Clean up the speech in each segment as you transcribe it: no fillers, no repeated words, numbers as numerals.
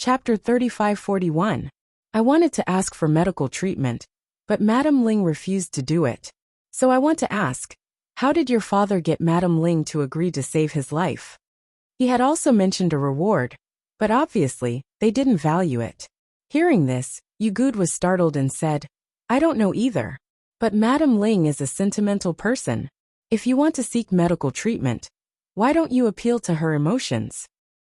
Chapter 3541. I wanted to ask for medical treatment, but Madame Ling refused to do it. So I want to ask, how did your father get Madame Ling to agree to save his life? He had also mentioned a reward, but obviously, they didn't value it. Hearing this, Yu Good was startled and said, I don't know either. But Madame Ling is a sentimental person. If you want to seek medical treatment, why don't you appeal to her emotions?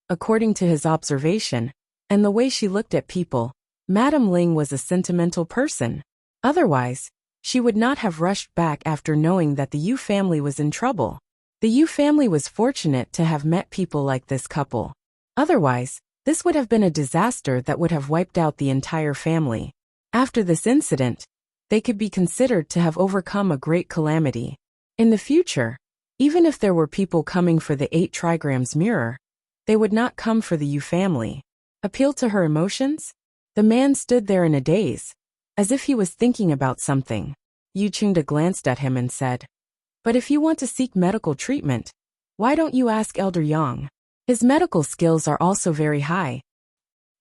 According to his observation, and the way she looked at people, Madame Ling was a sentimental person. Otherwise, she would not have rushed back after knowing that the Yu family was in trouble. The Yu family was fortunate to have met people like this couple. Otherwise, this would have been a disaster that would have wiped out the entire family. After this incident, they could be considered to have overcome a great calamity. In the future, even if there were people coming for the 8 trigrams mirror, they would not come for the Yu family. Appeal to her emotions? The man stood there in a daze, as if he was thinking about something. Yu Chengde glanced at him and said, But if you want to seek medical treatment, why don't you ask Elder Yang? His medical skills are also very high.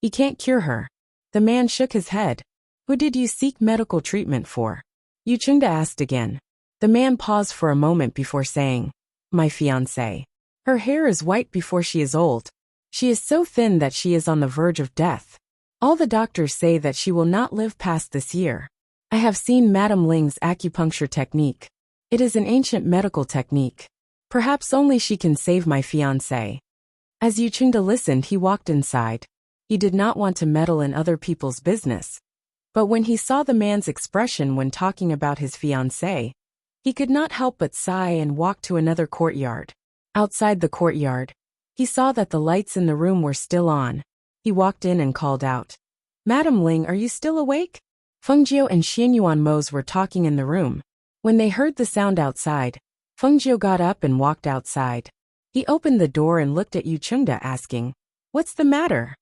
He can't cure her. The man shook his head. Who did you seek medical treatment for? Yu Chengde asked again. The man paused for a moment before saying, My fiancée. Her hair is white before she is old. She is so thin that she is on the verge of death. All the doctors say that she will not live past this year. I have seen Madame Ling's acupuncture technique. It is an ancient medical technique. Perhaps only she can save my fiancé. As Yu Chengde listened, he walked inside. He did not want to meddle in other people's business. But when he saw the man's expression when talking about his fiancée, he could not help but sigh and walk to another courtyard. Outside the courtyard, he saw that the lights in the room were still on. He walked in and called out, Madame Ling, are you still awake? Fengjiu and Xianyuan Mose were talking in the room. When they heard the sound outside, Fengjiu got up and walked outside. He opened the door and looked at Yu Chengde asking, What's the matter?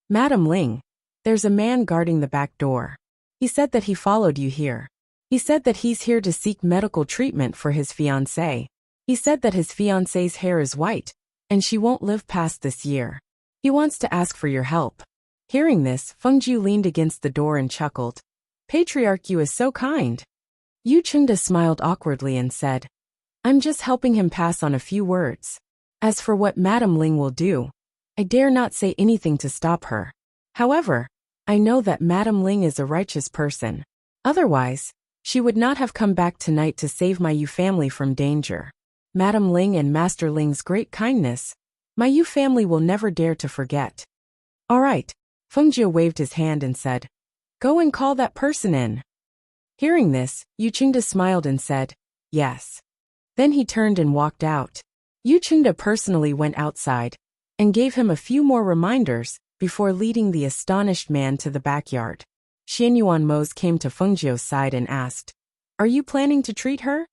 Madame Ling, there's a man guarding the back door. He said that he followed you here. He said that he's here to seek medical treatment for his fiancée. He said that his fiancée's hair is white, and she won't live past this year. He wants to ask for your help. Hearing this, Fengjiu leaned against the door and chuckled. Patriarch, you is so kind. Yu Chengde smiled awkwardly and said, I'm just helping him pass on a few words. As for what Madame Ling will do, I dare not say anything to stop her. However, I know that Madame Ling is a righteous person. Otherwise, she would not have come back tonight to save my Yu family from danger. Madame Ling and Master Ling's great kindness, my Yu family will never dare to forget. All right. Fengjiu waved his hand and said, Go and call that person in. Hearing this, Yu Chengde smiled and said, Yes. Then he turned and walked out. Yu Chengde personally went outside and gave him a few more reminders before leading the astonished man to the backyard. Xianyuan Mose came to Fengjiu's side and asked, Are you planning to treat her?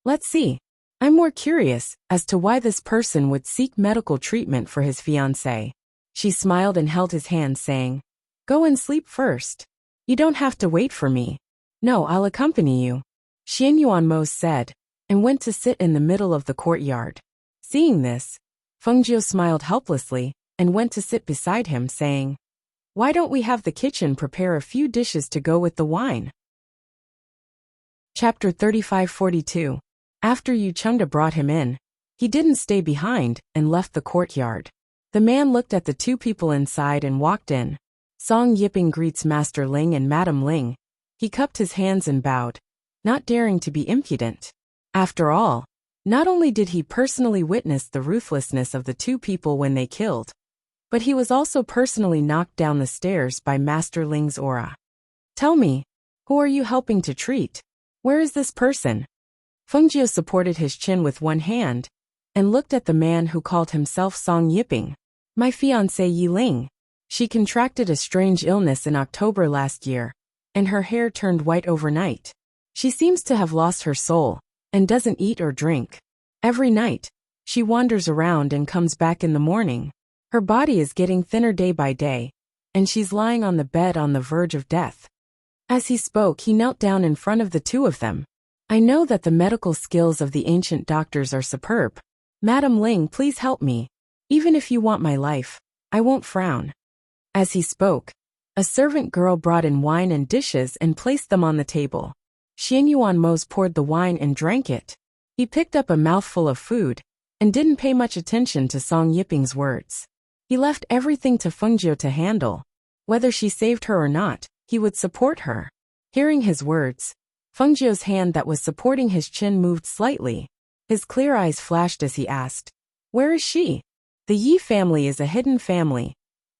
Let's see. I'm more curious as to why this person would seek medical treatment for his fiancée. She smiled and held his hand saying, Go and sleep first. You don't have to wait for me. No, I'll accompany you. Xianyuan Mose said, and went to sit in the middle of the courtyard. Seeing this, Fengjiu smiled helplessly and went to sit beside him saying, Why don't we have the kitchen prepare a few dishes to go with the wine? Chapter 3542. After Yu Chengde brought him in, he didn't stay behind and left the courtyard. The man looked at the 2 people inside and walked in. Song Yiping greets Master Ling and Madame Ling. He cupped his hands and bowed, not daring to be impudent. After all, not only did he personally witness the ruthlessness of the 2 people when they killed, but he was also personally knocked down the stairs by Master Ling's aura. Tell me, who are you helping to treat? Where is this person? Fengjiu supported his chin with one hand and looked at the man who called himself Song Yiping. My fiancée Yi Ling. She contracted a strange illness in October last year, and her hair turned white overnight. She seems to have lost her soul and doesn't eat or drink. Every night, she wanders around and comes back in the morning. Her body is getting thinner day by day, and she's lying on the bed on the verge of death. As he spoke, he knelt down in front of the 2 of them. I know that the medical skills of the ancient doctors are superb. Madame Ling, please help me. Even if you want my life, I won't frown. As he spoke, a servant girl brought in wine and dishes and placed them on the table. Xianyuan Mose poured the wine and drank it. He picked up a mouthful of food and didn't pay much attention to Song Yiping's words. He left everything to Fengjie to handle. Whether she saved her or not, he would support her. Hearing his words, Fengjie's hand that was supporting his chin moved slightly. His clear eyes flashed as he asked, "Where is she?" The Yi family is a hidden family,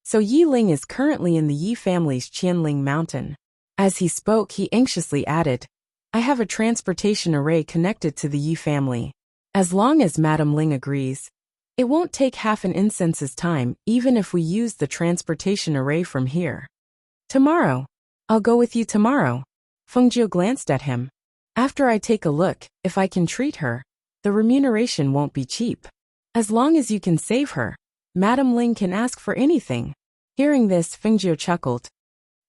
so Yi Ling is currently in the Yi family's Qianling mountain. As he spoke, he anxiously added, "I have a transportation array connected to the Yi family. As long as Madame Ling agrees, it won't take half an incense's time even if we use the transportation array from here." "Tomorrow. I'll go with you tomorrow." Fengjie glanced at him. "After I take a look, if I can treat her, the remuneration won't be cheap. As long as you can save her, Madame Ling can ask for anything." Hearing this, Fengjie chuckled.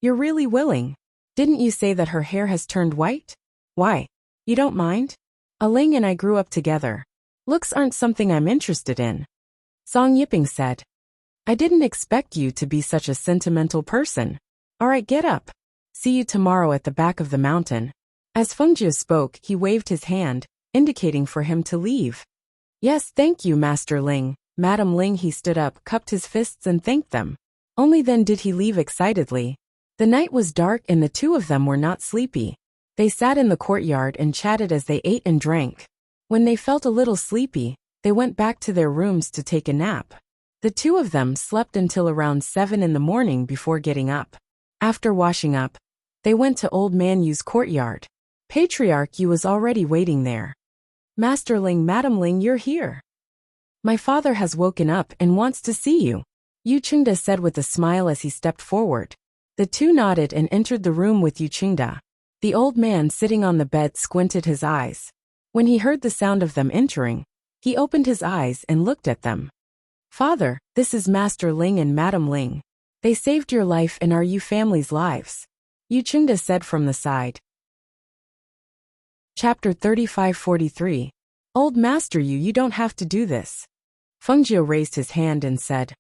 "You're really willing. Didn't you say that her hair has turned white? Why? You don't mind? Ling and I grew up together. Looks aren't something I'm interested in." Song Yiping said, "I didn't expect you to be such a sentimental person. Alright, get up. See you tomorrow at the back of the mountain." As Fengjie spoke, he waved his hand, indicating for him to leave. "Yes, thank you, Master Ling, Madam Ling." He stood up, cupped his fists and thanked them. Only then did he leave excitedly. The night was dark and the two of them were not sleepy. They sat in the courtyard and chatted as they ate and drank. When they felt a little sleepy, they went back to their rooms to take a nap. The two of them slept until around 7 in the morning before getting up. After washing up, they went to Old Man Yu's courtyard. Patriarch Yu was already waiting there. "Master Ling, Madam Ling, you're here. My father has woken up and wants to see you," Yu Qingda said with a smile as he stepped forward. The two nodded and entered the room with Yu Qingda. The old man sitting on the bed squinted his eyes. When he heard the sound of them entering, he opened his eyes and looked at them. "Father, this is Master Ling and Madam Ling. They saved your life and our Yu family's lives," Yu Qingda said from the side. Chapter 3543. "Old Master Yu, you don't have to do this." Fengjie raised his hand and said,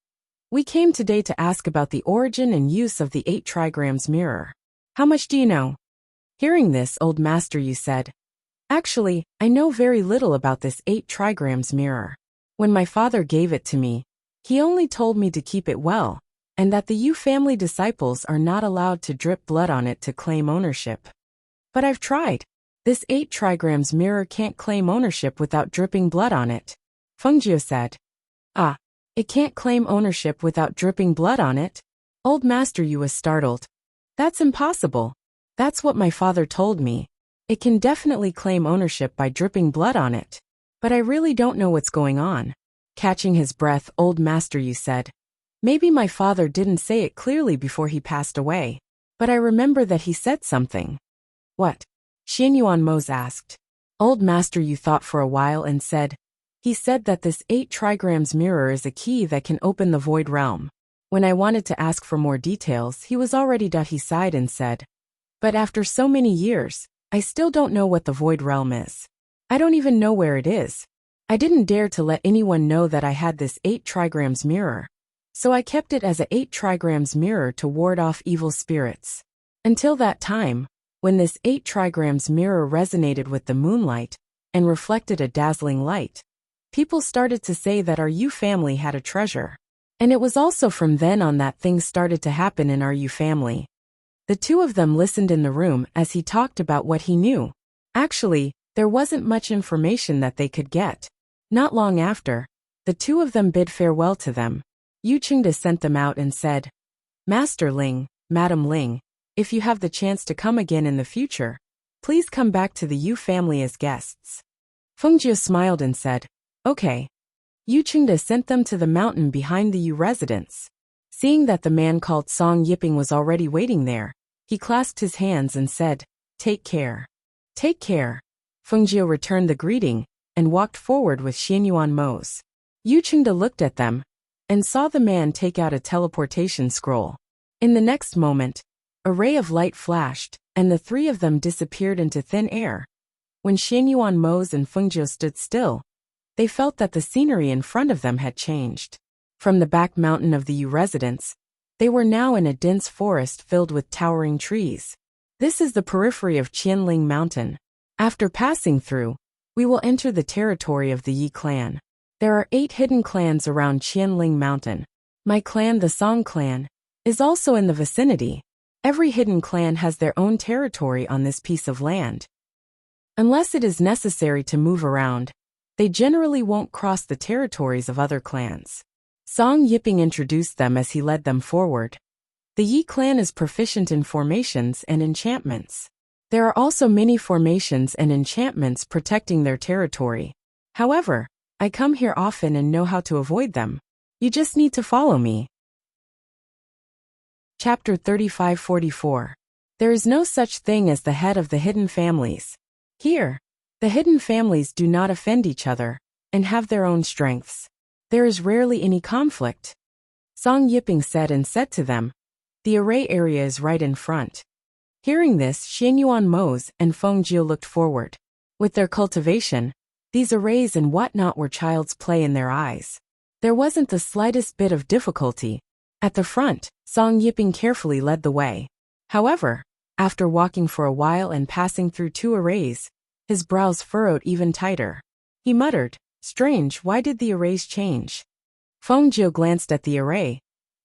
"We came today to ask about the origin and use of the 8 trigrams mirror. How much do you know?" Hearing this, Old Master Yu said, "Actually, I know very little about this 8 trigrams mirror. When my father gave it to me, he only told me to keep it well, and that the Yu family disciples are not allowed to drip blood on it to claim ownership. But I've tried. This 8 trigrams mirror can't claim ownership without dripping blood on it," Fengjie said. "Ah, it can't claim ownership without dripping blood on it?" Old Master Yu was startled. "That's impossible. That's what my father told me. It can definitely claim ownership by dripping blood on it. But I really don't know what's going on." Catching his breath, Old Master Yu said, "Maybe my father didn't say it clearly before he passed away. But I remember that he said something." "What?" Xianyuan Mose asked. Old Master Yu thought for a while and said, "He said that this 8 trigrams mirror is a key that can open the void realm." When I wanted to ask for more details, he was already done. He sighed and said, "But after so many years, I still don't know what the void realm is. I don't even know where it is. I didn't dare to let anyone know that I had this 8 trigrams mirror, so I kept it as a 8 trigrams mirror to ward off evil spirits. Until that time, when this 8 trigrams mirror resonated with the moonlight and reflected a dazzling light, people started to say that our Yu family had a treasure. And it was also from then on that things started to happen in our Yu family." The two of them listened in the room as he talked about what he knew. Actually, there wasn't much information that they could get. Not long after, the two of them bid farewell to them. Yu Qingda sent them out and said, "Master Ling, Madam Ling, if you have the chance to come again in the future, please come back to the Yu family as guests." Fengjie smiled and said, "Okay." Yu Qingda sent them to the mountain behind the Yu residence. Seeing that the man called Song Yiping was already waiting there, he clasped his hands and said, "Take care." "Take care." Fengjie returned the greeting and walked forward with Xianyuan Mose. Yu Qingda looked at them and saw the man take out a teleportation scroll. In the next moment, a ray of light flashed, and the three of them disappeared into thin air. When Xianyuan Mose and Fengjie stood still, they felt that the scenery in front of them had changed. From the back mountain of the Yu residence, They were now in a dense forest filled with towering trees. This is the periphery of Qianling Mountain. After passing through, we will enter the territory of the Yi clan. There are 8 hidden clans around Qianling Mountain. My clan, the Song clan, is also in the vicinity. Every hidden clan has their own territory on this piece of land. Unless it is necessary to move around, they generally won't cross the territories of other clans. Song Yiping introduced them as he led them forward. The Yi clan is proficient in formations and enchantments. There are also many formations and enchantments protecting their territory. However, I come here often and know how to avoid them. You just need to follow me. Chapter 35-44. There is no such thing as the head of the hidden families. Here, the hidden families do not offend each other and have their own strengths. There is rarely any conflict. Song Yiping said to them, the array area is right in front. Hearing this, Xianyuan Mose and Feng Jiu looked forward. With their cultivation, these arrays and whatnot were child's play in their eyes. There wasn't the slightest bit of difficulty. At the front, Song Yiping carefully led the way. However, after walking for a while and passing through 2 arrays, his brows furrowed even tighter. He muttered, strange, why did the arrays change? Feng Jiu glanced at the array,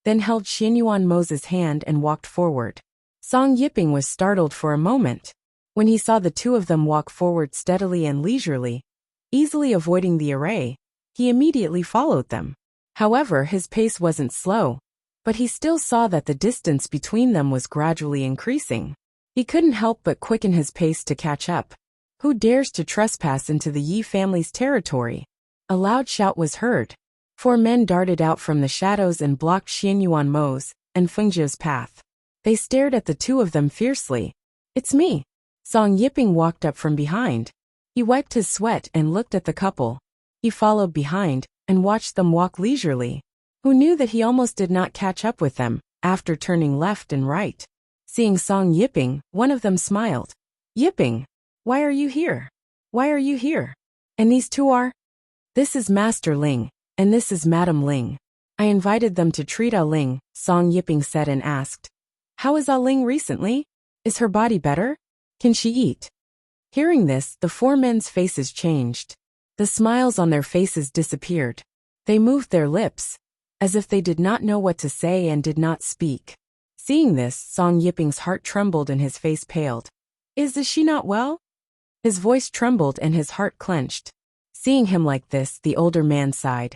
then held Xianyuan Mose's hand and walked forward. Song Yiping was startled for a moment. When he saw the 2 of them walk forward steadily and leisurely, easily avoiding the array, he immediately followed them. However, his pace wasn't slow, but he still saw that the distance between them was gradually increasing. He couldn't help but quicken his pace to catch up. Who dares to trespass into the Yi family's territory? A loud shout was heard. 4 men darted out from the shadows and blocked Xianyuan Mose and Feng Jiu's path. They stared at the 2 of them fiercely. It's me. Song Yiping walked up from behind. He wiped his sweat and looked at the couple. He followed behind and watched them walk leisurely. Who knew that he almost did not catch up with them after turning left and right? Seeing Song Yiping, one of them smiled. Yiping, why are you here? Why are you here? And these 2 are? This is Master Ling, and this is Madam Ling. I invited them to treat Ah Ling, Song Yiping said and asked. How is Ah Ling recently? Is her body better? Can she eat? Hearing this, the 4 men's faces changed. The smiles on their faces disappeared. They moved their lips, as if they did not know what to say and did not speak. Seeing this, Song Yiping's heart trembled and his face paled. Is she not well? His voice trembled and his heart clenched. Seeing him like this, the older man sighed.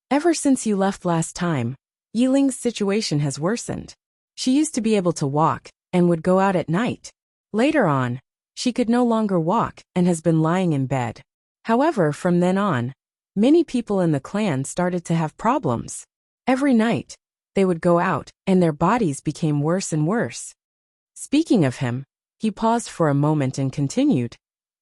Ever since you left last time, Yiling's situation has worsened. She used to be able to walk and would go out at night. Later on, she could no longer walk and has been lying in bed. However, from then on, many people in the clan started to have problems. Every night, they would go out and their bodies became worse and worse. Speaking of him, he paused for a moment and continued.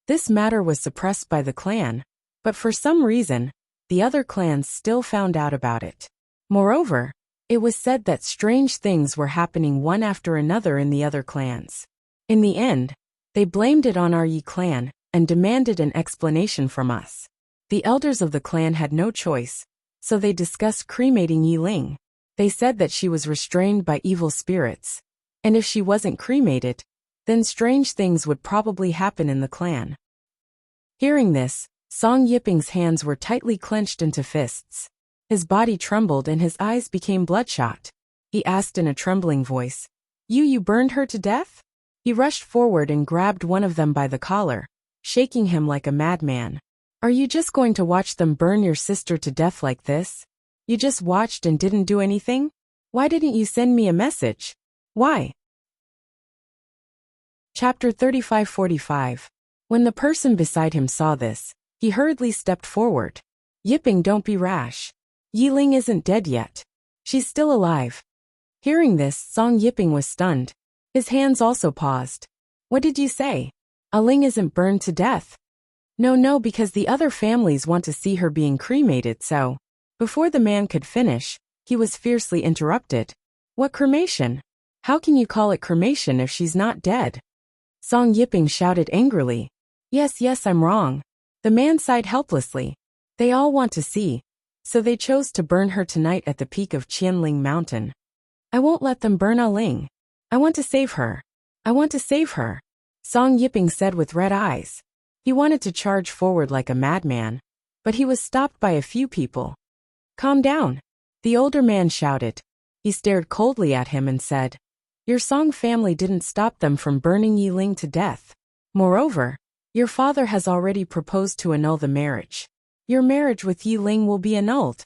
This matter was suppressed by the clan, but for some reason, the other clans still found out about it. Moreover, it was said that strange things were happening one after another in the other clans. In the end, they blamed it on our Yi clan and demanded an explanation from us. The elders of the clan had no choice, so they discussed cremating Yi Ling. They said that she was restrained by evil spirits, and if she wasn't cremated, then strange things would probably happen in the clan. Hearing this, Song Yiping's hands were tightly clenched into fists. His body trembled and his eyes became bloodshot. He asked in a trembling voice, You burned her to death? He rushed forward and grabbed one of them by the collar, shaking him like a madman. Are you just going to watch them burn your sister to death like this? You just watched and didn't do anything? Why didn't you send me a message? Why? Chapter 35-45. When the person beside him saw this, he hurriedly stepped forward. Yiping, don't be rash. Yiling isn't dead yet. She's still alive. Hearing this, Song Yiping was stunned. His hands also paused. What did you say? Ah Ling isn't burned to death. No, because the other families want to see her being cremated, so. Before the man could finish, he was fiercely interrupted. What cremation? How can you call it cremation if she's not dead? Song Yiping shouted angrily. Yes, I'm wrong. The man sighed helplessly. They all want to see, so they chose to burn her tonight at the peak of Qianling Mountain. I won't let them burn Ah Ling. I want to save her. I want to save her, Song Yiping said with red eyes. He wanted to charge forward like a madman, but he was stopped by a few people. Calm down, the older man shouted. He stared coldly at him and said, Your Song family didn't stop them from burning Yi Ling to death. Moreover, your father has already proposed to annul the marriage. Your marriage with Yi Ling will be annulled.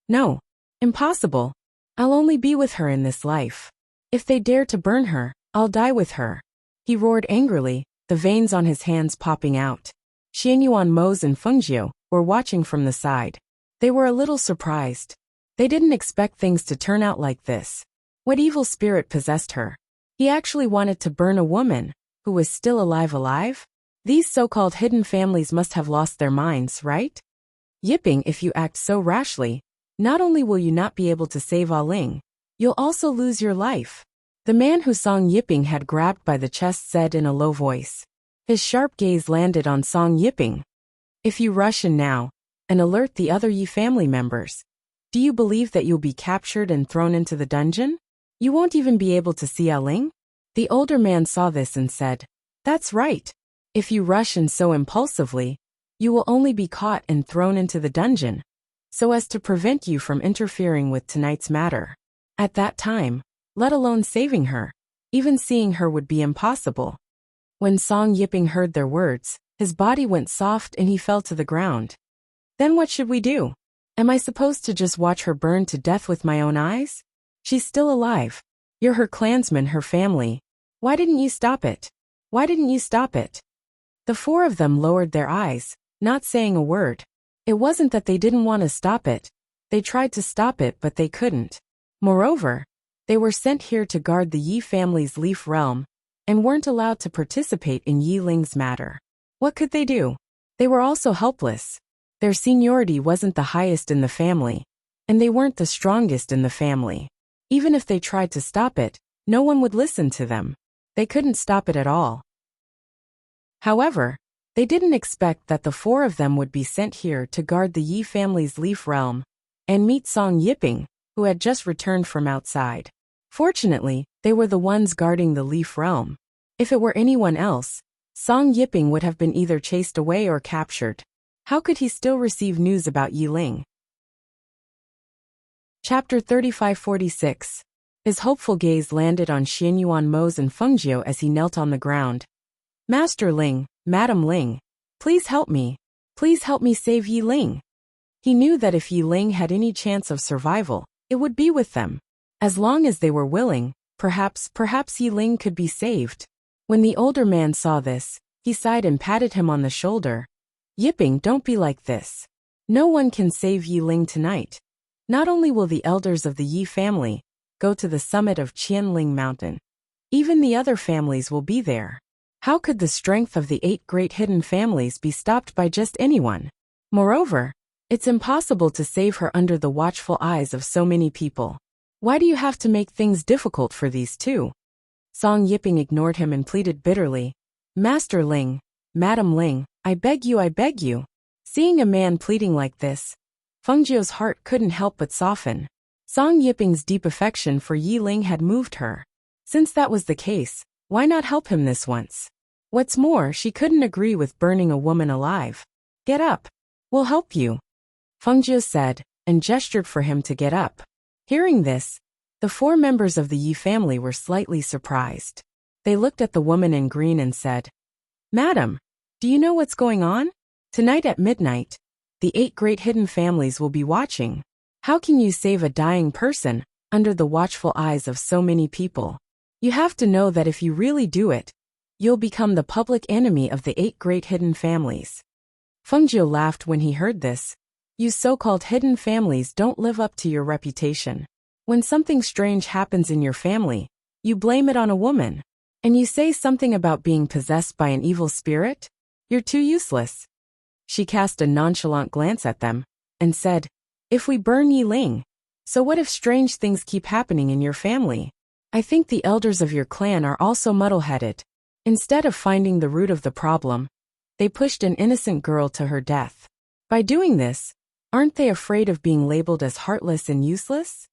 No, impossible. I'll only be with her in this life. If they dare to burn her, I'll die with her. He roared angrily, the veins on his hands popping out. Xianyuan Mose and Fengjiu were watching from the side. They were a little surprised. They didn't expect things to turn out like this. What evil spirit possessed her? He actually wanted to burn a woman who was still alive? These so-called hidden families must have lost their minds, right? Yiping, if you act so rashly, not only will you not be able to save Ah Ling, you'll also lose your life. The man who Song Yiping had grabbed by the chest said in a low voice. His sharp gaze landed on Song Yiping. If you rush in now and alert the other Yi family members, do you believe that you'll be captured and thrown into the dungeon? You won't even be able to see Ah Ling? The older man saw this and said, That's right. If you rush in so impulsively, you will only be caught and thrown into the dungeon, so as to prevent you from interfering with tonight's matter. At that time, let alone saving her, even seeing her would be impossible. When Song Yiping heard their words, his body went soft and he fell to the ground. Then what should we do? Am I supposed to just watch her burn to death with my own eyes? She's still alive. You're her clansmen, her family. Why didn't you stop it? Why didn't you stop it? The four of them lowered their eyes, not saying a word. It wasn't that they didn't want to stop it. They tried to stop it, but they couldn't. Moreover, they were sent here to guard the Yi family's Leaf Realm, and weren't allowed to participate in Yi Ling's matter. What could they do? They were also helpless. Their seniority wasn't the highest in the family, and they weren't the strongest in the family. Even if they tried to stop it, no one would listen to them. They couldn't stop it at all. However, they didn't expect that the four of them would be sent here to guard the Yi family's Leaf Realm and meet Song Yiping, who had just returned from outside. Fortunately, they were the ones guarding the Leaf Realm. If it were anyone else, Song Yiping would have been either chased away or captured. How could he still receive news about Yi Ling? Chapter 3546. His hopeful gaze landed on Xianyuan Mose and Fengjiu as he knelt on the ground. Master Ling, Madam Ling, please help me. Please help me save Yi Ling. He knew that if Yi Ling had any chance of survival, it would be with them. As long as they were willing, perhaps Yi Ling could be saved. When the older man saw this, he sighed and patted him on the shoulder. Yiping, don't be like this. No one can save Yi Ling tonight. Not only will the elders of the Yi family go to the summit of Qianling Mountain, even the other families will be there. How could the strength of the 8 great hidden families be stopped by just anyone? Moreover, it's impossible to save her under the watchful eyes of so many people. Why do you have to make things difficult for these two? Song Yiping ignored him and pleaded bitterly. Master Ling, Madam Ling, I beg you. Seeing a man pleading like this, Fengjiu's heart couldn't help but soften. Song Yiping's deep affection for Yi Ling had moved her. Since that was the case, why not help him this once? What's more, she couldn't agree with burning a woman alive. Get up. We'll help you, Fengjiu said, and gestured for him to get up. Hearing this, the 4 members of the Yi family were slightly surprised. They looked at the woman in green and said, Madam, do you know what's going on? Tonight at midnight, the 8 great hidden families will be watching. How can you save a dying person under the watchful eyes of so many people? You have to know that if you really do it, you'll become the public enemy of the 8 great hidden families. Fengjiu laughed when he heard this. You so-called hidden families don't live up to your reputation. When something strange happens in your family, you blame it on a woman. And you say something about being possessed by an evil spirit? You're too useless. She cast a nonchalant glance at them and said, If we burn Yi Ling, so what if strange things keep happening in your family? I think the elders of your clan are also muddle-headed. Instead of finding the root of the problem, they pushed an innocent girl to her death. By doing this, aren't they afraid of being labeled as heartless and useless?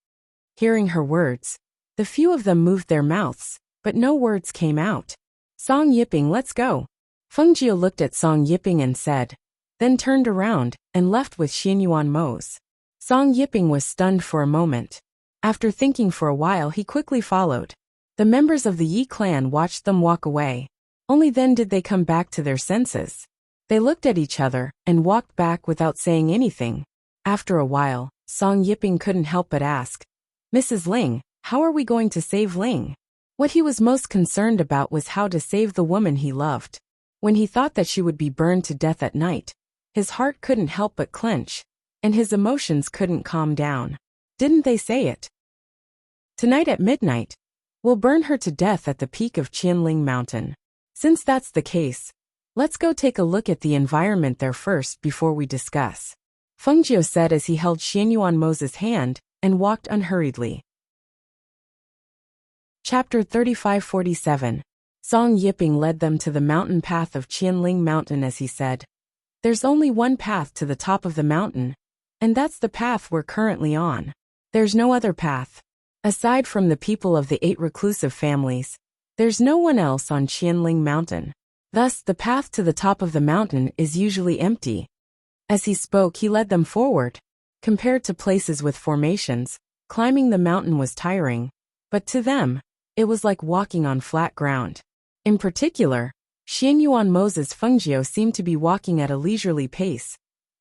Hearing her words, The few of them moved their mouths, but no words came out. Song Yiping, let's go. Fengjiu looked at Song Yiping and said, then turned around and left with Xianyuan Mose. Song Yiping was stunned for a moment. After thinking for a while, he quickly followed. The members of the Yi clan watched them walk away. Only then did they come back to their senses. They looked at each other and walked back without saying anything. After a while, Song Yiping couldn't help but ask, Mrs. Ling, how are we going to save Ling? What he was most concerned about was how to save the woman he loved. When he thought that she would be burned to death at night, his heart couldn't help but clench, and his emotions couldn't calm down. Didn't they say it? Tonight at midnight, we'll burn her to death at the peak of Qianling Mountain. Since that's the case, let's go take a look at the environment there first before we discuss. Fengjiu said as he held Xianyuan Mose's hand and walked unhurriedly. Chapter 3547. Song Yiping led them to the mountain path of Qianling Mountain as he said, there's only one path to the top of the mountain, and that's the path we're currently on. There's no other path. Aside from the people of the 8 reclusive families, there's no one else on Qianling Mountain. Thus, the path to the top of the mountain is usually empty. As he spoke, he led them forward. Compared to places with formations, climbing the mountain was tiring, but to them, it was like walking on flat ground. In particular, Xianyuan Mose's Fengjiu seemed to be walking at a leisurely pace,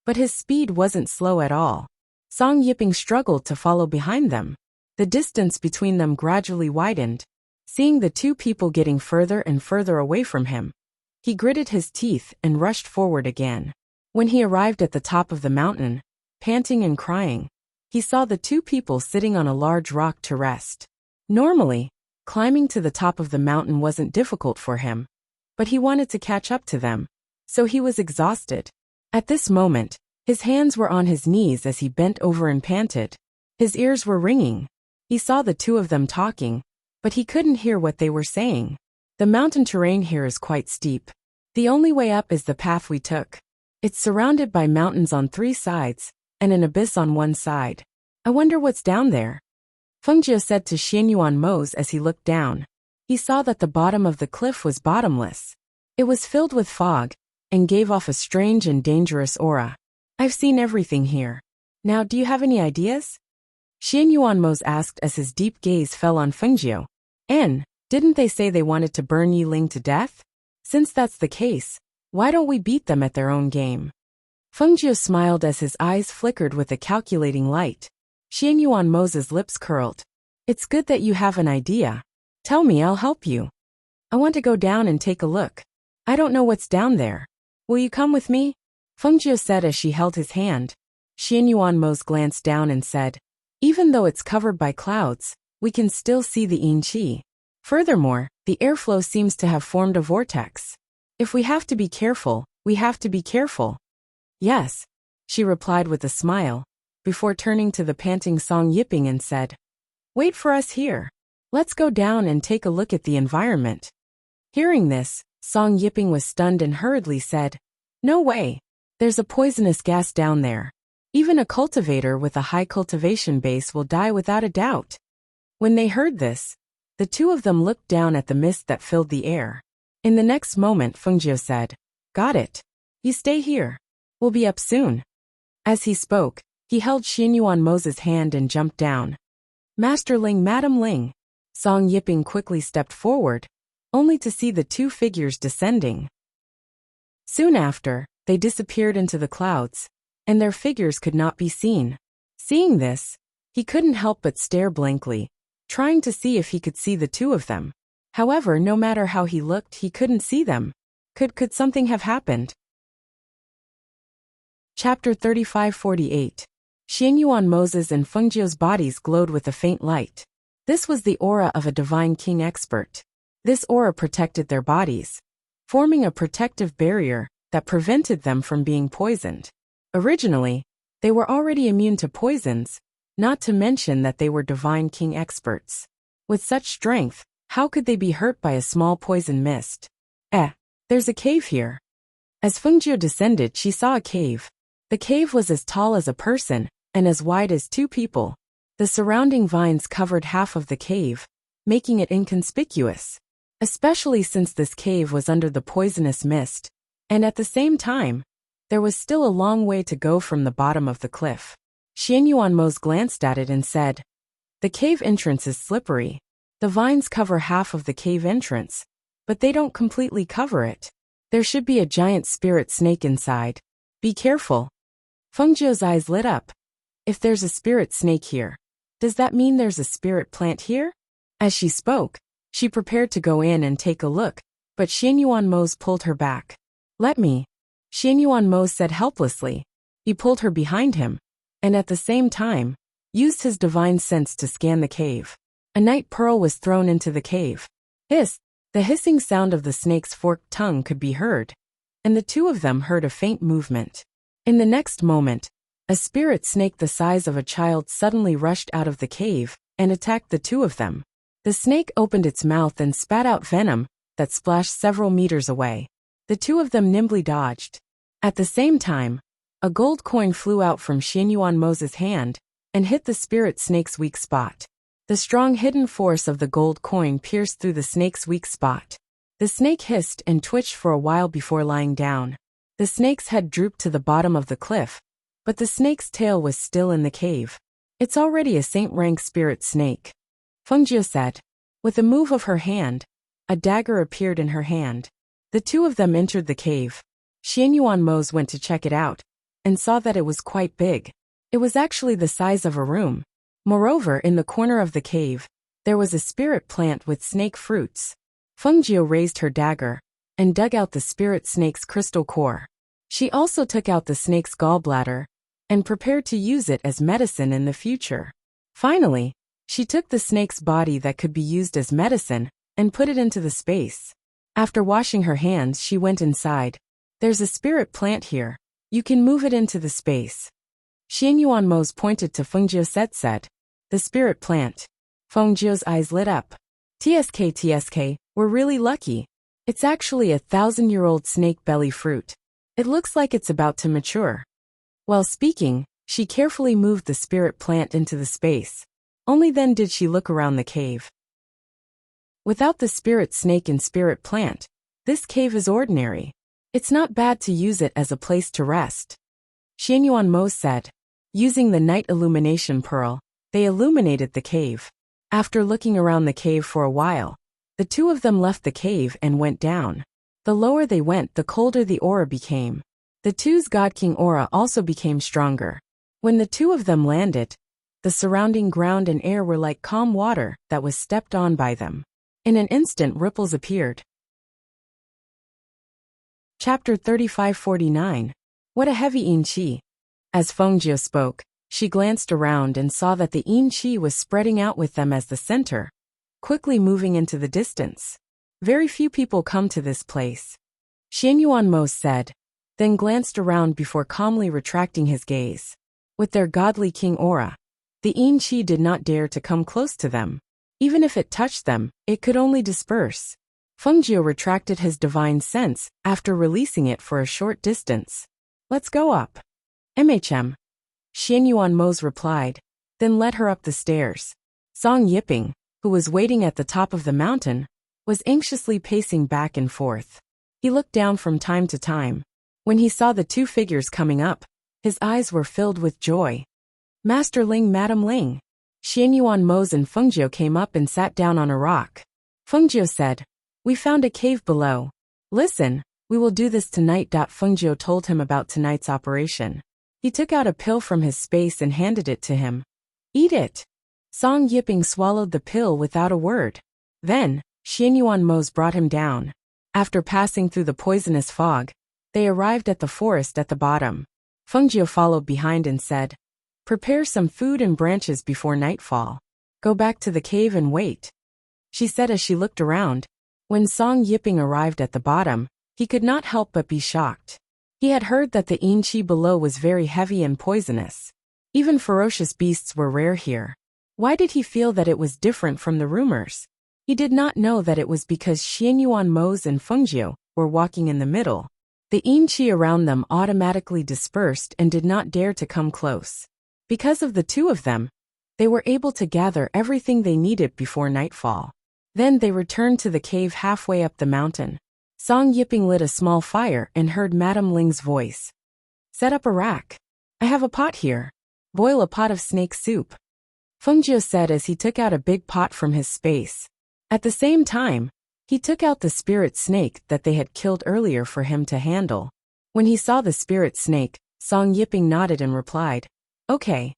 but his speed wasn't slow at all. Song Yiping struggled to follow behind them. The distance between them gradually widened. Seeing the two people getting further and further away from him, he gritted his teeth and rushed forward again. When he arrived at the top of the mountain, panting and crying, he saw the two people sitting on a large rock to rest. Normally, climbing to the top of the mountain wasn't difficult for him, but he wanted to catch up to them, so he was exhausted. At this moment, his hands were on his knees as he bent over and panted. His ears were ringing. He saw the two of them talking, but he couldn't hear what they were saying. The mountain terrain here is quite steep. The only way up is the path we took. It's surrounded by mountains on 3 sides, and an abyss on 1 side. I wonder what's down there. Fengjiu said to Xianyuan Mose as he looked down. He saw that the bottom of the cliff was bottomless. It was filled with fog, and gave off a strange and dangerous aura. I've seen everything here. Now, do you have any ideas? Xianyuan Mose asked as his deep gaze fell on Fengjiu. Didn't they say they wanted to burn Yi Ling to death? Since that's the case, why don't we beat them at their own game? Fengjiu smiled as his eyes flickered with a calculating light. Xianyuan Mose's lips curled. It's good that you have an idea. Tell me, I'll help you. I want to go down and take a look. I don't know what's down there. Will you come with me? Fengjiu said as she held his hand. Xianyuan Mose glanced down and said, even though it's covered by clouds, we can still see the yin qi. Furthermore, the airflow seems to have formed a vortex. If we have to be careful, we have to be careful. Yes, she replied with a smile, before turning to the panting Song Yiping and said, wait for us here. Let's go down and take a look at the environment. Hearing this, Song Yiping was stunned and hurriedly said, no way. There's a poisonous gas down there. Even a cultivator with a high cultivation base will die without a doubt. When they heard this, the two of them looked down at the mist that filled the air. In the next moment, Fengjiu said, got it. You stay here. We'll be up soon. As he spoke, he held Xianyuan Mose's hand and jumped down. Master Ling, Madam Ling. Song Yiping quickly stepped forward, only to see the two figures descending. Soon after, they disappeared into the clouds, and their figures could not be seen. Seeing this, he couldn't help but stare blankly, trying to see if he could see the two of them. However, no matter how he looked, he couldn't see them. Could something have happened? Chapter 3548. Xianyuan Mose's and Fengjiu's bodies glowed with a faint light. This was the aura of a divine king expert. This aura protected their bodies, forming a protective barrier that prevented them from being poisoned. Originally, they were already immune to poisons, not to mention that they were divine king experts. With such strength, how could they be hurt by a small poison mist? There's a cave here. As Fengjiu descended, she saw a cave. The cave was as tall as a person, and as wide as 2 people. The surrounding vines covered half of the cave, making it inconspicuous, especially since this cave was under the poisonous mist, and at the same time, there was still a long way to go from the bottom of the cliff. Xianyuanmos glanced at it and said, "The cave entrance is slippery. The vines cover half of the cave entrance, but they don't completely cover it. There should be a giant spirit snake inside. Be careful." Fengjiu's eyes lit up. If there's a spirit snake here, does that mean there's a spirit plant here? As she spoke, she prepared to go in and take a look, but Xianyuanmos pulled her back. "Let me," Xianyuanmos said helplessly. He pulled her behind him, and at the same time, used his divine sense to scan the cave. A night pearl was thrown into the cave. Hiss! The hissing sound of the snake's forked tongue could be heard, and the two of them heard a faint movement. In the next moment, a spirit snake the size of a child suddenly rushed out of the cave and attacked the two of them. The snake opened its mouth and spat out venom that splashed several meters away. The two of them nimbly dodged. At the same time, a gold coin flew out from Xianyuanmos' hand and hit the spirit snake's weak spot. The strong hidden force of the gold coin pierced through the snake's weak spot. The snake hissed and twitched for a while before lying down. The snake's head drooped to the bottom of the cliff, but the snake's tail was still in the cave. "It's already a saint-rank spirit snake," Fengjiu said. With a move of her hand, a dagger appeared in her hand. The two of them entered the cave. Xianyuanmos went to check it out, and saw that it was quite big. It was actually the size of a room. Moreover, in the corner of the cave, there was a spirit plant with snake fruits. Fengjiu raised her dagger and dug out the spirit snake's crystal core. She also took out the snake's gallbladder and prepared to use it as medicine in the future. Finally, she took the snake's body that could be used as medicine and put it into the space. After washing her hands, she went inside. "There's a spirit plant here. You can move it into the space." Xianyuanmos pointed to Fengjiu said, "The spirit plant." Fengjiu's eyes lit up. TSK, we're really lucky. It's actually a 1,000-year-old snake belly fruit. It looks like it's about to mature. While speaking, she carefully moved the spirit plant into the space. Only then did she look around the cave. Without the spirit snake and spirit plant, this cave is ordinary. It's not bad to use it as a place to rest. Xianyuanmos said. Using the night illumination pearl, they illuminated the cave. After looking around the cave for a while, the two of them left the cave and went down. The lower they went, the colder the aura became. The two's God King aura also became stronger. When the two of them landed, the surrounding ground and air were like calm water that was stepped on by them. In an instant, ripples appeared. Chapter 3549. What a heavy yin qi. As Fengjiu spoke, she glanced around and saw that the yin qi was spreading out with them as the center, quickly moving into the distance. Very few people come to this place, Xianyuanmos said, then glanced around before calmly retracting his gaze. With their godly king aura, the yin qi did not dare to come close to them. Even if it touched them, it could only disperse. Fengjiu retracted his divine sense after releasing it for a short distance. "Let's go up." Xianyuanmos replied, then led her up the stairs. Song Yiping, who was waiting at the top of the mountain, was anxiously pacing back and forth. He looked down from time to time. When he saw the two figures coming up, his eyes were filled with joy. "Master Ling, Madam Ling." Xianyuanmos and Fengjiu came up and sat down on a rock. Fengjiu said, "We found a cave below. Listen, we will do this tonight." Fengjiu told him about tonight's operation. He took out a pill from his space and handed it to him. "Eat it." Song Yiping swallowed the pill without a word. Then, Xianyuanmos brought him down. After passing through the poisonous fog, they arrived at the forest at the bottom. Fengjiu followed behind and said, "Prepare some food and branches before nightfall. Go back to the cave and wait," she said as she looked around. When Song Yiping arrived at the bottom, he could not help but be shocked. He had heard that the yin qi below was very heavy and poisonous. Even ferocious beasts were rare here. Why did he feel that it was different from the rumors? He did not know that it was because Xianyuanmos and Fengjiu were walking in the middle. The yin qi around them automatically dispersed and did not dare to come close. Because of the two of them, They were able to gather everything they needed before nightfall. Then they returned to the cave halfway up the mountain. Song Yiping lit a small fire and heard Madame Ling's voice. Set up a rack. I have a pot here. Boil a pot of snake soup. Fengjiu said as he took out a big pot from his space. At the same time, he took out the spirit snake that they had killed earlier for him to handle. When he saw the spirit snake, Song Yiping nodded and replied, Okay.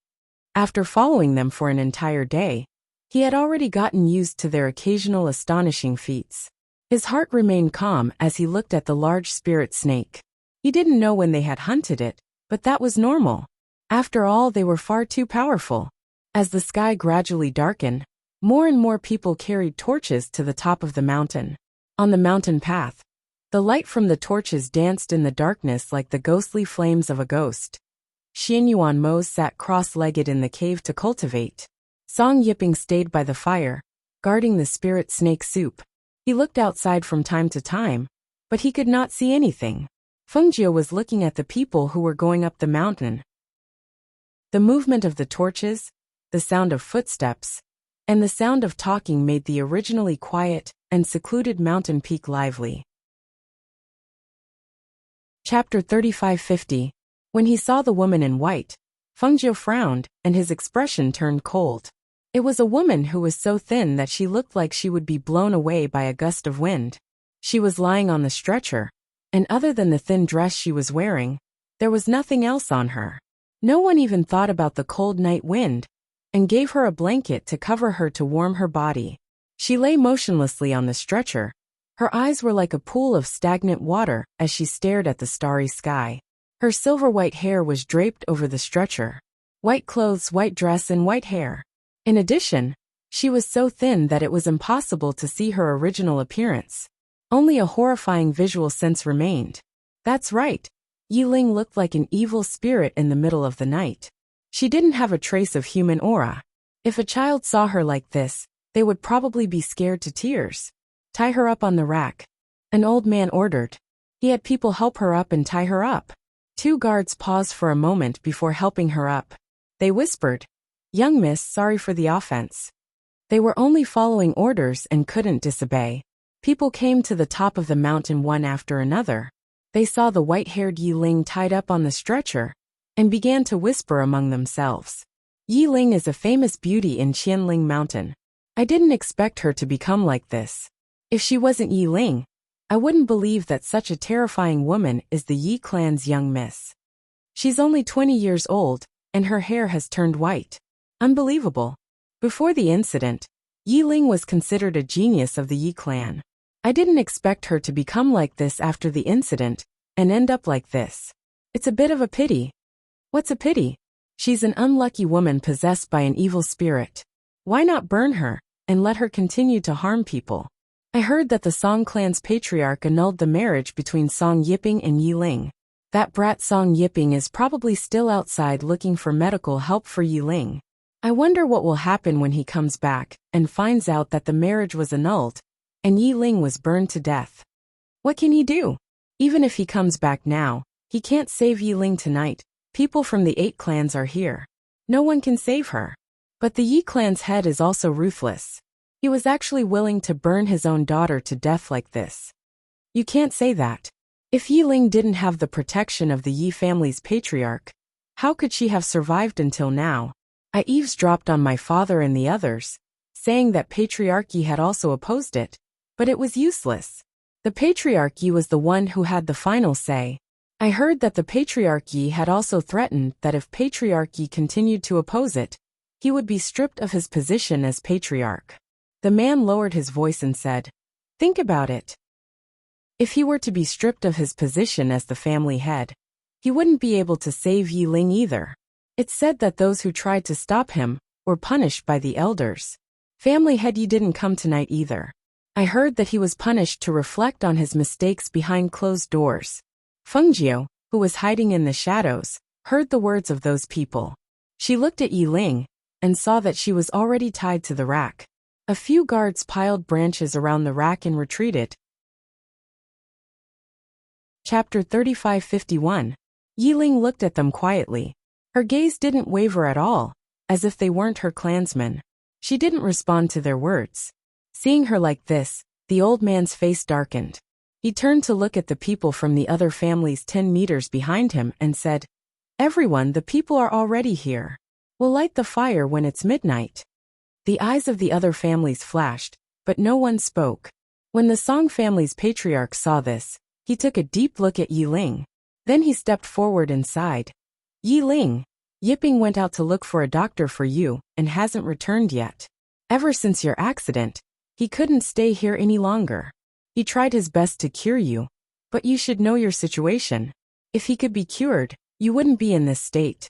After following them for an entire day, he had already gotten used to their occasional astonishing feats. His heart remained calm as he looked at the large spirit snake. He didn't know when they had hunted it, but that was normal. After all, they were far too powerful. As the sky gradually darkened, more and more people carried torches to the top of the mountain. On the mountain path, the light from the torches danced in the darkness like the ghostly flames of a ghost. Xianyuan Mo sat cross-legged in the cave to cultivate. Song Yiping stayed by the fire, guarding the spirit snake soup. He looked outside from time to time, but he could not see anything. Fengjiu was looking at the people who were going up the mountain. The movement of the torches, the sound of footsteps, and the sound of talking made the originally quiet and secluded mountain peak lively. Chapter 3550. When he saw the woman in white, Fengjiu frowned, and his expression turned cold. It was a woman who was so thin that she looked like she would be blown away by a gust of wind. She was lying on the stretcher, and other than the thin dress she was wearing, there was nothing else on her. No one even thought about the cold night wind, and gave her a blanket to cover her to warm her body. She lay motionlessly on the stretcher. Her eyes were like a pool of stagnant water as she stared at the starry sky. Her silver-white hair was draped over the stretcher. White clothes, white dress, and white hair. In addition, she was so thin that it was impossible to see her original appearance. Only a horrifying visual sense remained. That's right. Yiling looked like an evil spirit in the middle of the night. She didn't have a trace of human aura. If a child saw her like this, they would probably be scared to tears. Tie her up on the rack. An old man ordered. He had people help her up and tie her up. 2 guards paused for a moment before helping her up. They whispered, Young miss, sorry for the offense. They were only following orders and couldn't disobey. People came to the top of the mountain one after another. They saw the white-haired Yiling tied up on the stretcher, and began to whisper among themselves. Yiling is a famous beauty in Qianling Mountain. I didn't expect her to become like this. If she wasn't Yiling, I wouldn't believe that such a terrifying woman is the Yi clan's young miss. She's only 20 years old, and her hair has turned white. Unbelievable. Before the incident, Yiling was considered a genius of the Yi clan. I didn't expect her to become like this after the incident, and end up like this. It's a bit of a pity. What's a pity? She's an unlucky woman possessed by an evil spirit. Why not burn her, and let her continue to harm people? I heard that the Song clan's patriarch annulled the marriage between Song Yiping and Yiling. That brat Song Yiping is probably still outside looking for medical help for Yiling. I wonder what will happen when he comes back and finds out that the marriage was annulled, and Yiling was burned to death. What can he do? Even if he comes back now, he can't save Yiling tonight. People from the 8 clans are here. No one can save her. But the Yi clan's head is also ruthless. He was actually willing to burn his own daughter to death like this. You can't say that. If Yiling didn't have the protection of the Yi family's patriarch, how could she have survived until now? I eavesdropped on my father and the others, saying that patriarchy had also opposed it, but it was useless. The patriarchy was the one who had the final say. I heard that the patriarchy had also threatened that if patriarchy continued to oppose it, he would be stripped of his position as patriarch. The man lowered his voice and said, Think about it. If he were to be stripped of his position as the family head, he wouldn't be able to save Yiling either. It's said that those who tried to stop him were punished by the elders. Family head Yi didn't come tonight either. I heard that he was punished to reflect on his mistakes behind closed doors. Fengjiu, who was hiding in the shadows, heard the words of those people. She looked at Yiling and saw that she was already tied to the rack. A few guards piled branches around the rack and retreated. Chapter 3551. Yiling looked at them quietly. Her gaze didn't waver at all, as if they weren't her clansmen. She didn't respond to their words. Seeing her like this, the old man's face darkened. He turned to look at the people from the other families 10 meters behind him and said, "Everyone, the people are already here. We'll light the fire when it's midnight." The eyes of the other families flashed, but no one spoke. When the Song family's patriarch saw this, he took a deep look at Yi Ling. Then he stepped forward and sighed. "Yi Ling, Yiping went out to look for a doctor for you and hasn't returned yet. Ever since your accident, he couldn't stay here any longer. He tried his best to cure you, but you should know your situation. If he could be cured, you wouldn't be in this state.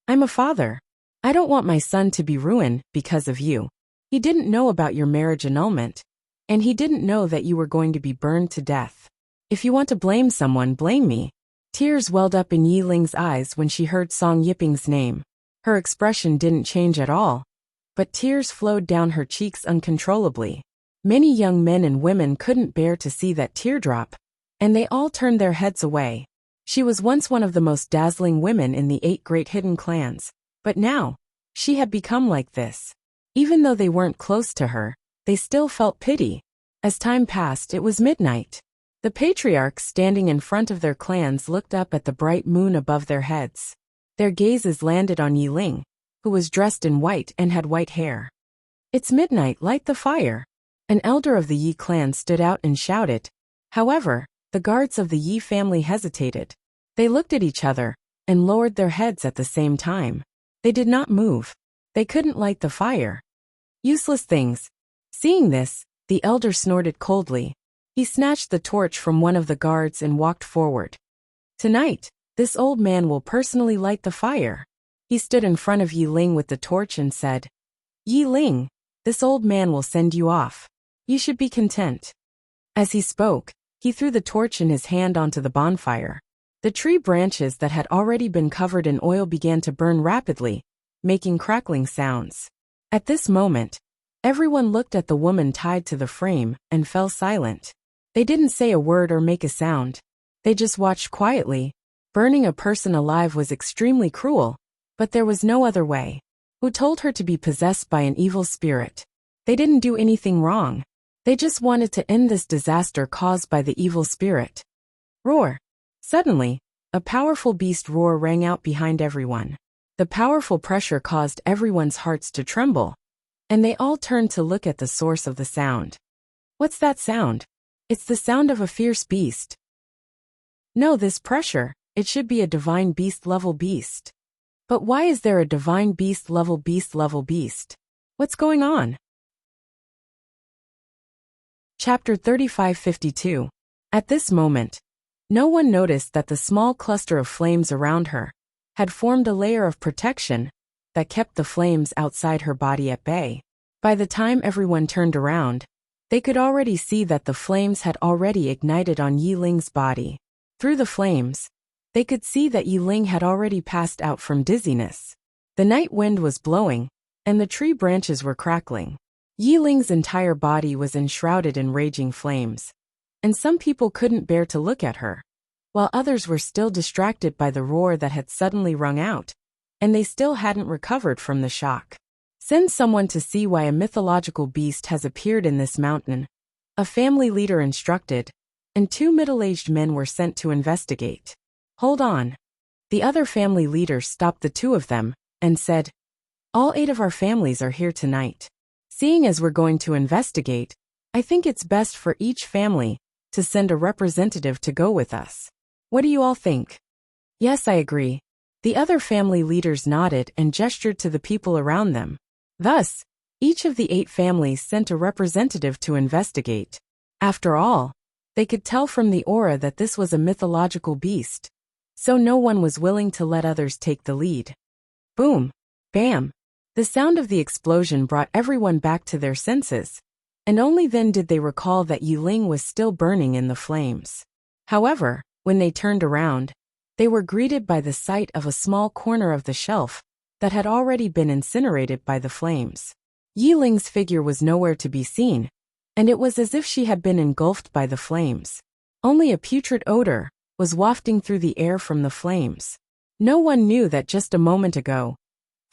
I'm a father. I don't want my son to be ruined because of you. He didn't know about your marriage annulment, and he didn't know that you were going to be burned to death. If you want to blame someone, blame me." Tears welled up in Yi Ling's eyes when she heard Song Yiping's name. Her expression didn't change at all, but tears flowed down her cheeks uncontrollably. Many young men and women couldn't bear to see that teardrop, and they all turned their heads away. She was once one of the most dazzling women in the 8 great hidden clans, but now, she had become like this. Even though they weren't close to her, they still felt pity. As time passed, it was midnight. The patriarchs standing in front of their clans looked up at the bright moon above their heads. Their gazes landed on Yi Ling, who was dressed in white and had white hair. "It's midnight, light the fire." An elder of the Yi clan stood out and shouted. However, the guards of the Yi family hesitated. They looked at each other and lowered their heads at the same time. They did not move. They couldn't light the fire. Useless things. Seeing this, the elder snorted coldly. He snatched the torch from one of the guards and walked forward. "Tonight, this old man will personally light the fire." He stood in front of Yi Ling with the torch and said, "Yi Ling, this old man will send you off. You should be content." As he spoke, he threw the torch in his hand onto the bonfire. The tree branches that had already been covered in oil began to burn rapidly, making crackling sounds. At this moment, everyone looked at the woman tied to the frame and fell silent. They didn't say a word or make a sound. They just watched quietly. Burning a person alive was extremely cruel, but there was no other way. Who told her to be possessed by an evil spirit? They didn't do anything wrong. They just wanted to end this disaster caused by the evil spirit. Roar! Suddenly, a powerful beast roar rang out behind everyone. The powerful pressure caused everyone's hearts to tremble, and they all turned to look at the source of the sound. What's that sound? It's the sound of a fierce beast. No, this pressure, it should be a divine beast level beast. But why is there a divine beast level beast level beast? What's going on? Chapter 3552. At this moment, no one noticed that the small cluster of flames around her had formed a layer of protection that kept the flames outside her body at bay. By the time everyone turned around, they could already see that the flames had already ignited on Yi Ling's body. Through the flames, they could see that Yi Ling had already passed out from dizziness. The night wind was blowing, and the tree branches were crackling. Yi Ling's entire body was enshrouded in raging flames, and some people couldn't bear to look at her, while others were still distracted by the roar that had suddenly rung out, and they still hadn't recovered from the shock. Send someone to see why a mythological beast has appeared in this mountain, a family leader instructed, and 2 middle-aged men were sent to investigate. Hold on. The other family leaders stopped the 2 of them and said, all 8 of our families are here tonight. Seeing as we're going to investigate, I think it's best for each family to send a representative to go with us. What do you all think? Yes, I agree. The other family leaders nodded and gestured to the people around them. Thus, each of the 8 families sent a representative to investigate. After all, they could tell from the aura that this was a mythological beast, so no one was willing to let others take the lead. Boom! Bam! The sound of the explosion brought everyone back to their senses, and only then did they recall that Yi Ling was still burning in the flames. However, when they turned around, they were greeted by the sight of a small corner of the shelf that had already been incinerated by the flames. Yi Ling's figure was nowhere to be seen, and it was as if she had been engulfed by the flames. Only a putrid odor was wafting through the air from the flames. No one knew that just a moment ago,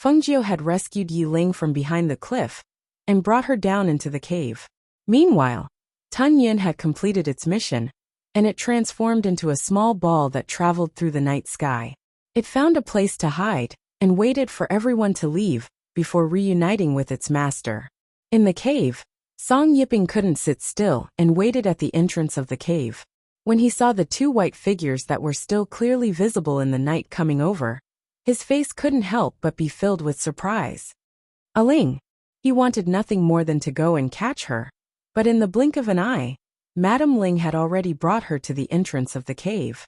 Fengjiu had rescued Yi Ling from behind the cliff and brought her down into the cave. Meanwhile, Tun Yin had completed its mission, and it transformed into a small ball that traveled through the night sky. It found a place to hide and waited for everyone to leave before reuniting with its master. In the cave, Song Yiping couldn't sit still and waited at the entrance of the cave. When he saw the two white figures that were still clearly visible in the night coming over, his face couldn't help but be filled with surprise. Ling. He wanted nothing more than to go and catch her, but in the blink of an eye, Madame Ling had already brought her to the entrance of the cave.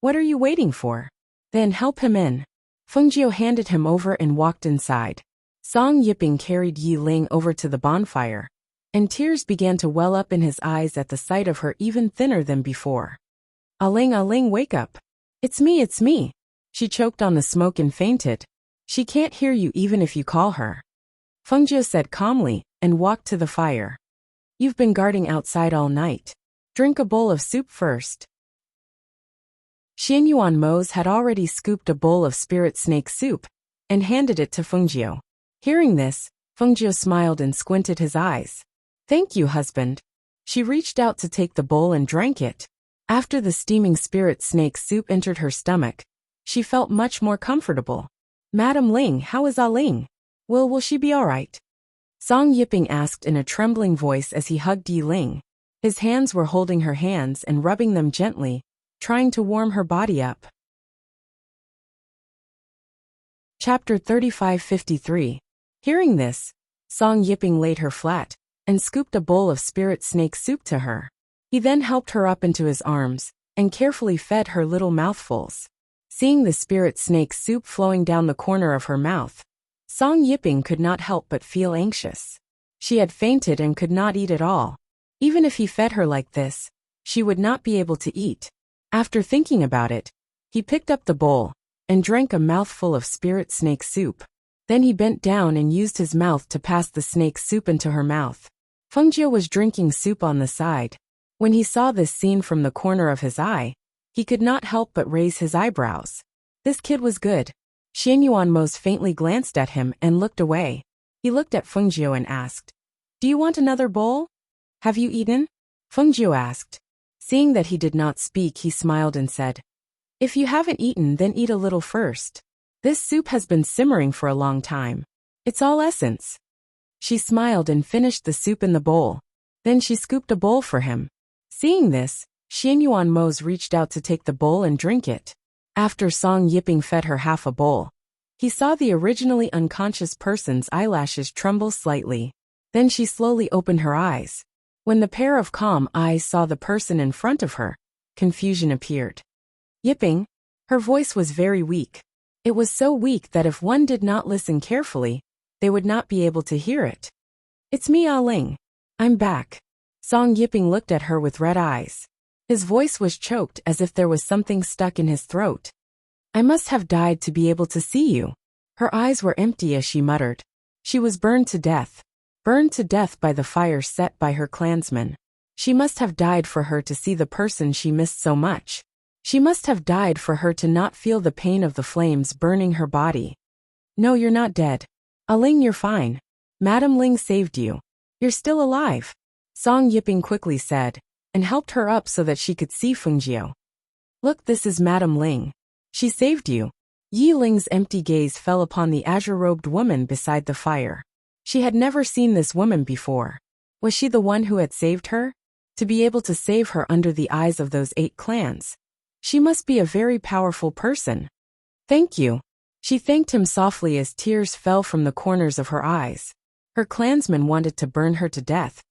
What are you waiting for? Then help him in. Fengjiu handed him over and walked inside. Song Yiping carried Yi Ling over to the bonfire, and tears began to well up in his eyes at the sight of her even thinner than before. Ling, wake up. It's me. She choked on the smoke and fainted. She can't hear you even if you call her. Fengjiu said calmly and walked to the fire. You've been guarding outside all night. Drink a bowl of soup first. Xianyuan Mose had already scooped a bowl of spirit snake soup and handed it to Fengjiu. Hearing this, Fengjiu smiled and squinted his eyes. Thank you, husband. She reached out to take the bowl and drank it. After the steaming spirit snake soup entered her stomach, she felt much more comfortable. Madame Ling, how is Ling? Will she be all right? Song Yiping asked in a trembling voice as he hugged Yi Ling. His hands were holding her hands and rubbing them gently, trying to warm her body up. Chapter 35-53. Hearing this, Song Yiping laid her flat and scooped a bowl of spirit snake soup to her. He then helped her up into his arms and carefully fed her little mouthfuls. Seeing the spirit snake soup flowing down the corner of her mouth, Song Yiping could not help but feel anxious. She had fainted and could not eat at all. Even if he fed her like this, she would not be able to eat. After thinking about it, he picked up the bowl and drank a mouthful of spirit snake soup. Then he bent down and used his mouth to pass the snake soup into her mouth. Fengjiu was drinking soup on the side. When he saw this scene from the corner of his eye, he could not help but raise his eyebrows. This kid was good. Xianyuan Mose faintly glanced at him and looked away. He looked at Fengjiu and asked, Do you want another bowl? Have you eaten? Fengjiu asked. Seeing that he did not speak, he smiled and said, If you haven't eaten, then eat a little first. This soup has been simmering for a long time. It's all essence. She smiled and finished the soup in the bowl. Then she scooped a bowl for him. Seeing this, Xianyuan Mose reached out to take the bowl and drink it. After Song Yiping fed her half a bowl, he saw the originally unconscious person's eyelashes tremble slightly. Then she slowly opened her eyes. When the pair of calm eyes saw the person in front of her, confusion appeared. Yiping. Her voice was very weak. It was so weak that if one did not listen carefully, they would not be able to hear it. It's me, Ling. I'm back. Song Yiping looked at her with red eyes. His voice was choked as if there was something stuck in his throat. I must have died to be able to see you. Her eyes were empty as she muttered. She was burned to death. Burned to death by the fire set by her clansmen. She must have died for her to see the person she missed so much. She must have died for her to not feel the pain of the flames burning her body. No, you're not dead. Ling, you're fine. Madame Ling saved you. You're still alive. Song Yiping quickly said, and helped her up so that she could see Fengjiu. Look, this is Madame Ling. She saved you. Yi Ling's empty gaze fell upon the azure-robed woman beside the fire. She had never seen this woman before. Was she the one who had saved her? To be able to save her under the eyes of those 8 clans. She must be a very powerful person. Thank you. She thanked him softly as tears fell from the corners of her eyes. Her clansmen wanted to burn her to death,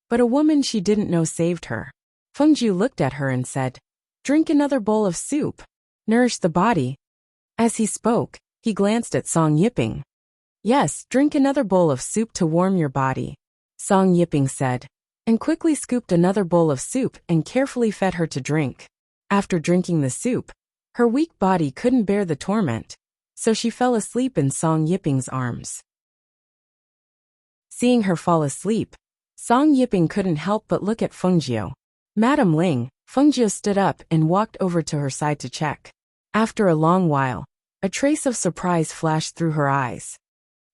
but a woman she didn't know saved her. Fengjiu looked at her and said, Drink another bowl of soup. Nourish the body. As he spoke, he glanced at Song Yiping. Yes, drink another bowl of soup to warm your body, Song Yiping said, and quickly scooped another bowl of soup and carefully fed her to drink. After drinking the soup, her weak body couldn't bear the torment, so she fell asleep in Song Yiping's arms. Seeing her fall asleep, Song Yiping couldn't help but look at Fengjiu. Madame Ling. Fengjiu stood up and walked over to her side to check. After a long while, a trace of surprise flashed through her eyes.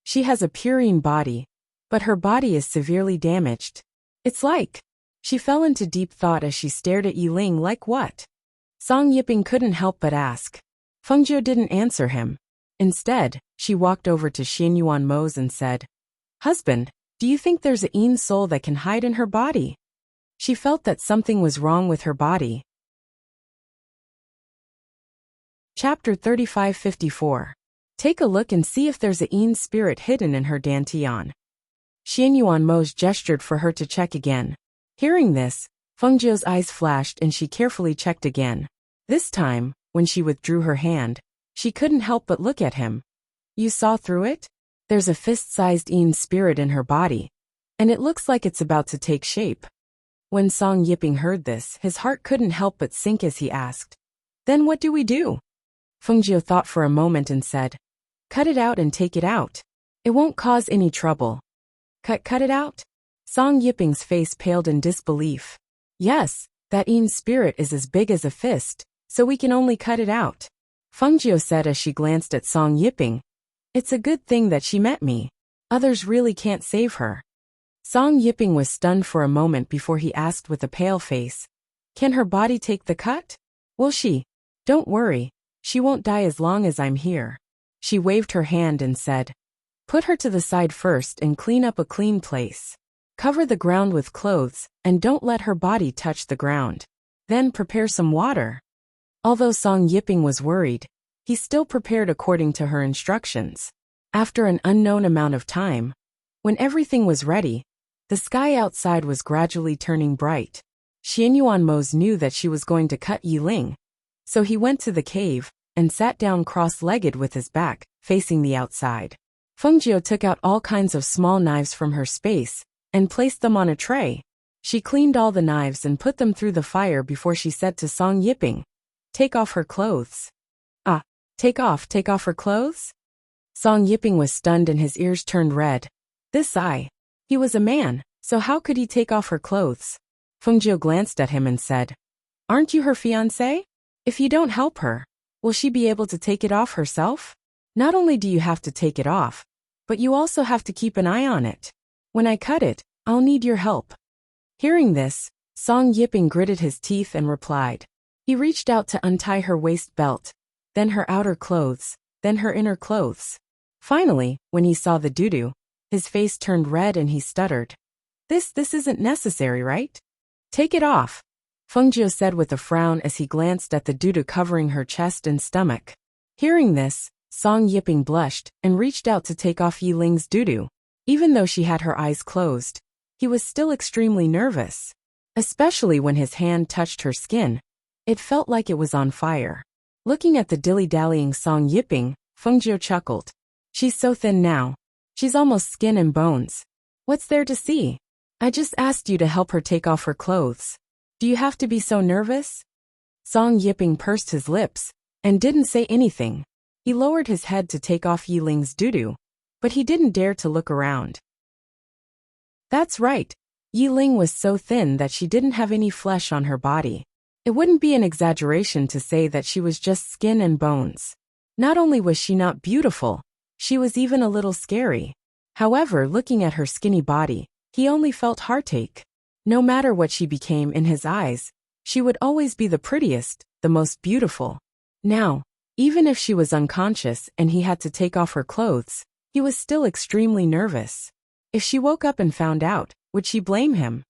She has a purine body, but her body is severely damaged. It's like. She fell into deep thought as she stared at Yiling. Like what? Song Yiping couldn't help but ask. Fengjiu didn't answer him. Instead, she walked over to Xianyuan Mose and said, "Husband, do you think there's a Yin soul that can hide in her body?" She felt that something was wrong with her body. Chapter 3554. Take a look and see if there's a Yin spirit hidden in her dantian. Xianyuan Mose gestured for her to check again. Hearing this, Fengjiu's eyes flashed and she carefully checked again. This time, when she withdrew her hand, she couldn't help but look at him. You saw through it? There's a fist-sized Yin spirit in her body, and it looks like it's about to take shape. When Song Yiping heard this, his heart couldn't help but sink as he asked, "Then what do we do?" Fengjiu thought for a moment and said, "Cut it out and take it out. It won't cause any trouble." Cut it out? Song Yiping's face paled in disbelief. "Yes, that Yin spirit is as big as a fist, so we can only cut it out." Fengjiu said as she glanced at Song Yiping. "It's a good thing that she met me. Others really can't save her." Song Yiping was stunned for a moment before he asked with a pale face, "Can her body take the cut? Will she?" "Don't worry, she won't die as long as I'm here." She waved her hand and said, "Put her to the side first and clean up a clean place. Cover the ground with clothes and don't let her body touch the ground. Then prepare some water." Although Song Yiping was worried, he still prepared according to her instructions. After an unknown amount of time, when everything was ready, the sky outside was gradually turning bright. Xianyuan Mose knew that she was going to cut Yiling, so he went to the cave and sat down cross-legged with his back, facing the outside. Fengjiu took out all kinds of small knives from her space and placed them on a tray. She cleaned all the knives and put them through the fire before she said to Song Yiping, "Take off her clothes." "Ah, take off her clothes?" Song Yiping was stunned and his ears turned red. He was a man, so how could he take off her clothes? Fengjiu glanced at him and said, "Aren't you her fiancé? If you don't help her, will she be able to take it off herself? Not only do you have to take it off, but you also have to keep an eye on it. When I cut it, I'll need your help." Hearing this, Song Yiping gritted his teeth and replied. He reached out to untie her waist belt, then her outer clothes, then her inner clothes. Finally, when he saw the doo-doo, his face turned red and he stuttered. This isn't necessary, right? "Take it off," Fengjiu said with a frown as he glanced at the doo-doo covering her chest and stomach. Hearing this, Song Yiping blushed and reached out to take off Yiling's doo-doo. Even though she had her eyes closed, he was still extremely nervous. Especially when his hand touched her skin, it felt like it was on fire. Looking at the dilly-dallying Song Yiping, Fengjiu chuckled. "She's so thin now. She's almost skin and bones. What's there to see? I just asked you to help her take off her clothes. Do you have to be so nervous?" Song Yiping pursed his lips and didn't say anything. He lowered his head to take off Yiling's doo-doo, but he didn't dare to look around. That's right. Yiling was so thin that she didn't have any flesh on her body. It wouldn't be an exaggeration to say that she was just skin and bones. Not only was she not beautiful, she was even a little scary. However, looking at her skinny body, he only felt heartache. No matter what she became in his eyes, she would always be the prettiest, the most beautiful. Now, even if she was unconscious and he had to take off her clothes, he was still extremely nervous. If she woke up and found out, would she blame him?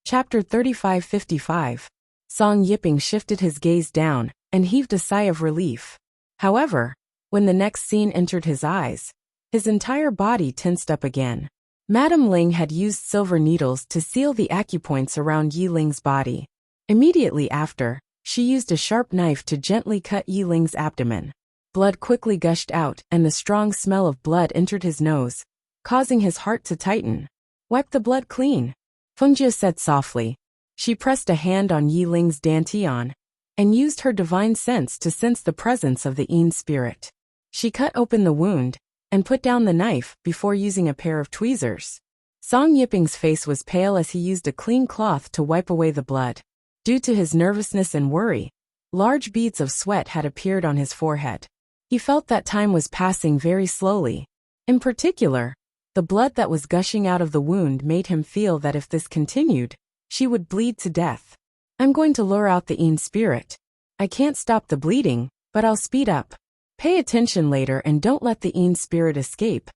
Chapter 3555. Song Yiping shifted his gaze down and heaved a sigh of relief. However, when the next scene entered his eyes, his entire body tensed up again. Madame Ling had used silver needles to seal the acupoints around Yiling's body. Immediately after, she used a sharp knife to gently cut Yiling's abdomen. Blood quickly gushed out and the strong smell of blood entered his nose, causing his heart to tighten. "Wipe the blood clean," Fengjiu said softly. She pressed a hand on Yiling's dantian and used her divine sense to sense the presence of the Yin spirit. She cut open the wound and put down the knife before using a pair of tweezers. Song Yiping's face was pale as he used a clean cloth to wipe away the blood. Due to his nervousness and worry, large beads of sweat had appeared on his forehead. He felt that time was passing very slowly. In particular, the blood that was gushing out of the wound made him feel that if this continued, she would bleed to death. I'm going to lure out the Een spirit. I can't stop the bleeding, but I'll speed up. Pay attention later and don't let the Een spirit escape,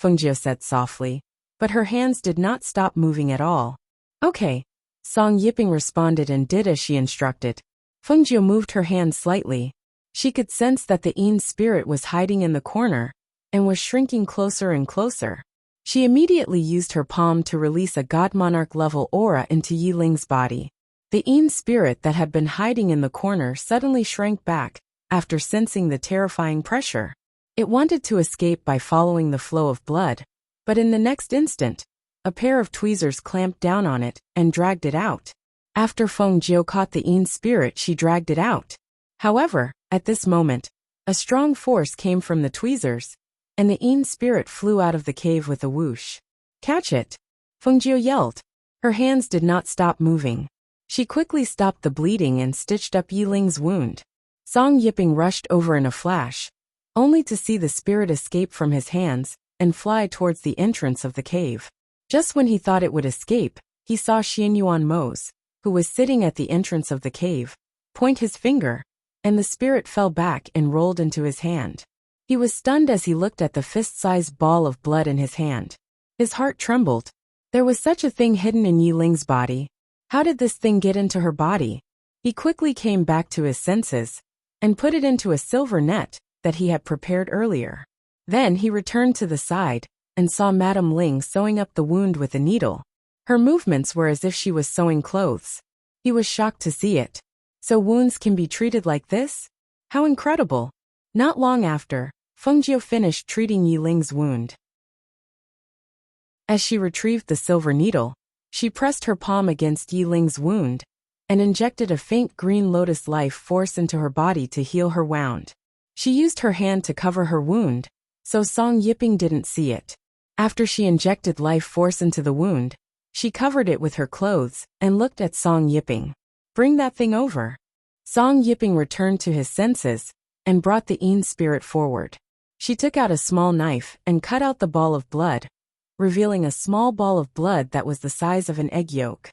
Fengjie said softly, but her hands did not stop moving at all. Okay, Song Yiping responded and did as she instructed. Fengjie moved her hand slightly. She could sense that the Een spirit was hiding in the corner and was shrinking closer and closer. She immediately used her palm to release a God Monarch level aura into Yi Ling's body. The Een spirit that had been hiding in the corner suddenly shrank back after sensing the terrifying pressure. It wanted to escape by following the flow of blood, but in the next instant, a pair of tweezers clamped down on it and dragged it out. After Fengjie caught the Een spirit, she dragged it out. However, at this moment, a strong force came from the tweezers, and the Een spirit flew out of the cave with a whoosh. Catch it! Fengjie yelled. Her hands did not stop moving. She quickly stopped the bleeding and stitched up Yi Ling's wound. Song Yiping rushed over in a flash, only to see the spirit escape from his hands and fly towards the entrance of the cave. Just when he thought it would escape, he saw Xianyuan Mose, who was sitting at the entrance of the cave, point his finger, and the spirit fell back and rolled into his hand. He was stunned as he looked at the fist-sized ball of blood in his hand. His heart trembled. There was such a thing hidden in Yi Ling's body. How did this thing get into her body? He quickly came back to his senses and put it into a silver net that he had prepared earlier. Then he returned to the side and saw Madame Ling sewing up the wound with a needle. Her movements were as if she was sewing clothes. He was shocked to see it. So wounds can be treated like this? How incredible! Not long after, Fengjie finished treating Yi Ling's wound. As she retrieved the silver needle, she pressed her palm against Yi Ling's wound and injected a faint green lotus life force into her body to heal her wound. She used her hand to cover her wound, so Song Yiping didn't see it. After she injected life force into the wound, she covered it with her clothes and looked at Song Yiping. Bring that thing over. Song Yiping returned to his senses and brought the Een spirit forward. She took out a small knife and cut out the ball of blood, revealing a small ball of blood that was the size of an egg yolk.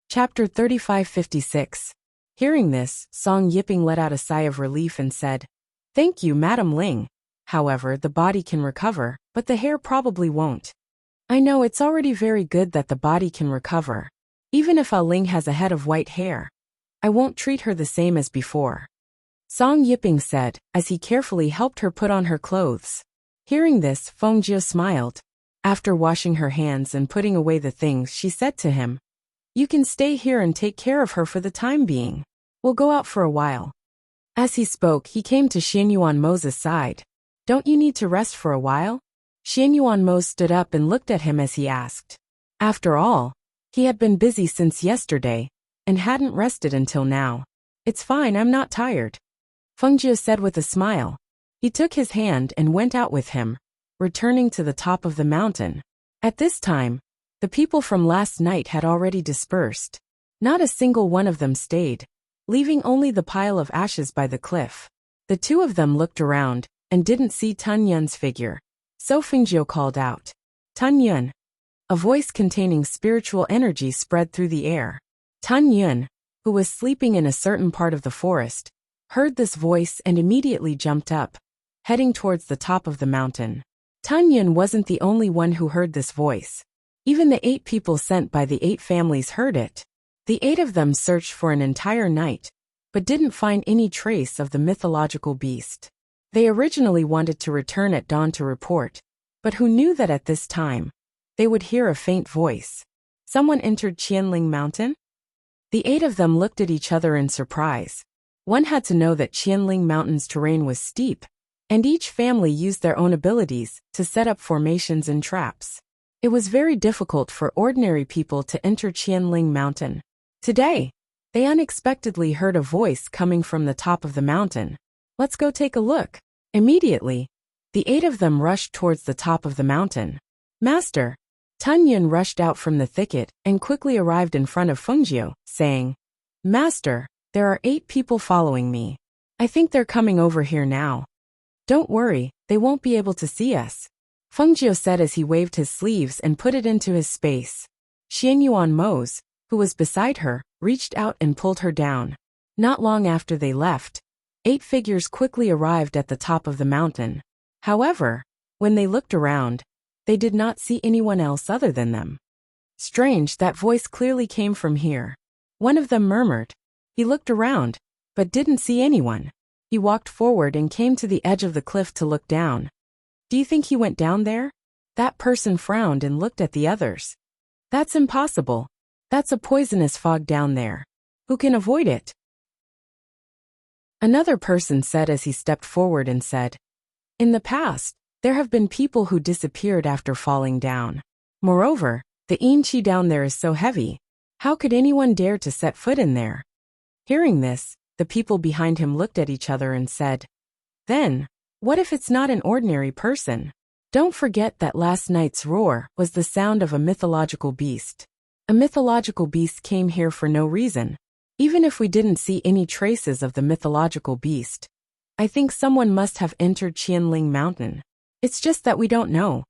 Chapter 3556. Hearing this, Song Yiping let out a sigh of relief and said, "Thank you, Madame Ling. However, the body can recover, but the hair probably won't." I know it's already very good that the body can recover. Even if A Ling has a head of white hair, I won't treat her the same as before. Song Yiping said, as he carefully helped her put on her clothes. Hearing this, Fengjie smiled. After washing her hands and putting away the things, she said to him, "You can stay here and take care of her for the time being. We'll go out for a while." As he spoke, he came to Xianyuan Mo's side. "Don't you need to rest for a while?" Xianyuan Mo stood up and looked at him as he asked. After all, he had been busy since yesterday and hadn't rested until now. "It's fine, I'm not tired," Fengjie said with a smile. He took his hand and went out with him, returning to the top of the mountain. At this time, the people from last night had already dispersed. Not a single one of them stayed, leaving only the pile of ashes by the cliff. The two of them looked around and didn't see Tun Yun's figure. So Fengjie called out, "Tun Yun." A voice containing spiritual energy spread through the air. Tun Yun, who was sleeping in a certain part of the forest, heard this voice and immediately jumped up, heading towards the top of the mountain. Tun Yun wasn't the only one who heard this voice. Even the 8 people sent by the 8 families heard it. The 8 of them searched for an entire night, but didn't find any trace of the mythological beast. They originally wanted to return at dawn to report, but who knew that at this time, they would hear a faint voice. Someone entered Qianling Mountain? The 8 of them looked at each other in surprise. One had to know that Qianling Mountain's terrain was steep, and each family used their own abilities to set up formations and traps. It was very difficult for ordinary people to enter Qianling Mountain. Today, they unexpectedly heard a voice coming from the top of the mountain. "Let's go take a look." Immediately, the 8 of them rushed towards the top of the mountain. "Master!" Tun Yun rushed out from the thicket and quickly arrived in front of Fengjie, saying, "Master, there are 8 people following me. I think they're coming over here now. Don't worry, they won't be able to see us, Fengjiu said as he waved his sleeves and put it into his space. Xianyuan Mose, who was beside her, reached out and pulled her down. Not long after they left, 8 figures quickly arrived at the top of the mountain. However, when they looked around, they did not see anyone else other than them. Strange, that voice clearly came from here. One of them murmured. He looked around, but didn't see anyone. He walked forward and came to the edge of the cliff to look down. Do you think he went down there? That person frowned and looked at the others. That's impossible. That's a poisonous fog down there. Who can avoid it? Another person said as he stepped forward and said, in the past, there have been people who disappeared after falling down. Moreover, the Qi down there is so heavy. How could anyone dare to set foot in there? Hearing this, the people behind him looked at each other and said, then, what if it's not an ordinary person? Don't forget that last night's roar was the sound of a mythological beast. A mythological beast came here for no reason. Even if we didn't see any traces of the mythological beast, I think someone must have entered Qianling Mountain. It's just that we don't know.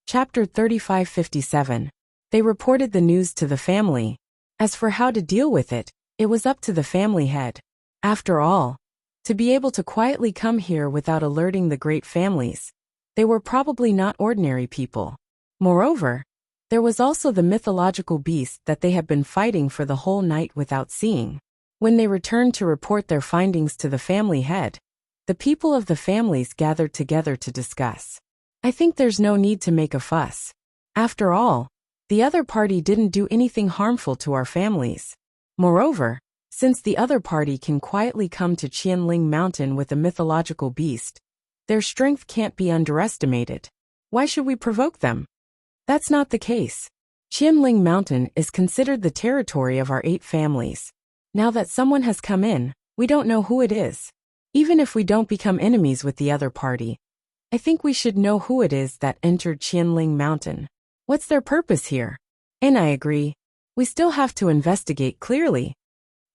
Chapter 3557. They reported the news to the family. As for how to deal with it, it was up to the family head. After all, to be able to quietly come here without alerting the great families, they were probably not ordinary people. Moreover, there was also the mythological beast that they had been fighting for the whole night without seeing. When they returned to report their findings to the family head, the people of the families gathered together to discuss. I think there's no need to make a fuss. After all, the other party didn't do anything harmful to our families. Moreover, since the other party can quietly come to Qianling Mountain with a mythological beast, their strength can't be underestimated. Why should we provoke them? That's not the case. Qianling Mountain is considered the territory of our 8 families. Now that someone has come in, we don't know who it is. Even if we don't become enemies with the other party, I think we should know who it is that entered Qianling Mountain. What's their purpose here? And I agree. We still have to investigate clearly.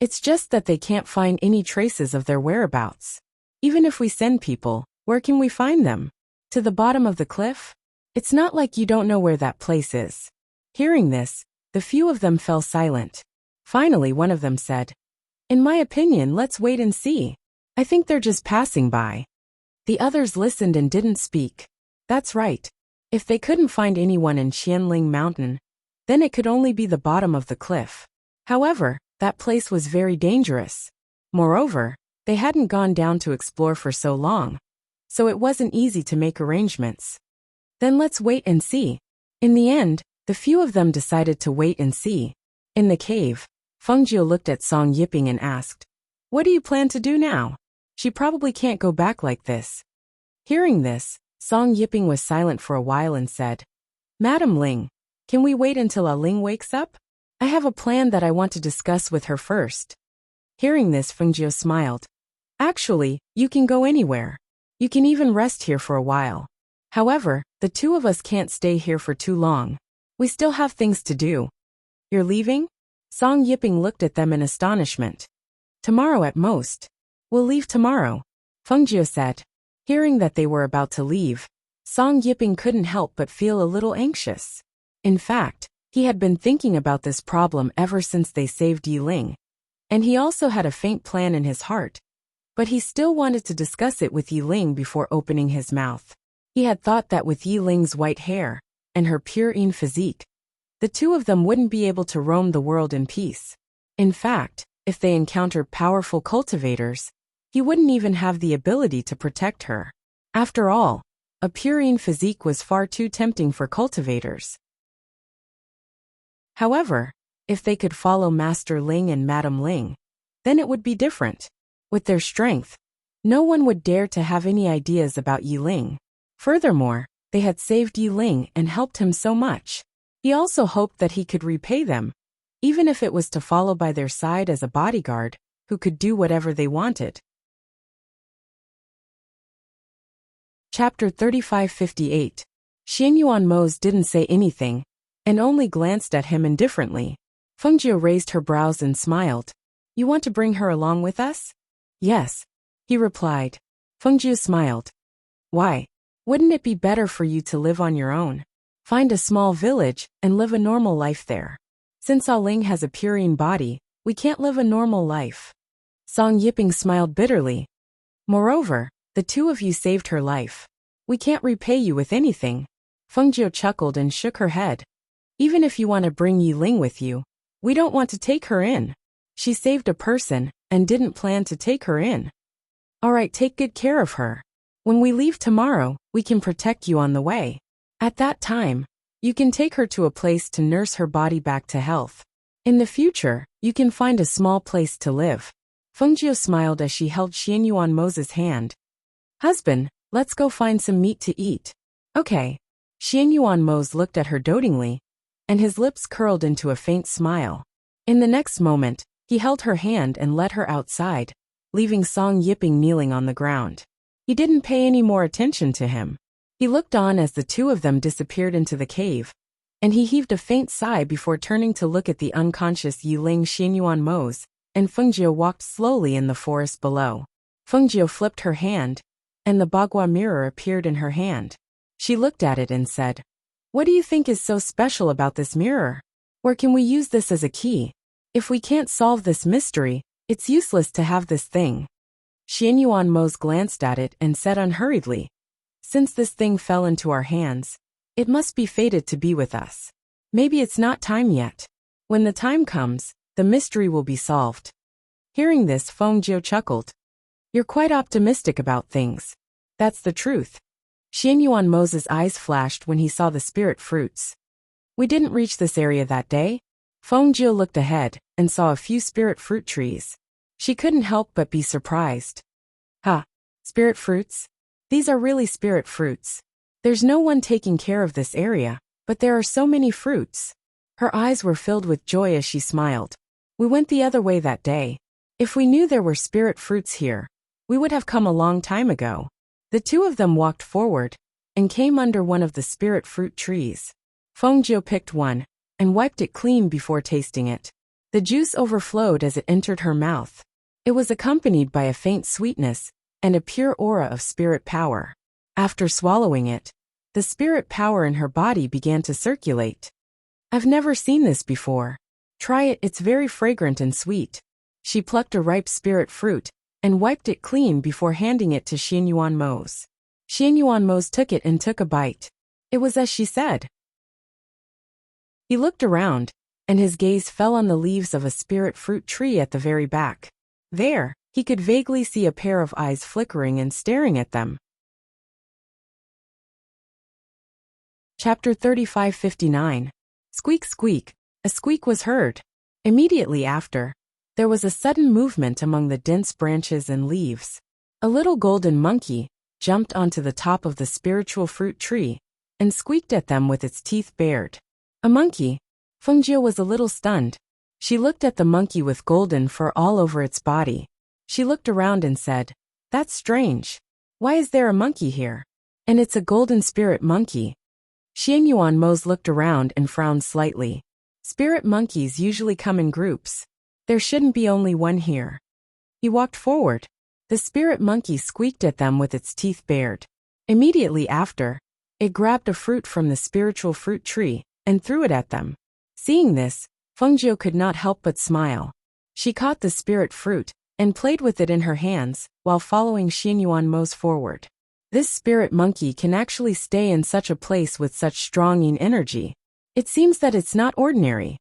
It's just that they can't find any traces of their whereabouts. Even if we send people, where can we find them? To the bottom of the cliff? It's not like you don't know where that place is. Hearing this, the few of them fell silent. Finally, one of them said, in my opinion, let's wait and see. I think they're just passing by. The others listened and didn't speak. That's right. If they couldn't find anyone in Qianling Mountain, then it could only be the bottom of the cliff. However, that place was very dangerous. Moreover, they hadn't gone down to explore for so long, so it wasn't easy to make arrangements. Then let's wait and see. In the end, the few of them decided to wait and see. In the cave, Fengjiu looked at Song Yiping and asked, what do you plan to do now? She probably can't go back like this. Hearing this, Song Yiping was silent for a while and said, Madam Ling, can we wait until Ling wakes up? I have a plan that I want to discuss with her first. Hearing this, Fengjiu smiled. Actually, you can go anywhere. You can even rest here for a while. However, the 2 of us can't stay here for too long. We still have things to do. You're leaving? Song Yiping looked at them in astonishment. Tomorrow at most. We'll leave tomorrow, Fengjiu said. Hearing that they were about to leave, Song Yiping couldn't help but feel a little anxious. In fact, he had been thinking about this problem ever since they saved Yiling. And he also had a faint plan in his heart. But he still wanted to discuss it with Yiling before opening his mouth. He had thought that with Yiling's white hair and her pure physique, the 2 of them wouldn't be able to roam the world in peace. In fact, if they encountered powerful cultivators, he wouldn't even have the ability to protect her. After all, a purine physique was far too tempting for cultivators. However, if they could follow Master Ling and Madam Ling, then it would be different. With their strength, no one would dare to have any ideas about Yiling. Furthermore, they had saved Yiling and helped him so much. He also hoped that he could repay them, even if it was to follow by their side as a bodyguard, who could do whatever they wanted. Chapter 3558. Xianyuan Mose didn't say anything, and only glanced at him indifferently. Fengjiu raised her brows and smiled. You want to bring her along with us? Yes, he replied. Fengjiu smiled. Why? Wouldn't it be better for you to live on your own? Find a small village and live a normal life there. Since Ling has a purine body, we can't live a normal life. Song Yiping smiled bitterly. Moreover, the two of you saved her life. We can't repay you with anything. Fengjiu chuckled and shook her head. Even if you want to bring Ling with you, we don't want to take her in. She saved a person and didn't plan to take her in. All right, take good care of her. When we leave tomorrow, we can protect you on the way. At that time, you can take her to a place to nurse her body back to health. In the future, you can find a small place to live. Fengjiu smiled as she held Xianyuan Mo's hand. Husband, let's go find some meat to eat. Okay. Xianyuan Mo looked at her dotingly, and his lips curled into a faint smile. In the next moment, he held her hand and led her outside, leaving Song Yiping kneeling on the ground. He didn't pay any more attention to him. He looked on as the two of them disappeared into the cave, and he heaved a faint sigh before turning to look at the unconscious Yiling Xianyuan Mo, and Fengjiu walked slowly in the forest below. Fengjiu flipped her hand, and the Bagua mirror appeared in her hand. She looked at it and said, "What do you think is so special about this mirror? Or can we use this as a key? If we can't solve this mystery, it's useless to have this thing." Xianyuan Mo glanced at it and said unhurriedly, "Since this thing fell into our hands, it must be fated to be with us. Maybe it's not time yet. When the time comes, the mystery will be solved." Hearing this, Fengjiu chuckled. "You're quite optimistic about things. That's the truth." Xianyuan Mo's eyes flashed when he saw the spirit fruits. "We didn't reach this area that day." Fengjiu looked ahead and saw a few spirit fruit trees. She couldn't help but be surprised. Spirit fruits? These are really spirit fruits. There's no one taking care of this area, but there are so many fruits. Her eyes were filled with joy as she smiled. "We went the other way that day. If we knew there were spirit fruits here, we would have come a long time ago." The two of them walked forward and came under one of the spirit fruit trees. Fengjiu picked one and wiped it clean before tasting it. The juice overflowed as it entered her mouth. It was accompanied by a faint sweetness and a pure aura of spirit power. After swallowing it, the spirit power in her body began to circulate. "I've never seen this before. Try it, it's very fragrant and sweet." She plucked a ripe spirit fruit and wiped it clean before handing it to Xianyuan Mo. Xianyuan Mo took it and took a bite. It was as she said. He looked around, and his gaze fell on the leaves of a spirit fruit tree at the very back. There, he could vaguely see a pair of eyes flickering and staring at them. Chapter 3559. Squeak squeak. A squeak was heard. Immediately after, there was a sudden movement among the dense branches and leaves. A little golden monkey jumped onto the top of the spiritual fruit tree and squeaked at them with its teeth bared. A monkey? Fengjiu was a little stunned. She looked at the monkey with golden fur all over its body. She looked around and said, "That's strange. Why is there a monkey here? And it's a golden spirit monkey." Xianyuan Mo looked around and frowned slightly. Spirit monkeys usually come in groups. There shouldn't be only one here. He walked forward. The spirit monkey squeaked at them with its teeth bared. Immediately after, it grabbed a fruit from the spiritual fruit tree and threw it at them. Seeing this, Fengjiu could not help but smile. She caught the spirit fruit and played with it in her hands while following Xianyuan Mo forward. This spirit monkey can actually stay in such a place with such strong yin energy. It seems that it's not ordinary.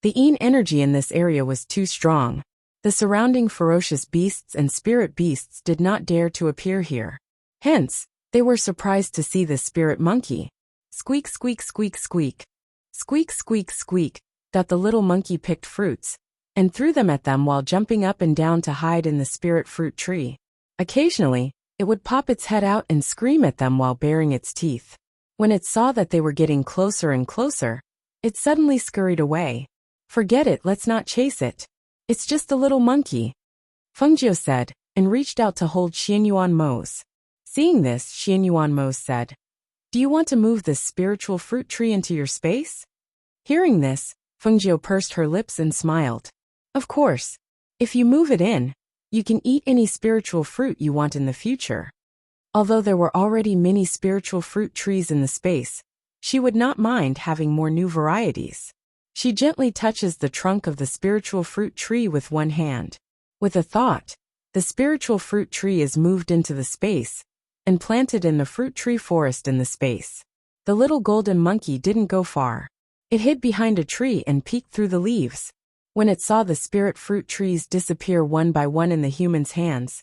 The yin energy in this area was too strong. The surrounding ferocious beasts and spirit beasts did not dare to appear here. Hence, they were surprised to see this spirit monkey. Squeak squeak squeak squeak. Squeak squeak squeak. The little monkey picked fruits and threw them at them while jumping up and down to hide in the spirit fruit tree. Occasionally, it would pop its head out and scream at them while baring its teeth. When it saw that they were getting closer and closer, it suddenly scurried away. "Forget it, let's not chase it. It's just a little monkey," Fengjiu said, and reached out to hold Xianyuan Mo. Seeing this, Xianyuan Mo said, "Do you want to move this spiritual fruit tree into your space?" Hearing this, Fengjiu pursed her lips and smiled. "Of course. If you move it in, you can eat any spiritual fruit you want in the future. Although there were already many spiritual fruit trees in the space, she would not mind having more new varieties. She gently touches the trunk of the spiritual fruit tree with one hand. With a thought, the spiritual fruit tree is moved into the space and planted in the fruit tree forest in the space. The little golden monkey didn't go far. It hid behind a tree and peeked through the leaves. When it saw the spirit fruit trees disappear one by one in the human's hands,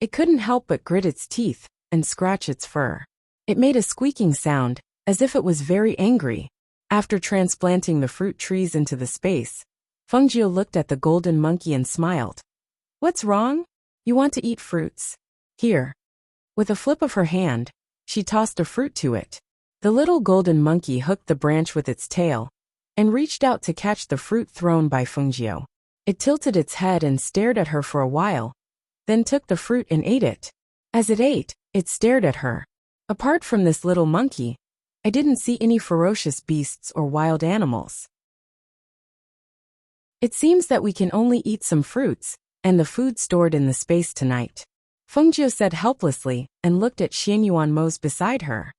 it couldn't help but grit its teeth and scratch its fur. It made a squeaking sound, as if it was very angry. After transplanting the fruit trees into the space, Fengjiu looked at the golden monkey and smiled. What's wrong? You want to eat fruits? Here. With a flip of her hand, she tossed a fruit to it. The little golden monkey hooked the branch with its tail and reached out to catch the fruit thrown by Fengjiu. It tilted its head and stared at her for a while, then took the fruit and ate it. As it ate, it stared at her. Apart from this little monkey, I didn't see any ferocious beasts or wild animals. It seems that we can only eat some fruits and the food stored in the space tonight, Fengjiu said helplessly and looked at Xianyuan Mo's beside her.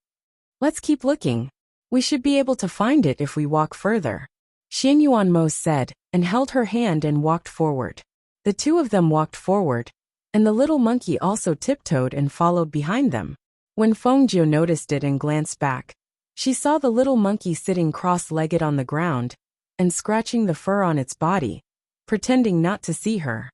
Let's keep looking. We should be able to find it if we walk further, Xianyuan Mo said, and held her hand and walked forward. The two of them walked forward, and the little monkey also tiptoed and followed behind them. When Fengjiu noticed it and glanced back, she saw the little monkey sitting cross-legged on the ground and scratching the fur on its body, pretending not to see her.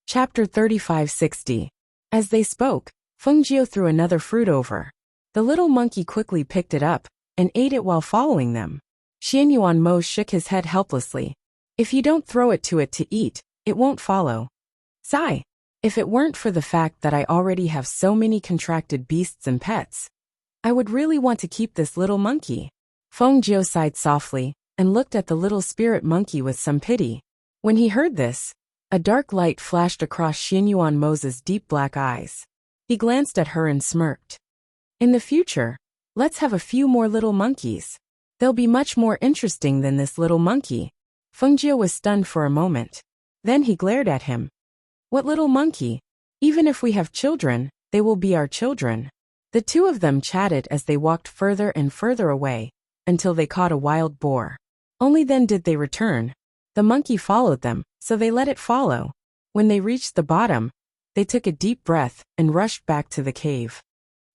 Chapter 3560. As they spoke, Fengjiu threw another fruit over. The little monkey quickly picked it up and ate it while following them. Xianyuan Mo shook his head helplessly. If you don't throw it to eat, it won't follow. Sigh. If it weren't for the fact that I already have so many contracted beasts and pets, I would really want to keep this little monkey. Fengjiu sighed softly and looked at the little spirit monkey with some pity. When he heard this, a dark light flashed across Xianyuan Mo's deep black eyes. He glanced at her and smirked. In the future, let's have a few more little monkeys. They'll be much more interesting than this little monkey. Fengjiu was stunned for a moment. Then he glared at him. What little monkey? Even if we have children, they will be our children. The two of them chatted as they walked further and further away, until they caught a wild boar. Only then did they return. The monkey followed them, so they let it follow. When they reached the bottom, they took a deep breath and rushed back to the cave.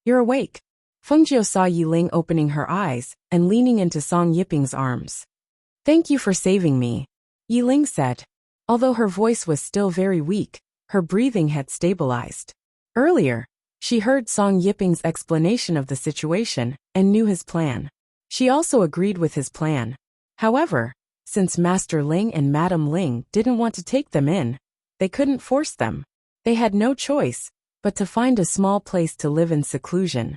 You're awake. Fengjiu saw Yiling opening her eyes and leaning into Song Yiping's arms. Thank you for saving me, Yiling said. Although her voice was still very weak, her breathing had stabilized. Earlier, she heard Song Yiping's explanation of the situation and knew his plan. She also agreed with his plan. However, since Master Ling and Madam Ling didn't want to take them in, they couldn't force them. They had no choice but to find a small place to live in seclusion.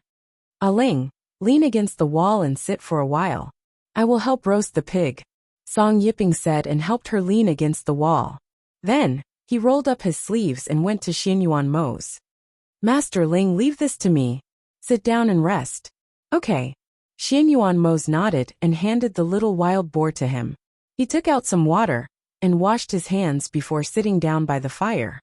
Ling, lean against the wall and sit for a while. I will help roast the pig, Song Yiping said and helped her lean against the wall. Then, he rolled up his sleeves and went to Xianyuan Mo's. Master Ling, leave this to me. Sit down and rest. Okay. Xianyuan Mo's nodded and handed the little wild boar to him. He took out some water and washed his hands before sitting down by the fire.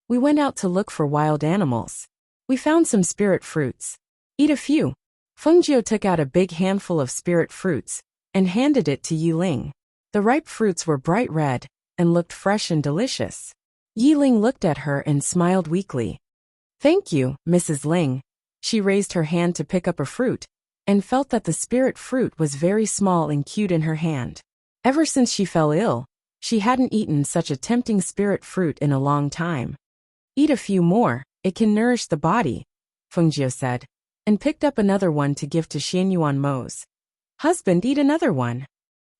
We went out to look for wild animals. We found some spirit fruits. Eat a few. Fengjiu took out a big handful of spirit fruits and handed it to Yiling. The ripe fruits were bright red and looked fresh and delicious. Yiling looked at her and smiled weakly. Thank you, Mrs. Ling. She raised her hand to pick up a fruit and felt that the spirit fruit was very small and cute in her hand. Ever since she fell ill, she hadn't eaten such a tempting spirit fruit in a long time. Eat a few more, it can nourish the body, Fengjiu said, and picked up another one to give to Xianyuan Mo's. Husband, eat another one.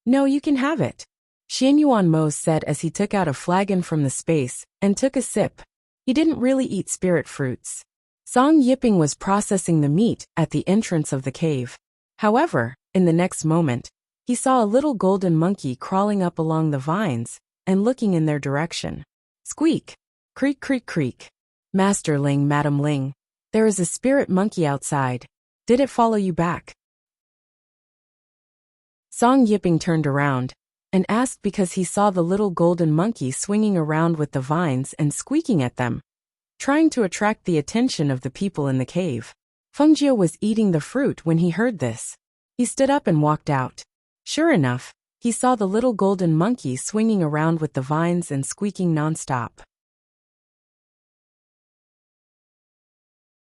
No, you can have it, Xianyuan Mo said as he took out a flagon from the space and took a sip. He didn't really eat spirit fruits. Song Yiping was processing the meat at the entrance of the cave. However, in the next moment, he saw a little golden monkey crawling up along the vines and looking in their direction. Squeak! Creak, creak, creak. Master Ling, Madam Ling, there is a spirit monkey outside. Did it follow you back? Song Yiping turned around and asked because he saw the little golden monkey swinging around with the vines and squeaking at them, trying to attract the attention of the people in the cave. Fengjiu was eating the fruit when he heard this. He stood up and walked out. Sure enough, he saw the little golden monkey swinging around with the vines and squeaking nonstop.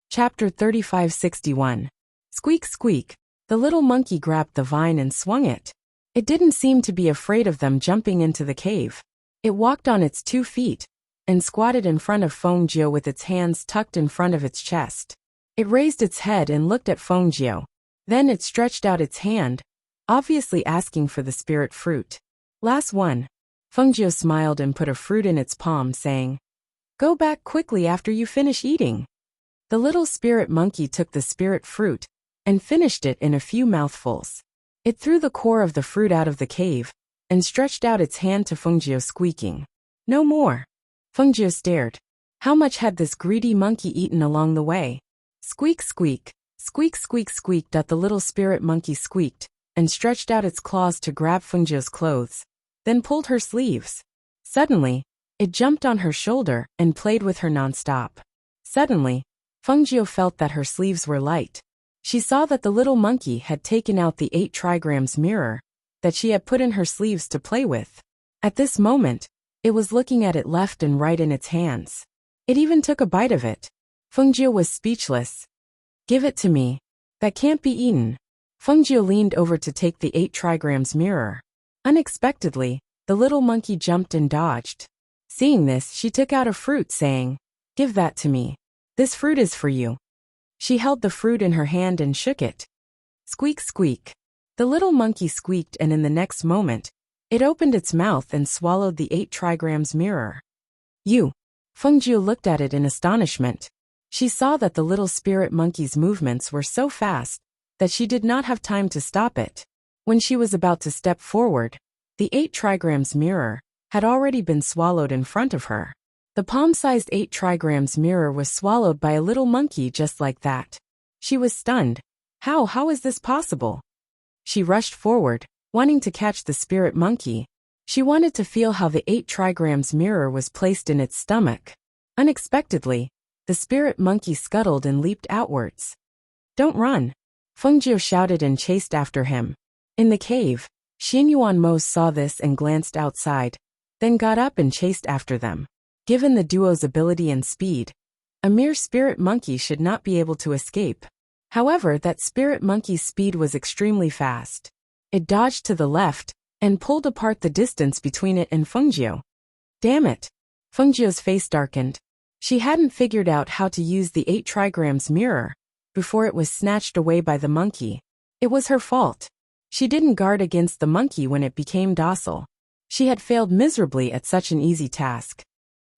Chapter 3561. Squeak, squeak. The little monkey grabbed the vine and swung it. It didn't seem to be afraid of them jumping into the cave. It walked on its 2 feet and squatted in front of Fengjiu with its hands tucked in front of its chest. It raised its head and looked at Fengjiu. Then it stretched out its hand, obviously asking for the spirit fruit. Last one. Fengjiu smiled and put a fruit in its palm, saying, "Go back quickly after you finish eating." The little spirit monkey took the spirit fruit and finished it in a few mouthfuls. It threw the core of the fruit out of the cave and stretched out its hand to Fengjiu, squeaking, "No more." Fengjiu stared. How much had this greedy monkey eaten along the way? Squeak, squeak. Squeak, squeak, squeak. The little spirit monkey squeaked and stretched out its claws to grab Fengjiu's clothes, then pulled her sleeves. Suddenly, it jumped on her shoulder and played with her nonstop. Suddenly, Fengjiu felt that her sleeves were light. She saw that the little monkey had taken out the 8 trigrams mirror that she had put in her sleeves to play with. At this moment, it was looking at it left and right in its hands. It even took a bite of it. Fengjiu was speechless. "Give it to me. That can't be eaten." Fengjiu leaned over to take the 8 trigrams mirror. Unexpectedly, the little monkey jumped and dodged. Seeing this, she took out a fruit, saying, "Give that to me. This fruit is for you." She held the fruit in her hand and shook it. Squeak, squeak. The little monkey squeaked, and in the next moment, it opened its mouth and swallowed the 8 trigrams mirror. "You." Fengjiu looked at it in astonishment. She saw that the little spirit monkey's movements were so fast that she did not have time to stop it. When she was about to step forward, the 8 trigrams mirror had already been swallowed in front of her. The palm-sized 8 trigrams mirror was swallowed by a little monkey just like that. She was stunned. How is this possible? She rushed forward, wanting to catch the spirit monkey. She wanted to feel how the 8 trigrams mirror was placed in its stomach. Unexpectedly, the spirit monkey scuttled and leaped outwards. "Don't run!" Fengjiu shouted and chased after him. In the cave, Xianyuan saw this and glanced outside, then got up and chased after them. Given the duo's ability and speed, a mere spirit monkey should not be able to escape. However, that spirit monkey's speed was extremely fast. It dodged to the left and pulled apart the distance between it and Fengjiu. Damn it! Fengjiu's face darkened. She hadn't figured out how to use the 8 trigrams mirror before it was snatched away by the monkey. It was her fault. She didn't guard against the monkey when it became docile. She had failed miserably at such an easy task.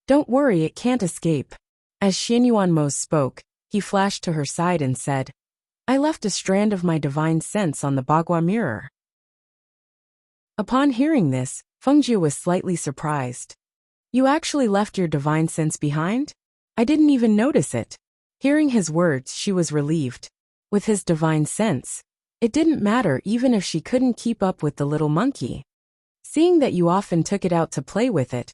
"Don't worry, it can't escape." As Xianyuan spoke, he flashed to her side and said, "I left a strand of my divine sense on the Bagua mirror." Upon hearing this, Fengjiu was slightly surprised. "You actually left your divine sense behind? I didn't even notice it." Hearing his words, she was relieved. With his divine sense, it didn't matter even if she couldn't keep up with the little monkey. "Seeing that you often took it out to play with it,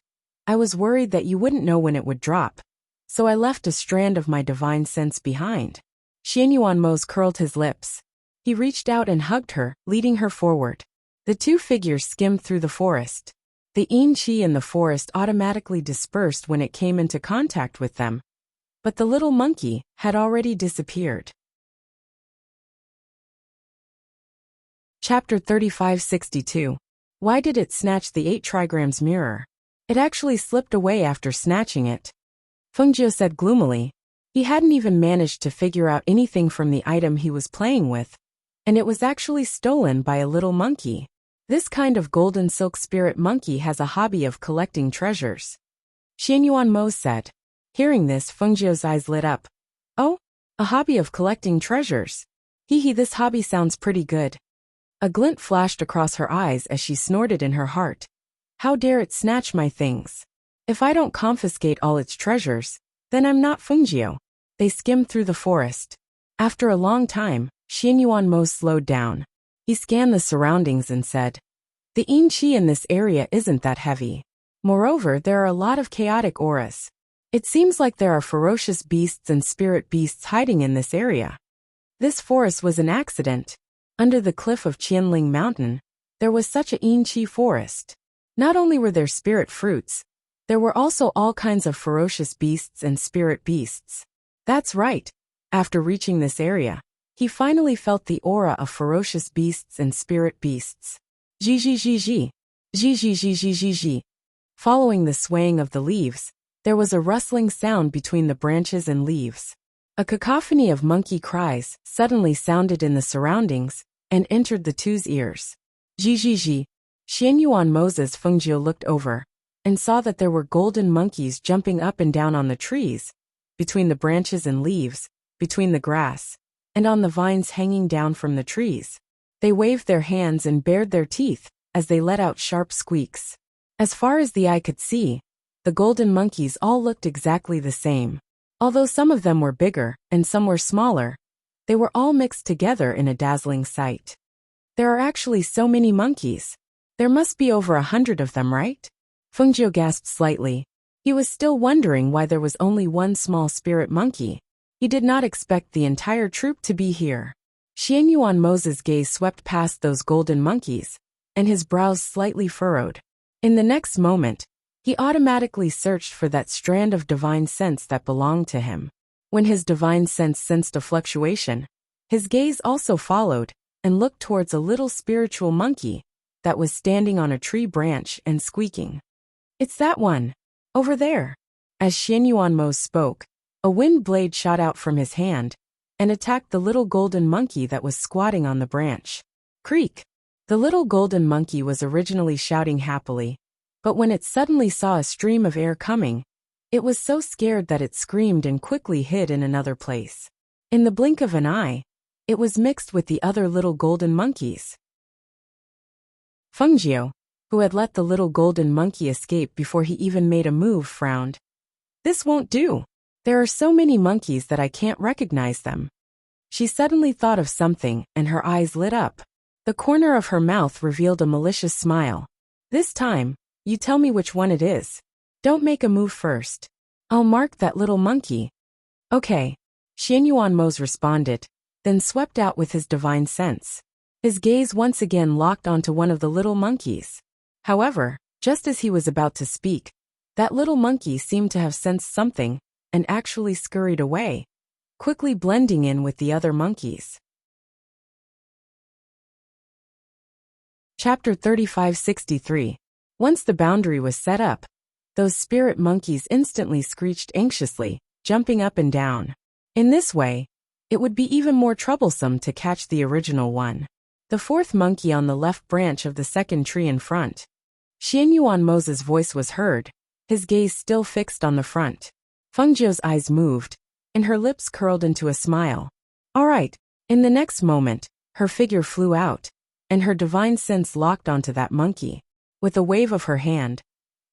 I was worried that you wouldn't know when it would drop, so I left a strand of my divine sense behind." Xianyuan curled his lips. He reached out and hugged her, leading her forward. The 2 figures skimmed through the forest. The yin qi in the forest automatically dispersed when it came into contact with them, but the little monkey had already disappeared. Chapter 3562. Why did it snatch the 8 trigrams mirror? It actually slipped away after snatching it. Fengjiu said gloomily. He hadn't even managed to figure out anything from the item he was playing with, and it was actually stolen by a little monkey. This kind of golden silk spirit monkey has a hobby of collecting treasures. Xianyuan said. Hearing this, Fengjiu's eyes lit up. "Oh, a hobby of collecting treasures. Hee, this hobby sounds pretty good." A glint flashed across her eyes as she snorted in her heart. "How dare it snatch my things? If I don't confiscate all its treasures, then I'm not Fengjiu." They skimmed through the forest. After a long time, Xianyuan slowed down. He scanned the surroundings and said, The yin qi in this area isn't that heavy. Moreover, there are a lot of chaotic auras. It seems like there are ferocious beasts and spirit beasts hiding in this area. This forest was an accident. Under the cliff of Qianling Mountain, there was such a yin qi forest. Not only were there spirit fruits, there were also all kinds of ferocious beasts and spirit beasts. That's right. After reaching this area, he finally felt the aura of ferocious beasts and spirit beasts. Zhi. Following the swaying of the leaves, there was a rustling sound between the branches and leaves. A cacophony of monkey cries suddenly sounded in the surroundings and entered the two's ears. Zhi. Xianyuan Moses Fengjiu looked over and saw that there were golden monkeys jumping up and down on the trees, between the branches and leaves, between the grass, and on the vines hanging down from the trees. They waved their hands and bared their teeth as they let out sharp squeaks. As far as the eye could see, the golden monkeys all looked exactly the same. Although some of them were bigger and some were smaller, they were all mixed together in a dazzling sight. There are actually so many monkeys. There must be over 100 of them, right? Fengjiu gasped slightly. He was still wondering why there was only one small spirit monkey. He did not expect the entire troop to be here. Xianyuan Moses' gaze swept past those golden monkeys, and his brows slightly furrowed. In the next moment, he automatically searched for that strand of divine sense that belonged to him. When his divine sense sensed a fluctuation, his gaze also followed and looked towards a little spiritual monkey that was standing on a tree branch and squeaking. It's that one. Over there. As Xianyuan Mo spoke, a wind blade shot out from his hand and attacked the little golden monkey that was squatting on the branch. Creak! The little golden monkey was originally shouting happily, but when it suddenly saw a stream of air coming, it was so scared that it screamed and quickly hid in another place. In the blink of an eye, it was mixed with the other little golden monkeys. Fengjiu, who had let the little golden monkey escape before he even made a move, frowned. This won't do. There are so many monkeys that I can't recognize them. She suddenly thought of something and her eyes lit up. The corner of her mouth revealed a malicious smile. This time, you tell me which one it is. Don't make a move first. I'll mark that little monkey. Okay. Xianyuan Mose responded, then swept out with his divine sense. His gaze once again locked onto one of the little monkeys. However, just as he was about to speak, that little monkey seemed to have sensed something and actually scurried away, quickly blending in with the other monkeys. Chapter 3563. Once the boundary was set up, those spirit monkeys instantly screeched anxiously, jumping up and down. In this way, it would be even more troublesome to catch the original one. The fourth monkey on the left branch of the second tree in front. Xianyuan Moses' voice was heard, his gaze still fixed on the front. Fengjiu's eyes moved, and her lips curled into a smile. All right. In the next moment, her figure flew out, and her divine sense locked onto that monkey. With a wave of her hand,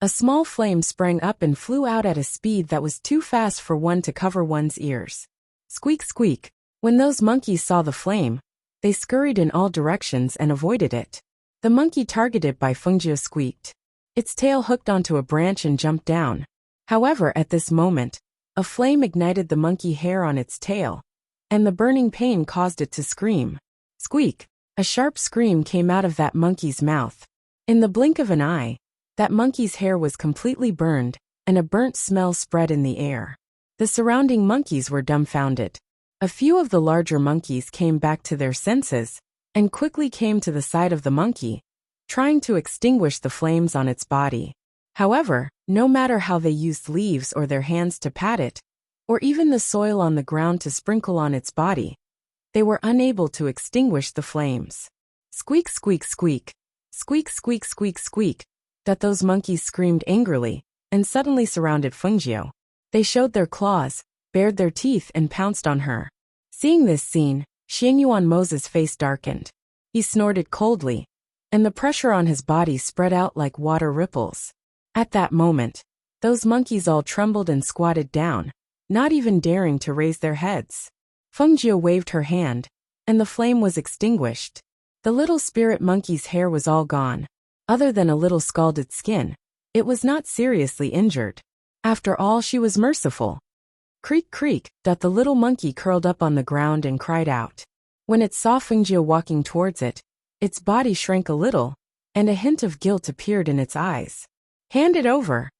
a small flame sprang up and flew out at a speed that was too fast for one to cover one's ears. Squeak, squeak. When those monkeys saw the flame, they scurried in all directions and avoided it. The monkey targeted by Fengjiu squeaked. Its tail hooked onto a branch and jumped down. However, at this moment, a flame ignited the monkey hair on its tail, and the burning pain caused it to scream. Squeak! A sharp scream came out of that monkey's mouth. In the blink of an eye, that monkey's hair was completely burned, and a burnt smell spread in the air. The surrounding monkeys were dumbfounded. A few of the larger monkeys came back to their senses, and quickly came to the side of the monkey, trying to extinguish the flames on its body. However, no matter how they used leaves or their hands to pat it, or even the soil on the ground to sprinkle on its body, they were unable to extinguish the flames. Squeak, squeak, squeak. Squeak, squeak, squeak, squeak. That those monkeys screamed angrily, and suddenly surrounded Fengjiu. They showed their claws, bared their teeth and pounced on her. Seeing this scene, Xianyuan Moses' face darkened. He snorted coldly, and the pressure on his body spread out like water ripples. At that moment, those monkeys all trembled and squatted down, not even daring to raise their heads. Fengjiu waved her hand, and the flame was extinguished. The little spirit monkey's hair was all gone, Other than a little scalded skin, it was not seriously injured. After all, she was merciful. Creak creak, the little monkey curled up on the ground and cried out. When it saw Fengjiu walking towards it, its body shrank a little, and a hint of guilt appeared in its eyes. Hand it over,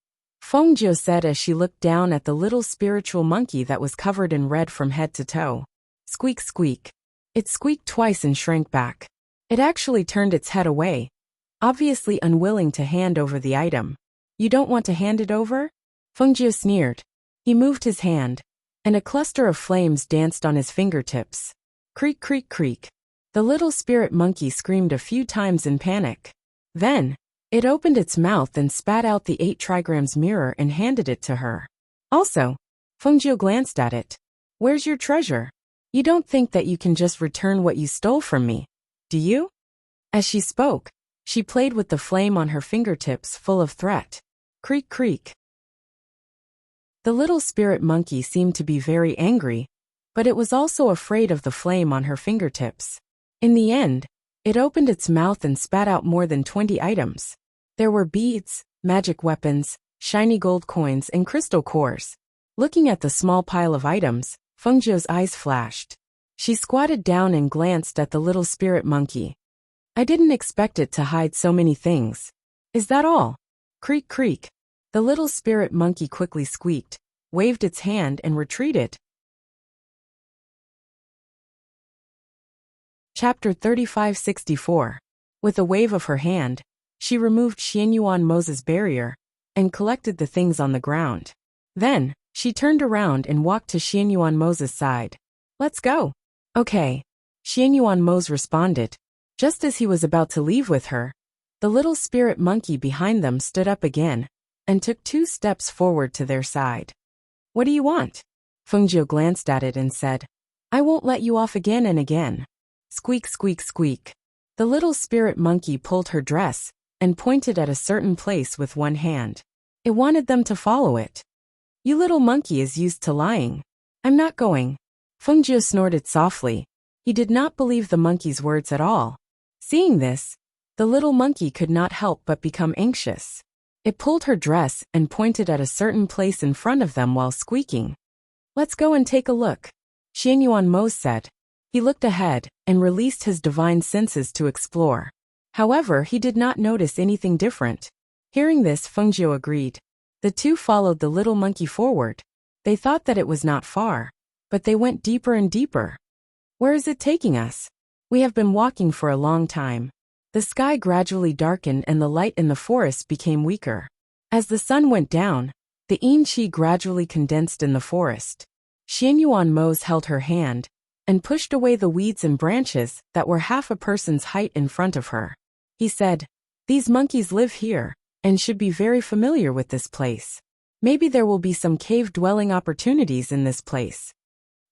Fengjiu said as she looked down at the little spiritual monkey that was covered in red from head to toe. Squeak squeak. It squeaked twice and shrank back. It actually turned its head away, obviously unwilling to hand over the item. You don't want to hand it over? Fengjiu sneered. He moved his hand, and a cluster of flames danced on his fingertips. Creak creak creak. The little spirit monkey screamed a few times in panic. Then, it opened its mouth and spat out the 8 trigrams mirror and handed it to her. Also, Fengjiu glanced at it. Where's your treasure? You don't think that you can just return what you stole from me, do you? As she spoke, she played with the flame on her fingertips full of threat. Creak creak. The little spirit monkey seemed to be very angry, but it was also afraid of the flame on her fingertips. In the end, it opened its mouth and spat out more than 20 items. There were beads, magic weapons, shiny gold coins, and crystal cores. Looking at the small pile of items, Fengjiu's eyes flashed. She squatted down and glanced at the little spirit monkey. I didn't expect it to hide so many things. Is that all? Creak creak. The little spirit monkey quickly squeaked, waved its hand and retreated. Chapter 3564. With a wave of her hand, she removed Xianyuan Mo's barrier and collected the things on the ground. Then, she turned around and walked to Xianyuan Mo's side. Let's go. Okay. Xianyuan Mo responded. Just as he was about to leave with her, the little spirit monkey behind them stood up again and took 2 steps forward to their side. What do you want? Fengjiu glanced at it and said, I won't let you off again and again. Squeak squeak squeak. The little spirit monkey pulled her dress and pointed at a certain place with one hand. It wanted them to follow it. You little monkey is used to lying. I'm not going. Fengjiu snorted softly. He did not believe the monkey's words at all. Seeing this, the little monkey could not help but become anxious. It pulled her dress and pointed at a certain place in front of them while squeaking. Let's go and take a look, Xianyuan Mo said. He looked ahead and released his divine senses to explore. However, he did not notice anything different. Hearing this, Fengjiu agreed. The 2 followed the little monkey forward. They thought that it was not far, but they went deeper and deeper. Where is it taking us? We have been walking for a long time. The sky gradually darkened and the light in the forest became weaker. As the sun went down, the yin qi gradually condensed in the forest. Xianyuan Mo held her hand and pushed away the weeds and branches that were half a person's height in front of her. He said, These monkeys live here and should be very familiar with this place. Maybe there will be some cave-dwelling opportunities in this place.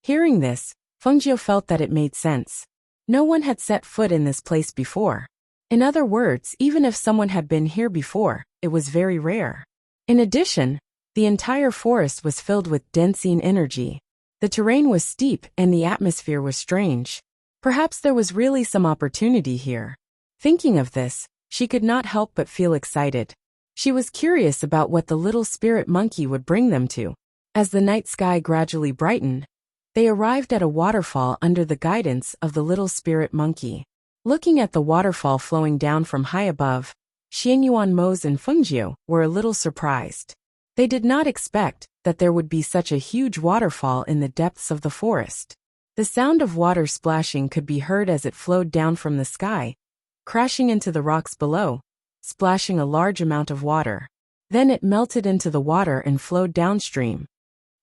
Hearing this, Fengjiu felt that it made sense. No one had set foot in this place before. In other words, even if someone had been here before, it was very rare. In addition, the entire forest was filled with dense yin energy. The terrain was steep and the atmosphere was strange. Perhaps there was really some opportunity here. Thinking of this, she could not help but feel excited. She was curious about what the little spirit monkey would bring them to. As the night sky gradually brightened, they arrived at a waterfall under the guidance of the little spirit monkey. Looking at the waterfall flowing down from high above, Xianyuan Mo and Fengjiu were a little surprised. They did not expect that there would be such a huge waterfall in the depths of the forest. The sound of water splashing could be heard as it flowed down from the sky, crashing into the rocks below, splashing a large amount of water. Then it melted into the water and flowed downstream.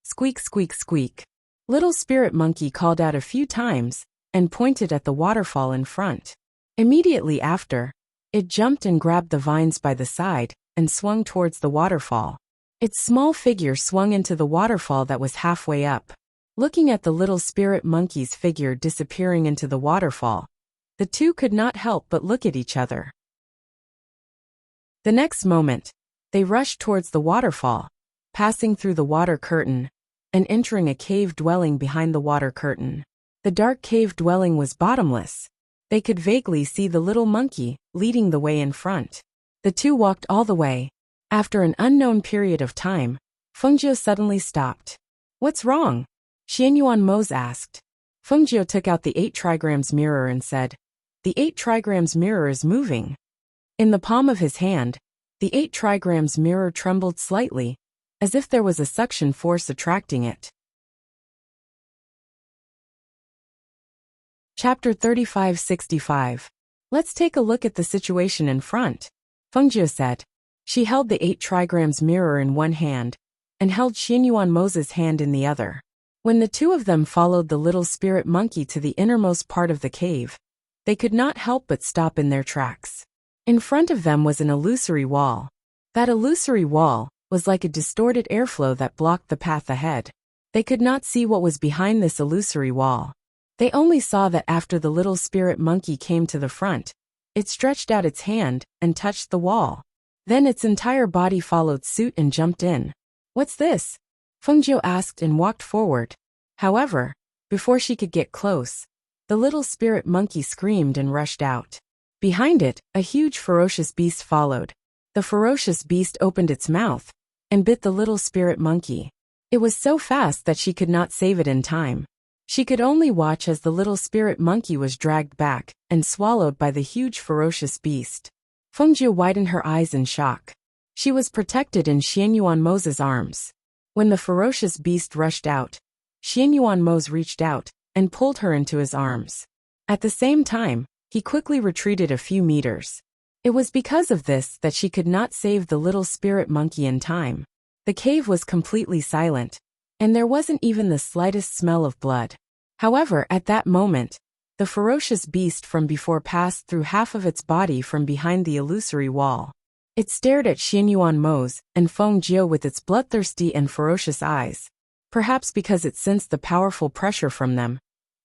Squeak squeak squeak. Little spirit monkey called out a few times and pointed at the waterfall in front. Immediately after, it jumped and grabbed the vines by the side and swung towards the waterfall. Its small figure swung into the waterfall that was halfway up. Looking at the little spirit monkey's figure disappearing into the waterfall, the 2 could not help but look at each other. The next moment, they rushed towards the waterfall, passing through the water curtain and entering a cave dwelling behind the water curtain. The dark cave dwelling was bottomless. They could vaguely see the little monkey leading the way in front. The two walked all the way. After an unknown period of time, Fengjiu suddenly stopped. What's wrong? Xianyuan Mose asked. Fengjiu took out the 8 trigrams mirror and said, the 8 trigrams mirror is moving. In the palm of his hand, the 8 trigrams mirror trembled slightly, as if there was a suction force attracting it. Chapter 3565. Let's take a look at the situation in front, Fengjiu said. She held the 8 trigrams mirror in one hand, and held Xianyuan Mose's hand in the other. When the two of them followed the little spirit monkey to the innermost part of the cave, they could not help but stop in their tracks. In front of them was an illusory wall. That illusory wall was like a distorted airflow that blocked the path ahead. They could not see what was behind this illusory wall. They only saw that after the little spirit monkey came to the front, it stretched out its hand and touched the wall. Then its entire body followed suit and jumped in. What's this? Fengjiu asked and walked forward. However, before she could get close, the little spirit monkey screamed and rushed out. Behind it, a huge ferocious beast followed. The ferocious beast opened its mouth and bit the little spirit monkey. It was so fast that she could not save it in time. She could only watch as the little spirit monkey was dragged back and swallowed by the huge ferocious beast. Fengjiu widened her eyes in shock. She was protected in Xianyuan Mose's arms. When the ferocious beast rushed out, Xianyuan Mose reached out and pulled her into his arms. At the same time, he quickly retreated a few meters. It was because of this that she could not save the little spirit monkey in time. The cave was completely silent, and there wasn't even the slightest smell of blood. However, at that moment, the ferocious beast from before passed through half of its body from behind the illusory wall. It stared at Xianyuan Mose and Fengjiu with its bloodthirsty and ferocious eyes. Perhaps because it sensed the powerful pressure from them,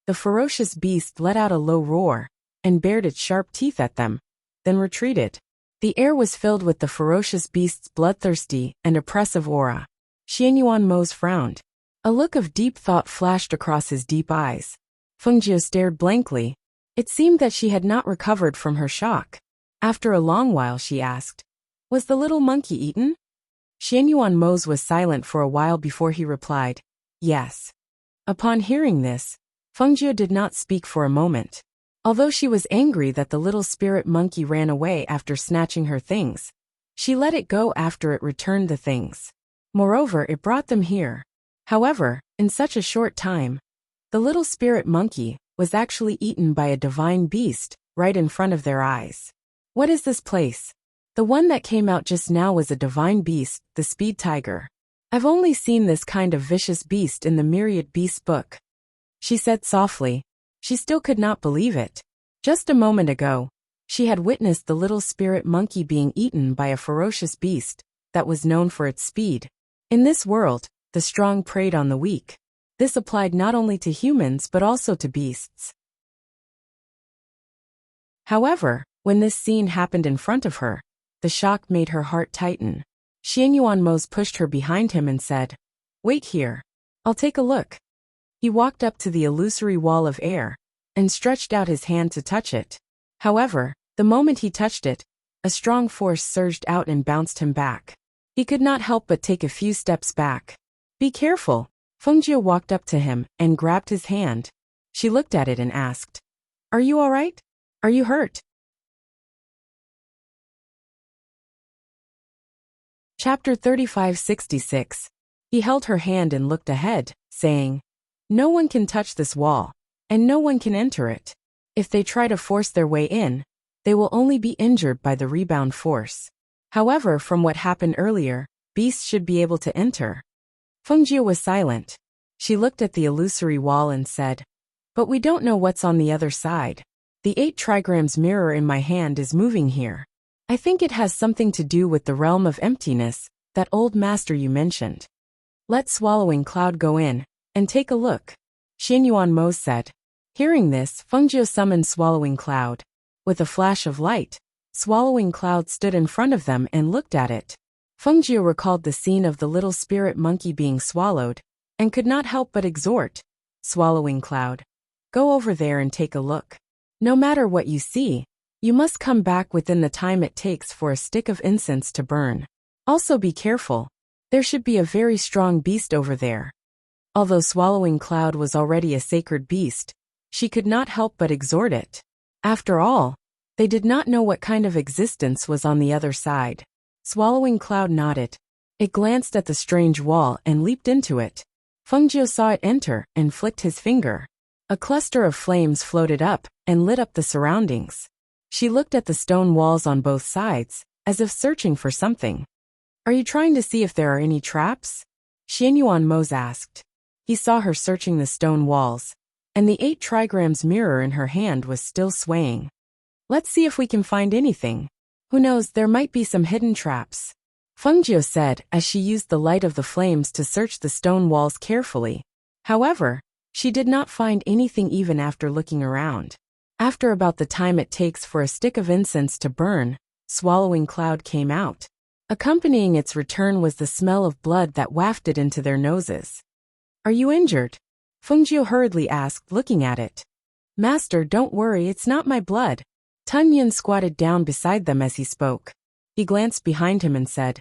the ferocious beast let out a low roar and bared its sharp teeth at them, then retreated. The air was filled with the ferocious beast's bloodthirsty and oppressive aura. Xianyuan Mose frowned. A look of deep thought flashed across his deep eyes. Fengjiu stared blankly. It seemed that she had not recovered from her shock. After a long while she asked, was the little monkey eaten? Xianyuan Mose was silent for a while before he replied, yes. Upon hearing this, Fengjiu did not speak for a moment. Although she was angry that the little spirit monkey ran away after snatching her things, she let it go after it returned the things. Moreover, it brought them here. However, in such a short time, the little spirit monkey was actually eaten by a divine beast right in front of their eyes. What is this place? The one that came out just now was a divine beast, the speed tiger. I've only seen this kind of vicious beast in the Myriad Beasts book, she said softly. She still could not believe it. Just a moment ago, she had witnessed the little spirit monkey being eaten by a ferocious beast that was known for its speed. In this world, the strong preyed on the weak. This applied not only to humans but also to beasts. However, when this scene happened in front of her, the shock made her heart tighten. Xianyuan Mose pushed her behind him and said, wait here. I'll take a look. He walked up to the illusory wall of air and stretched out his hand to touch it. However, the moment he touched it, a strong force surged out and bounced him back. He could not help but take a few steps back. Be careful. Fengjiu walked up to him and grabbed his hand. She looked at it and asked, are you all right? Are you hurt? Chapter 3566. He held her hand and looked ahead, saying, no one can touch this wall, and no one can enter it. If they try to force their way in, they will only be injured by the rebound force. However, from what happened earlier, beasts should be able to enter. Fengjiu was silent. She looked at the illusory wall and said, but we don't know what's on the other side. The 8 trigrams mirror in my hand is moving here. I think it has something to do with the realm of emptiness, that old master you mentioned. Let Swallowing Cloud go in and take a look, Xianyuan Mose said. Hearing this, Fengjiu summoned Swallowing Cloud. With a flash of light, Swallowing Cloud stood in front of them and looked at it. Fengjiu recalled the scene of the little spirit monkey being swallowed, and could not help but exhort, Swallowing Cloud, go over there and take a look. No matter what you see, You must come back within the time it takes for a stick of incense to burn. Also be careful. There should be a very strong beast over there. Although Swallowing Cloud was already a sacred beast, she could not help but exhort it. After all, they did not know what kind of existence was on the other side. Swallowing Cloud nodded. It glanced at the strange wall and leaped into it. Fengjiu saw it enter and flicked his finger. A cluster of flames floated up and lit up the surroundings. She looked at the stone walls on both sides, as if searching for something. Are you trying to see if there are any traps? Xianyuan Mose asked. He saw her searching the stone walls, and the 8 trigrams mirror in her hand was still swaying. Let's see if we can find anything. Who knows, there might be some hidden traps. Fengjiu said as she used the light of the flames to search the stone walls carefully. However, she did not find anything even after looking around. After about the time it takes for a stick of incense to burn, Swallowing Cloud came out. Accompanying its return was the smell of blood that wafted into their noses. Are you injured? Fengjiu hurriedly asked, looking at it. Master, don't worry, it's not my blood. Tun Yin squatted down beside them as he spoke. He glanced behind him and said,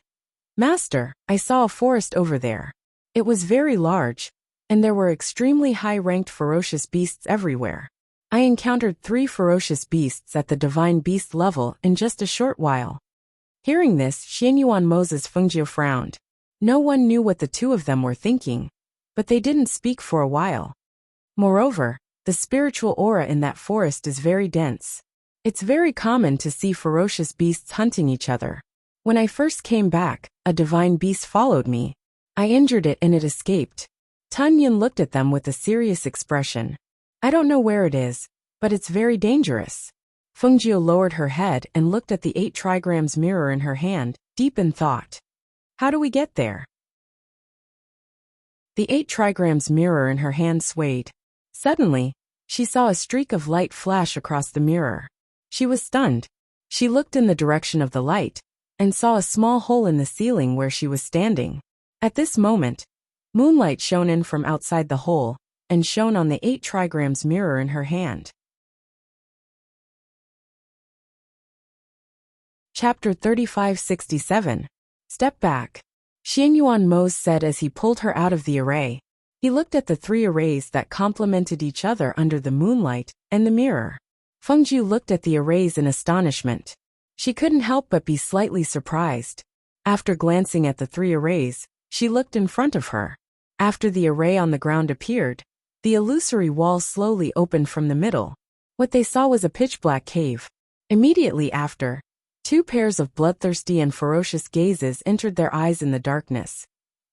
Master, I saw a forest over there. It was very large, and there were extremely high-ranked ferocious beasts everywhere. I encountered 3 ferocious beasts at the divine beast level in just a short while. Hearing this, Xianyuan Moses Fengjiu frowned. No one knew what the two of them were thinking, but they didn't speak for a while. Moreover, the spiritual aura in that forest is very dense. It's very common to see ferocious beasts hunting each other. When I first came back, a divine beast followed me. I injured it and it escaped. Tun Yin looked at them with a serious expression. I don't know where it is, but it's very dangerous. Fengjiu lowered her head and looked at the 8 trigrams mirror in her hand, deep in thought. How do we get there? The 8 trigrams mirror in her hand swayed. Suddenly, she saw a streak of light flash across the mirror. She was stunned. She looked in the direction of the light, and saw a small hole in the ceiling where she was standing. At this moment, moonlight shone in from outside the hole, and shone on the 8 trigrams mirror in her hand. Chapter 3567. Step back. Xianyuan Mose said as he pulled her out of the array. He looked at the 3 arrays that complemented each other under the moonlight and the mirror. Fengjiu looked at the arrays in astonishment. She couldn't help but be slightly surprised. After glancing at the 3 arrays, she looked in front of her. After the array on the ground appeared, the illusory wall slowly opened from the middle. What they saw was a pitch-black cave. Immediately after, 2 pairs of bloodthirsty and ferocious gazes entered their eyes in the darkness.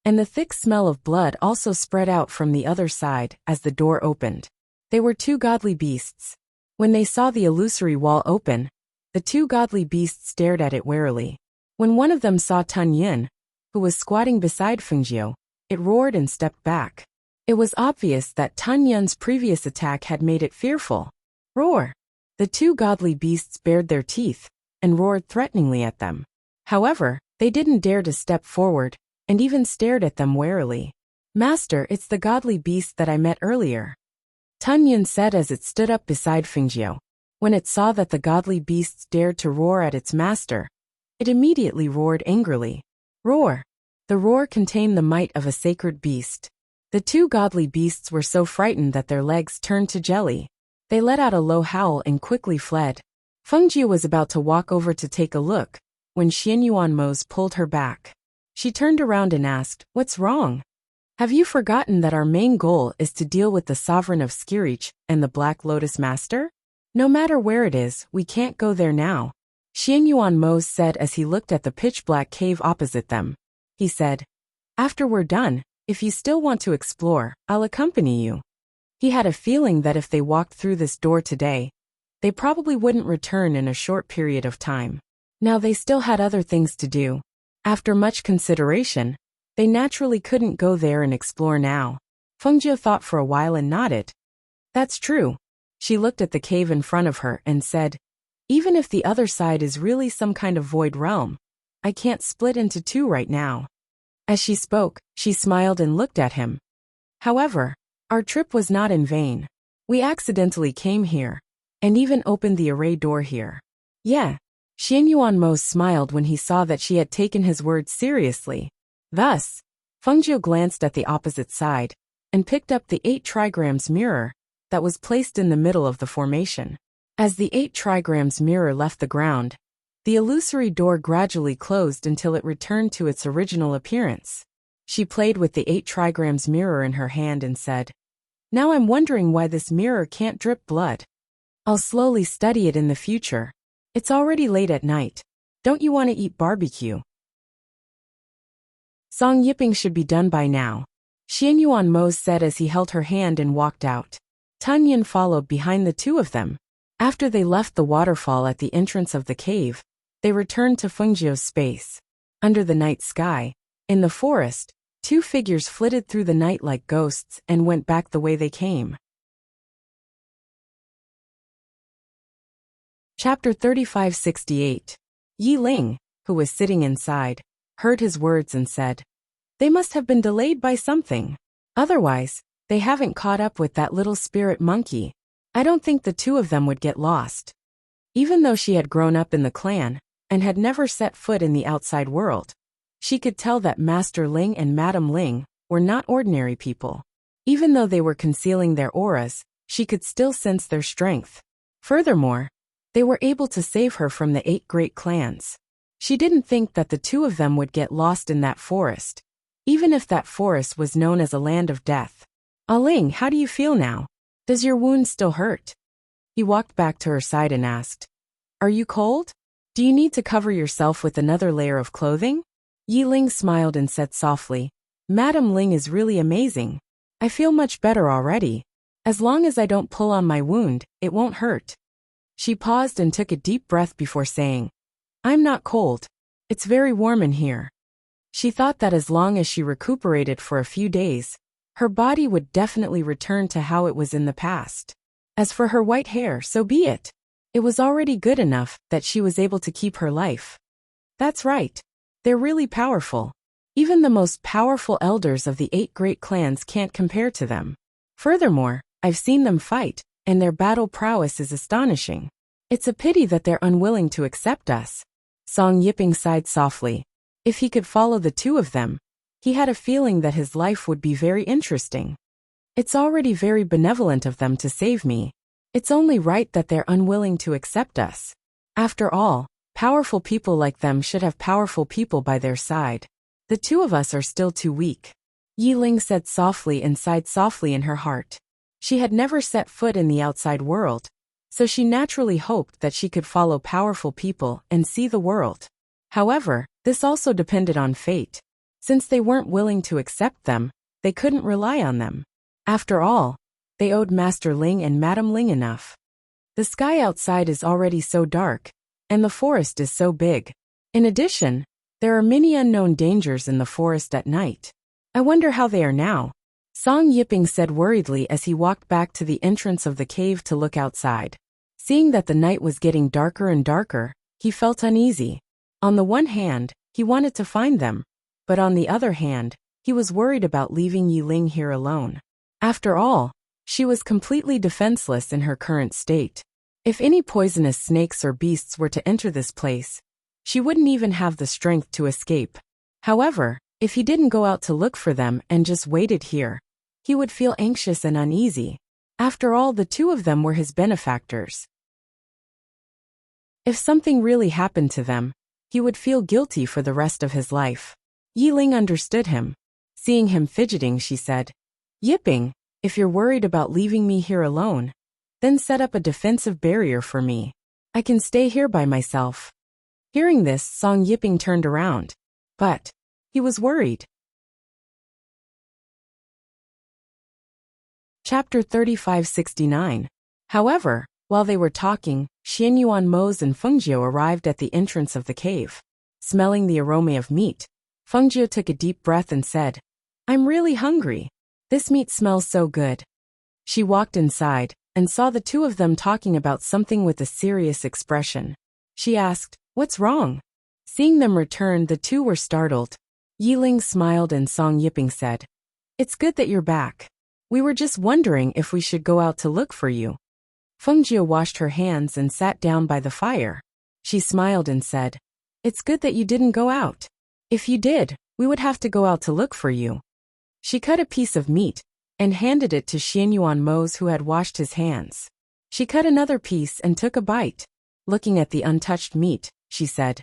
And the thick smell of blood also spread out from the other side as the door opened. They were 2 godly beasts. When they saw the illusory wall open, the 2 godly beasts stared at it warily. When one of them saw Tun Yin, who was squatting beside Fengjiu, it roared and stepped back. It was obvious that Tun Yin's previous attack had made it fearful. Roar! The 2 godly beasts bared their teeth and roared threateningly at them. However, they didn't dare to step forward, and even stared at them warily. Master, it's the godly beast that I met earlier. Tun Yin said as it stood up beside Fengjiu. When it saw that the godly beasts dared to roar at its master, it immediately roared angrily. Roar! The roar contained the might of a sacred beast. The 2 godly beasts were so frightened that their legs turned to jelly. They let out a low howl and quickly fled. Fengjiu was about to walk over to take a look, when Xianyuan Mose pulled her back. She turned around and asked, What's wrong? Have you forgotten that our main goal is to deal with the sovereign of Skirich and the Black Lotus Master? No matter where it is, we can't go there now. Xianyuan Mose said as he looked at the pitch-black cave opposite them. He said, After we're done, if you still want to explore, I'll accompany you. He had a feeling that if they walked through this door today, they probably wouldn't return in a short period of time. Now they still had other things to do. After much consideration, they naturally couldn't go there and explore now. Fengjiu thought for a while and nodded. That's true. She looked at the cave in front of her and said, Even if the other side is really some kind of void realm, I can't split into 2 right now. As she spoke, she smiled and looked at him. However, our trip was not in vain. We accidentally came here, and even opened the array door here. Yeah. Xianyuan Mo smiled when he saw that she had taken his words seriously. Thus, Fengjiu glanced at the opposite side and picked up the 8 trigrams mirror that was placed in the middle of the formation. As the 8 trigrams mirror left the ground, the illusory door gradually closed until it returned to its original appearance. She played with the 8 trigrams mirror in her hand and said, "Now I'm wondering why this mirror can't drip blood. I'll slowly study it in the future. It's already late at night. Don't you want to eat barbecue?" Song yipping should be done by now, Xianyuan Mo said as he held her hand and walked out. Tun Yin followed behind the two of them. After they left the waterfall at the entrance of the cave, they returned to Fengjiu's space. Under the night sky, in the forest, 2 figures flitted through the night like ghosts and went back the way they came. Chapter 3568. Yi Ling, who was sitting inside, heard his words and said, "They must have been delayed by something. Otherwise, they haven't caught up with that little spirit monkey. I don't think the 2 of them would get lost." Even though she had grown up in the clan and had never set foot in the outside world, she could tell that Master Ling and Madam Ling were not ordinary people. Even though they were concealing their auras, she could still sense their strength. Furthermore, they were able to save her from the 8 great clans. She didn't think that the 2 of them would get lost in that forest, even if that forest was known as a land of death. "Ah Ling, how do you feel now? Does your wound still hurt?" He walked back to her side and asked, "Are you cold? Do you need to cover yourself with another layer of clothing?" Yi Ling smiled and said softly, "Madam Ling is really amazing. I feel much better already. As long as I don't pull on my wound, it won't hurt." She paused and took a deep breath before saying, "I'm not cold. It's very warm in here." She thought that as long as she recuperated for a few days, her body would definitely return to how it was in the past. As for her white hair, so be it. It was already good enough that she was able to keep her life. That's right. They're really powerful. Even the most powerful elders of the 8 great clans can't compare to them. Furthermore, I've seen them fight, and their battle prowess is astonishing. It's a pity that they're unwilling to accept us. Song Yipping sighed softly. If he could follow the 2 of them, he had a feeling that his life would be very interesting. It's already very benevolent of them to save me. It's only right that they're unwilling to accept us. After all, powerful people like them should have powerful people by their side. The 2 of us are still too weak. Yi Ling said softly and sighed softly in her heart. She had never set foot in the outside world, so she naturally hoped that she could follow powerful people and see the world. However, this also depended on fate. Since they weren't willing to accept them, they couldn't rely on them. After all, they owed Master Ling and Madam Ling enough. The sky outside is already so dark, and the forest is so big. In addition, there are many unknown dangers in the forest at night. I wonder how they are now. Song Yipping said worriedly as he walked back to the entrance of the cave to look outside. Seeing that the night was getting darker and darker, he felt uneasy. On the one hand, he wanted to find them, but on the other hand, he was worried about leaving Yi Ling here alone. After all, she was completely defenseless in her current state. If any poisonous snakes or beasts were to enter this place, she wouldn't even have the strength to escape. However, if he didn't go out to look for them and just waited here, he would feel anxious and uneasy. After all, the 2 of them were his benefactors. If something really happened to them, he would feel guilty for the rest of his life. Yi Ling understood him. Seeing him fidgeting, she said, "Yipping, if you're worried about leaving me here alone, then set up a defensive barrier for me. I can stay here by myself." Hearing this, Song Yipping turned around. But he was worried. Chapter 3569. However, while they were talking, Xianyuan Mo's and Fengjiu arrived at the entrance of the cave. Smelling the aroma of meat, Fengjiu took a deep breath and said, "I'm really hungry. This meat smells so good." She walked inside and saw the 2 of them talking about something with a serious expression. She asked, "What's wrong?" Seeing them return, the 2 were startled. Yi Ling smiled and Song Yipping said, "It's good that you're back. We were just wondering if we should go out to look for you." Fengjiu washed her hands and sat down by the fire. She smiled and said, "It's good that you didn't go out. If you did, we would have to go out to look for you." She cut a piece of meat and handed it to Xianyuan Mose, who had washed his hands. She cut another piece and took a bite. Looking at the untouched meat, she said,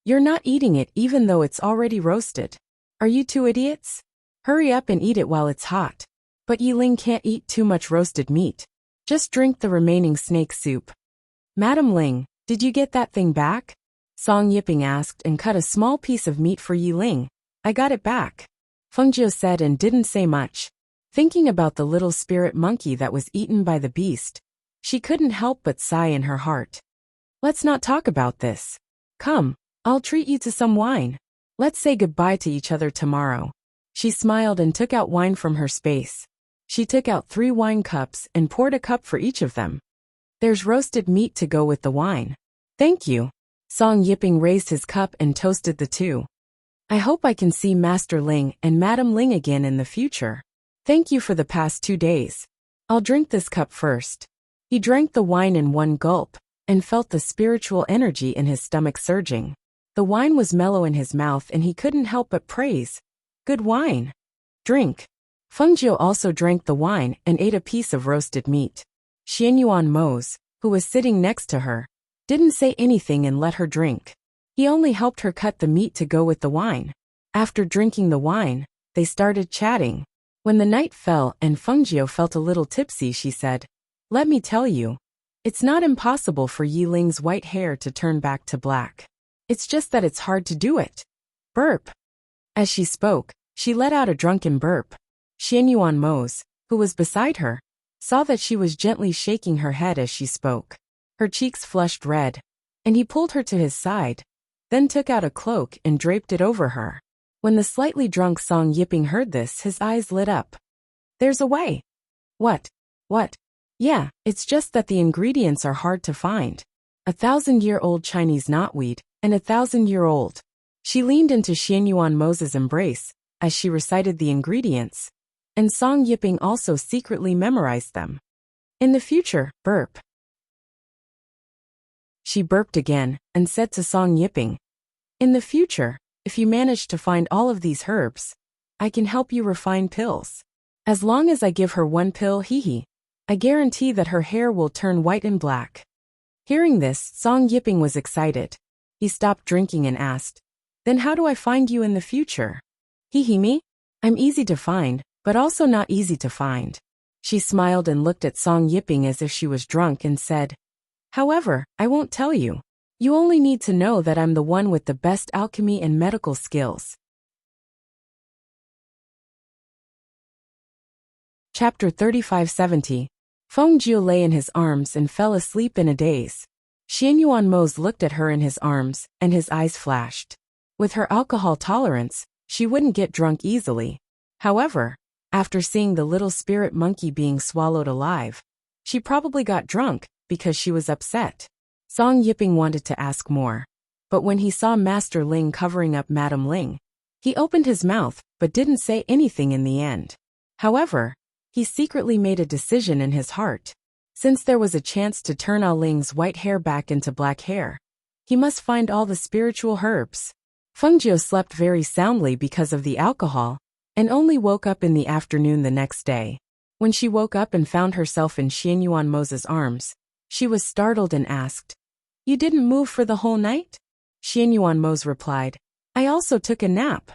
"You're not eating it even though it's already roasted. Are you two idiots? Hurry up and eat it while it's hot." But Yi Ling can't eat too much roasted meat. Just drink the remaining snake soup. "Madam Ling, did you get that thing back?" Song Yiping asked and cut a small piece of meat for Yi Ling. "I got it back," Fengjiu said and didn't say much. Thinking about the little spirit monkey that was eaten by the beast, she couldn't help but sigh in her heart. "Let's not talk about this. Come, I'll treat you to some wine. Let's say goodbye to each other tomorrow." She smiled and took out wine from her space. She took out 3 wine cups and poured a cup for each of them. "There's roasted meat to go with the wine." "Thank you." Song Yiping raised his cup and toasted the two. "I hope I can see Master Ling and Madam Ling again in the future. Thank you for the past 2 days. I'll drink this cup first." He drank the wine in one gulp and felt the spiritual energy in his stomach surging. The wine was mellow in his mouth and he couldn't help but praise, "Good wine. Drink." Fengjiu also drank the wine and ate a piece of roasted meat. Xianyuan Mose, who was sitting next to her, didn't say anything and let her drink. He only helped her cut the meat to go with the wine. After drinking the wine, they started chatting. When the night fell and Fengjiu felt a little tipsy, she said, "Let me tell you, it's not impossible for Yi Ling's white hair to turn back to black. It's just that it's hard to do it." Burp. As she spoke, she let out a drunken burp. Xianyuan Mose, who was beside her, saw that she was gently shaking her head as she spoke. Her cheeks flushed red, and he pulled her to his side, then took out a cloak and draped it over her. When the slightly drunk Song Yiping heard this, his eyes lit up. "There's a way." What? "Yeah, it's just that the ingredients are hard to find. 1,000-year-old Chinese knotweed, and 1,000-year-old. She leaned into Xianyuan Mose's embrace as she recited the ingredients, and Song Yiping also secretly memorized them. "In the future, burp." She burped again and said to Song Yiping, "In the future, if you manage to find all of these herbs, I can help you refine pills. As long as I give her 1 pill, I guarantee that her hair will turn white and black." Hearing this, Song Yiping was excited. He stopped drinking and asked, "Then how do I find you in the future?" Me? I'm easy to find, but also not easy to find." She smiled and looked at Song Yiping as if she was drunk and said, "However, I won't tell you. You only need to know that I'm the one with the best alchemy and medical skills." Chapter 3570. Fengjiu lay in his arms and fell asleep in a daze. Xianyuan Mose looked at her in his arms, and his eyes flashed. With her alcohol tolerance, she wouldn't get drunk easily. However, after seeing the little spirit monkey being swallowed alive, she probably got drunk because she was upset. Song Yiping wanted to ask more, but when he saw Master Ling covering up Madam Ling, he opened his mouth but didn't say anything in the end. However, he secretly made a decision in his heart. Since there was a chance to turn Ah Ling's white hair back into black hair, he must find all the spiritual herbs. Fengjiu slept very soundly because of the alcohol, and only woke up in the afternoon the next day. When she woke up and found herself in Xianyuan Mose's arms, she was startled and asked, "You didn't move for the whole night?" Xianyuan Mose replied, "I also took a nap."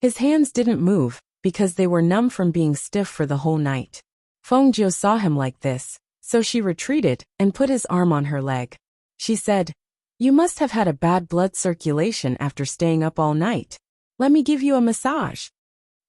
His hands didn't move because they were numb from being stiff for the whole night. Fengjiu saw him like this, so she retreated and put his arm on her leg. She said, "You must have had a bad blood circulation after staying up all night. Let me give you a massage."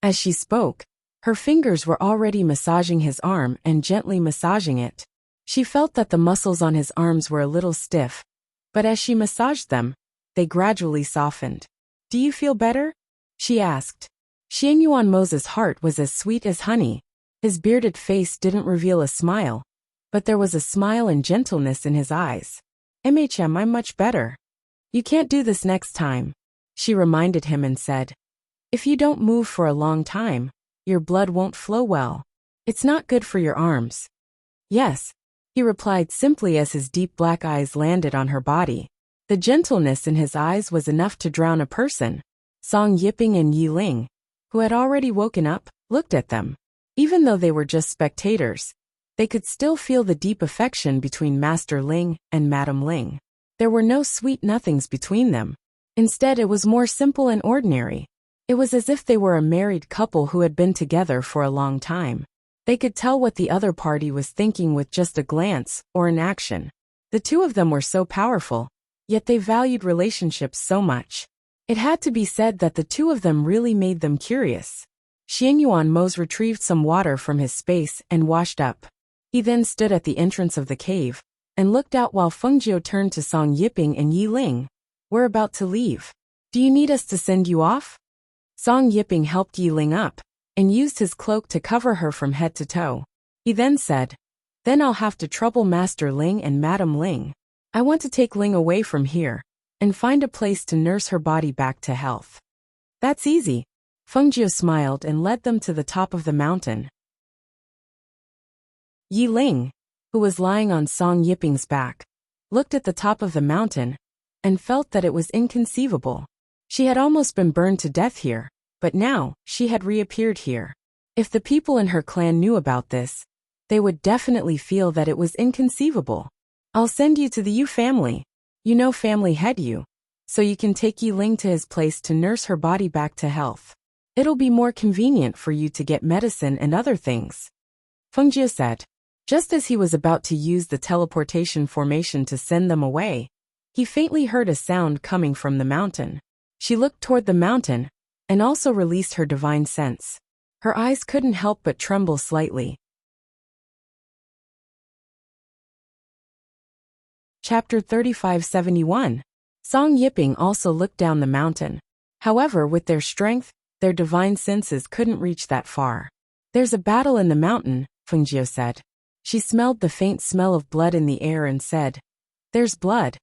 As she spoke, her fingers were already massaging his arm and gently massaging it. She felt that the muscles on his arms were a little stiff, but as she massaged them, they gradually softened. "Do you feel better?" she asked. Xianyuan Mose's heart was as sweet as honey. His bearded face didn't reveal a smile, but there was a smile and gentleness in his eyes. I'm much better." "You can't do this next time," she reminded him and said. "If you don't move for a long time, your blood won't flow well. It's not good for your arms." "Yes," he replied simply as his deep black eyes landed on her body. The gentleness in his eyes was enough to drown a person. Song Yiping and Yi Ling, who had already woken up, looked at them. Even though they were just spectators, they could still feel the deep affection between Master Ling and Madam Ling. There were no sweet nothings between them. Instead, it was more simple and ordinary. It was as if they were a married couple who had been together for a long time. They could tell what the other party was thinking with just a glance or an action. The two of them were so powerful, yet they valued relationships so much. It had to be said that the two of them really made them curious. Xianyuan Mose retrieved some water from his space and washed up. He then stood at the entrance of the cave and looked out while Fengjiu turned to Song Yiping and Yi Ling. "We're about to leave. Do you need us to send you off?" Song Yiping helped Yi Ling up and used his cloak to cover her from head to toe. He then said, "Then I'll have to trouble Master Ling and Madam Ling. I want to take Ling away from here and find a place to nurse her body back to health." "That's easy." Fengjiu smiled and led them to the top of the mountain. Yi Ling, who was lying on Song Yiping's back, looked at the top of the mountain and felt that it was inconceivable. She had almost been burned to death here, but now she had reappeared here. If the people in her clan knew about this, they would definitely feel that it was inconceivable. "I'll send you to the Yu family. You know family head Yu, so you can take Yi Ling to his place to nurse her body back to health. It'll be more convenient for you to get medicine and other things," Fengjiu said. Just as he was about to use the teleportation formation to send them away, he faintly heard a sound coming from the mountain. She looked toward the mountain and also released her divine sense. Her eyes couldn't help but tremble slightly. Chapter 3571. Song Yiping also looked down the mountain. However, with their strength, their divine senses couldn't reach that far. "There's a battle in the mountain," Fengjiu said. She smelled the faint smell of blood in the air and said, "There's blood."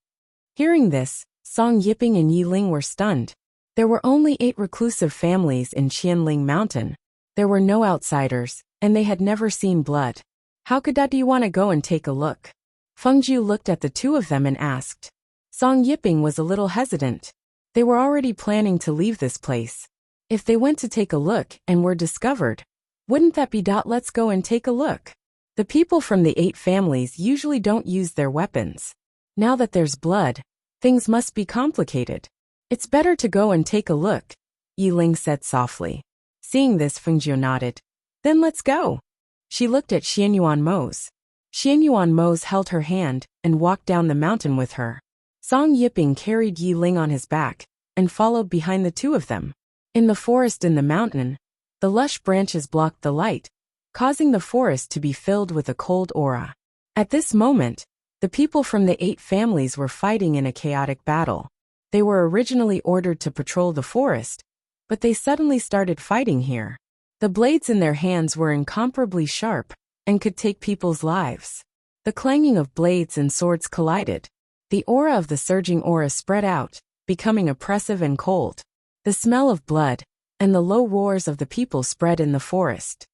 Hearing this, Song Yiping and Yi Ling were stunned. There were only 8 reclusive families in Qianling Mountain. There were no outsiders, and they had never seen blood. "How could that? Do you want to go and take a look?" Fengjiu looked at the two of them and asked. Song Yiping was a little hesitant. They were already planning to leave this place. If they went to take a look and were discovered, wouldn't that be? Let's go and take a look. The people from the 8 families usually don't use their weapons. Now that there's blood, things must be complicated. "It's better to go and take a look," Yi Ling said softly. Seeing this, Fengjiu nodded. "Then let's go." She looked at Xianyuan Mose. Xianyuan Mose held her hand and walked down the mountain with her. Song Yiping carried Yi Ling on his back and followed behind the two of them. In the forest in the mountain, the lush branches blocked the light, causing the forest to be filled with a cold aura. At this moment, the people from the 8 families were fighting in a chaotic battle. They were originally ordered to patrol the forest, but they suddenly started fighting here. The blades in their hands were incomparably sharp and could take people's lives. The clanging of blades and swords collided. The aura of the surging aura spread out, becoming oppressive and cold. The smell of blood and the low roars of the people spread in the forest.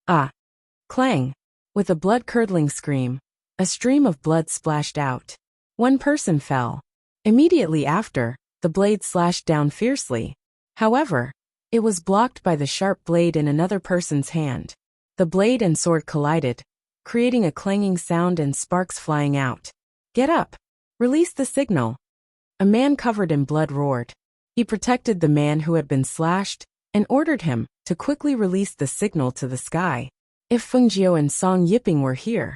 "Ah!" Clang! With a blood-curdling scream, a stream of blood splashed out. One person fell. Immediately after, the blade slashed down fiercely. However, it was blocked by the sharp blade in another person's hand. The blade and sword collided, creating a clanging sound and sparks flying out. "Get up! Release the signal!" A man covered in blood roared. He protected the man who had been slashed and ordered him to quickly release the signal to the sky. If Fengjiu and Song Yiping were here,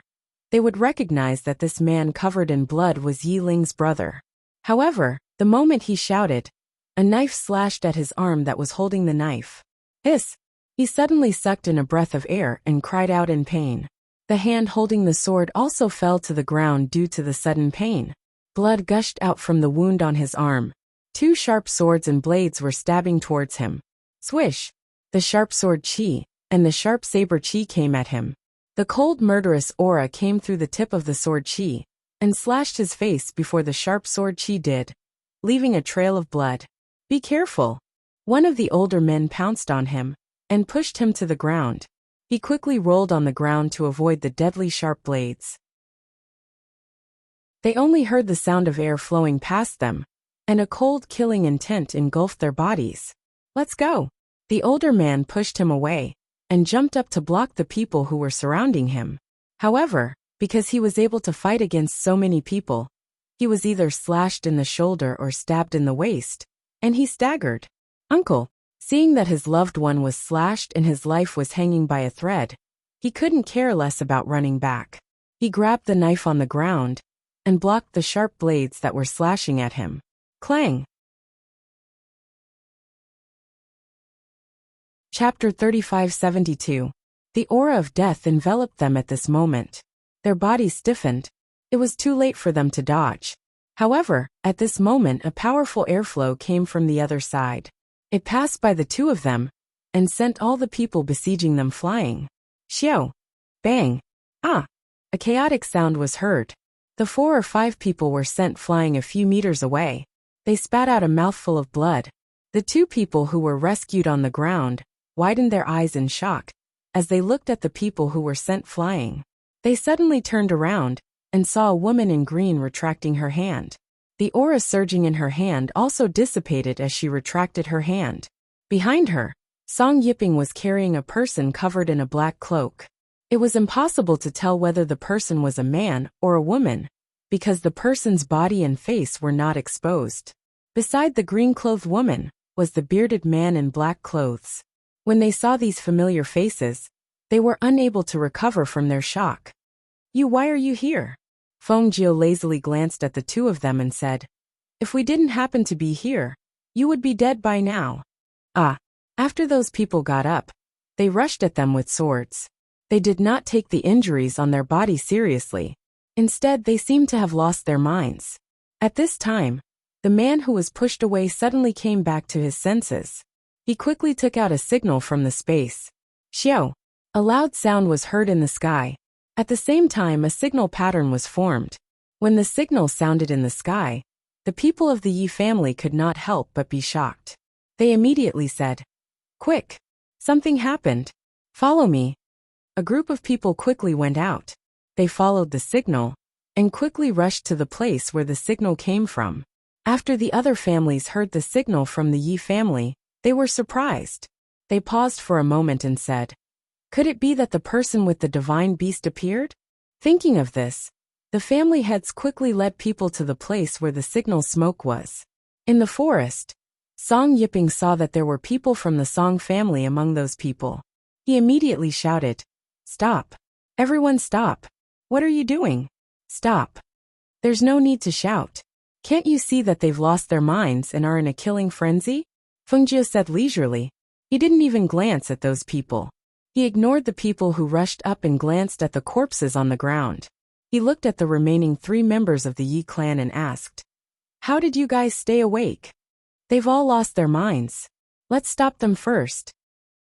they would recognize that this man covered in blood was Yi Ling's brother. However, the moment he shouted, a knife slashed at his arm that was holding the knife. Hiss! He suddenly sucked in a breath of air and cried out in pain. The hand holding the sword also fell to the ground due to the sudden pain. Blood gushed out from the wound on his arm. 2 sharp swords and blades were stabbing towards him. Swish! The sharp sword chi and the sharp saber chi came at him. The cold murderous aura came through the tip of the sword chi and slashed his face before the sharp sword chi did, leaving a trail of blood. "Be careful!" One of the older men pounced on him and pushed him to the ground. He quickly rolled on the ground to avoid the deadly sharp blades. They only heard the sound of air flowing past them, and a cold killing intent engulfed their bodies. Let's go. The older man pushed him away and jumped up to block the people who were surrounding him. However, because he was able to fight against so many people, he was either slashed in the shoulder or stabbed in the waist, and he staggered. Uncle, seeing that his loved one was slashed and his life was hanging by a thread, he couldn't care less about running back. He grabbed the knife on the ground and blocked the sharp blades that were slashing at him. Clang! Chapter 3572. The aura of death enveloped them at this moment. Their bodies stiffened. It was too late for them to dodge. However, at this moment a powerful airflow came from the other side. It passed by the two of them and sent all the people besieging them flying. Xiao! Bang! Ah! A chaotic sound was heard. The 4 or 5 people were sent flying a few meters away. They spat out a mouthful of blood. The 2 people who were rescued on the ground widened their eyes in shock as they looked at the people who were sent flying. They suddenly turned around and saw a woman in green retracting her hand. The aura surging in her hand also dissipated as she retracted her hand. Behind her, Song Yiping was carrying a person covered in a black cloak. It was impossible to tell whether the person was a man or a woman, because the person's body and face were not exposed. Beside the green-clothed woman was the bearded man in black clothes. When they saw these familiar faces, they were unable to recover from their shock. Why are you here? Feng Jiu lazily glanced at the two of them and said, if we didn't happen to be here, you would be dead by now. After those people got up, they rushed at them with swords. They did not take the injuries on their body seriously. Instead, they seemed to have lost their minds. At this time, the man who was pushed away suddenly came back to his senses. He quickly took out a signal from the space. Xiao! A loud sound was heard in the sky. At the same time, a signal pattern was formed. When the signal sounded in the sky, the people of the Yi family could not help but be shocked. They immediately said, quick! Something happened. Follow me. A group of people quickly went out. They followed the signal and quickly rushed to the place where the signal came from. After the other families heard the signal from the Yi family, they were surprised. They paused for a moment and said, could it be that the person with the divine beast appeared? Thinking of this, the family heads quickly led people to the place where the signal smoke was. In the forest, Song Yiping saw that there were people from the Song family among those people. He immediately shouted, stop! Everyone stop! What are you doing? Stop! There's no need to shout. Can't you see that they've lost their minds and are in a killing frenzy? Fengjiu said leisurely. He didn't even glance at those people. He ignored the people who rushed up and glanced at the corpses on the ground. He looked at the remaining 3 members of the Yi clan and asked, how did you guys stay awake? They've all lost their minds. Let's stop them first.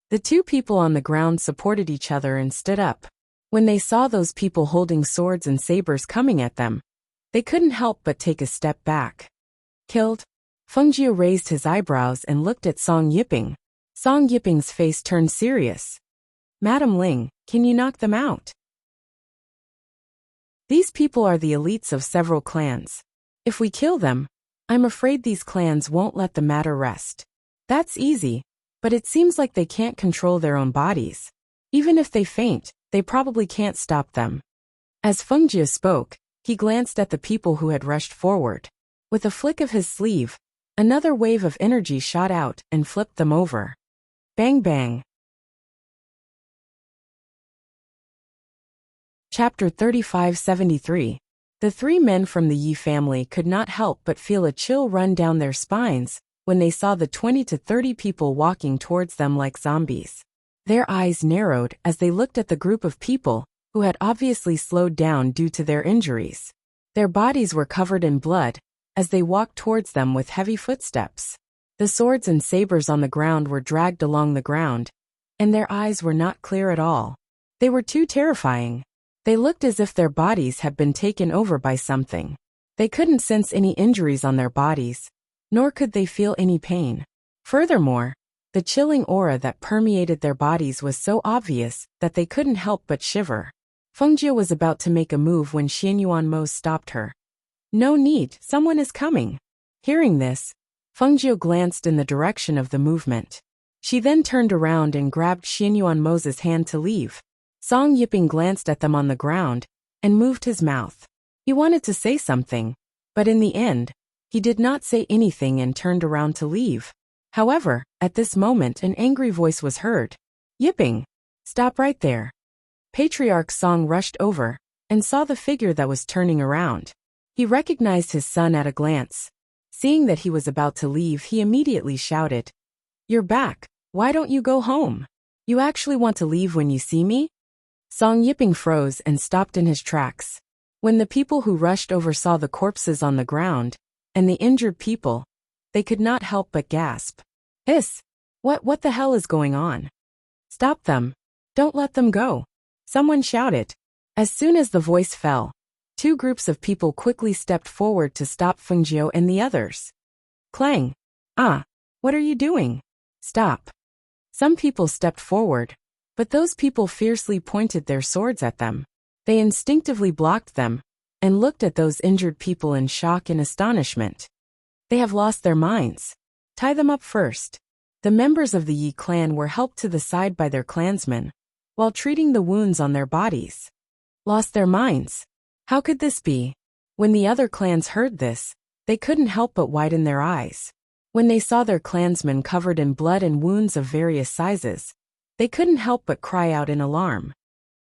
The 2 people on the ground supported each other and stood up. When they saw those people holding swords and sabers coming at them, they couldn't help but take a step back. Killed? Fengjiu raised his eyebrows and looked at Song Yiping. Song Yiping's face turned serious. Madam Ling, can you knock them out? These people are the elites of several clans. If we kill them, I'm afraid these clans won't let the matter rest. That's easy, but it seems like they can't control their own bodies. Even if they faint, they probably can't stop them. As Fengjiu spoke, he glanced at the people who had rushed forward. With a flick of his sleeve, another wave of energy shot out and flipped them over. Bang bang. Chapter 3573. The 3 men from the Yi family could not help but feel a chill run down their spines when they saw the 20 to 30 people walking towards them like zombies. Their eyes narrowed as they looked at the group of people who had obviously slowed down due to their injuries. Their bodies were covered in blood as they walked towards them with heavy footsteps. The swords and sabers on the ground were dragged along the ground, and their eyes were not clear at all. They were too terrifying. They looked as if their bodies had been taken over by something. They couldn't sense any injuries on their bodies, nor could they feel any pain. Furthermore, the chilling aura that permeated their bodies was so obvious that they couldn't help but shiver. Fengjiu was about to make a move when Xianyuan Mo stopped her. No need, someone is coming. Hearing this, Fengjie glanced in the direction of the movement. She then turned around and grabbed Xianyuan Mo's hand to leave. Song Yiping glanced at them on the ground and moved his mouth. He wanted to say something, but in the end, he did not say anything and turned around to leave. However, at this moment an angry voice was heard. Yiping! Stop right there. Patriarch Song rushed over and saw the figure that was turning around. He recognized his son at a glance. Seeing that he was about to leave, he immediately shouted, "You're back. Why don't you go home? You actually want to leave when you see me?" Song Yiping froze and stopped in his tracks. When the people who rushed over saw the corpses on the ground and the injured people, they could not help but gasp. "Hiss! What the hell is going on? Stop them. Don't let them go," someone shouted. As soon as the voice fell, two groups of people quickly stepped forward to stop Fengjie and the others. Clang! "Ah! What are you doing? Stop!" Some people stepped forward, but those people fiercely pointed their swords at them. They instinctively blocked them and looked at those injured people in shock and astonishment. They have lost their minds. Tie them up first. The members of the Yi clan were helped to the side by their clansmen, while treating the wounds on their bodies. Lost their minds? How could this be? When the other clans heard this, they couldn't help but widen their eyes. When they saw their clansmen covered in blood and wounds of various sizes, they couldn't help but cry out in alarm.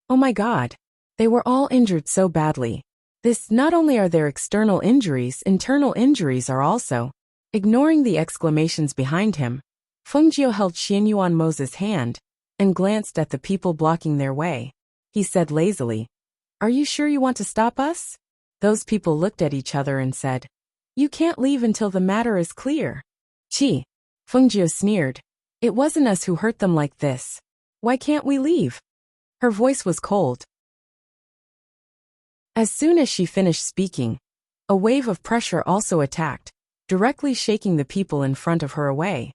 Oh my God! They were all injured so badly. This not only are there external injuries, internal injuries are also. Ignoring the exclamations behind him, Fengjie held Xianyuan Mo's hand and glanced at the people blocking their way. He said lazily, "Are you sure you want to stop us?" Those people looked at each other and said, "You can't leave until the matter is clear." "Chi," Fengjie sneered. "It wasn't us who hurt them like this. Why can't we leave?" Her voice was cold. As soon as she finished speaking, a wave of pressure also attacked, directly shaking the people in front of her away.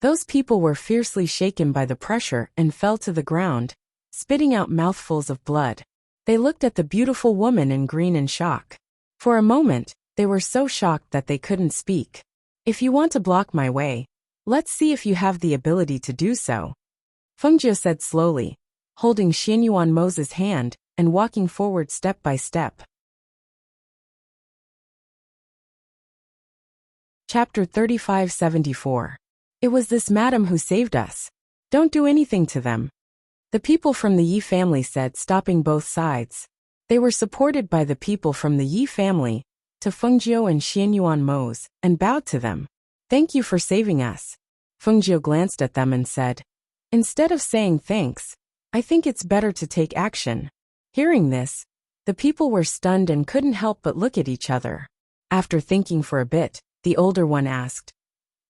Those people were fiercely shaken by the pressure and fell to the ground, spitting out mouthfuls of blood. They looked at the beautiful woman in green in shock. For a moment, they were so shocked that they couldn't speak. "If you want to block my way, let's see if you have the ability to do so," Fengjie said slowly, holding Xianyuan Mo's hand and walking forward step by step. Chapter 3574. It was this madam who saved us. Don't do anything to them. The people from the Yi family said, stopping both sides. They were supported by the people from the Yi family, to Fengjie and Xianyuan Mo's, and bowed to them. "Thank you for saving us." Fengjie glanced at them and said, "Instead of saying thanks, I think it's better to take action." Hearing this, the people were stunned and couldn't help but look at each other. After thinking for a bit, the older one asked,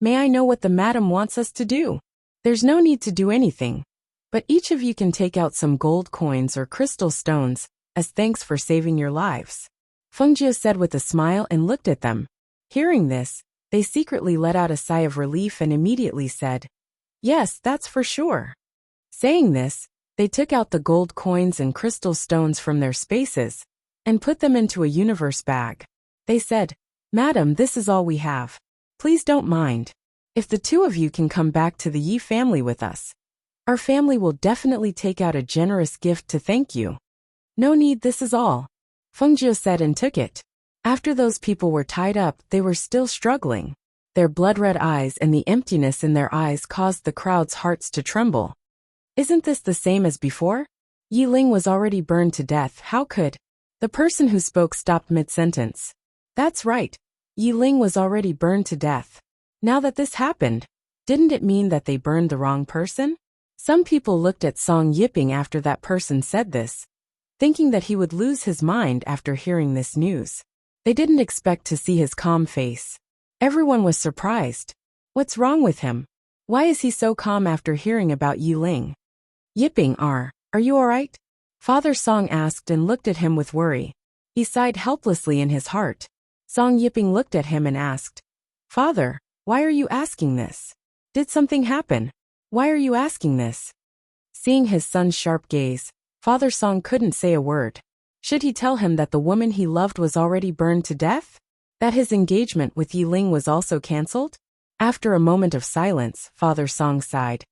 "May I know what the madam wants us to do?" "There's no need to do anything, but each of you can take out some gold coins or crystal stones as thanks for saving your lives," Fengjie said with a smile and looked at them. Hearing this, they secretly let out a sigh of relief and immediately said, "Yes, that's for sure." Saying this, they took out the gold coins and crystal stones from their spaces and put them into a universe bag. They said, "Madam, this is all we have. Please don't mind. If the two of you can come back to the Yi family with us, our family will definitely take out a generous gift to thank you." "No need, this is all," Fengjie said and took it. After those people were tied up, they were still struggling. Their blood-red eyes and the emptiness in their eyes caused the crowd's hearts to tremble. "Isn't this the same as before? Yi Ling was already burned to death. How could—" The person who spoke stopped mid-sentence. "That's right. Yi Ling was already burned to death. Now that this happened, didn't it mean that they burned the wrong person?" Some people looked at Song Yiping after that person said this, thinking that he would lose his mind after hearing this news. They didn't expect to see his calm face. Everyone was surprised. What's wrong with him? Why is he so calm after hearing about Yi Ling? "Yiping, are you alright?" Father Song asked and looked at him with worry. He sighed helplessly in his heart. Song Yiping looked at him and asked, "Father, why are you asking this? Did something happen? Why are you asking this?" Seeing his son's sharp gaze, Father Song couldn't say a word. Should he tell him that the woman he loved was already burned to death? That his engagement with Yi Ling was also cancelled? After a moment of silence, Father Song sighed.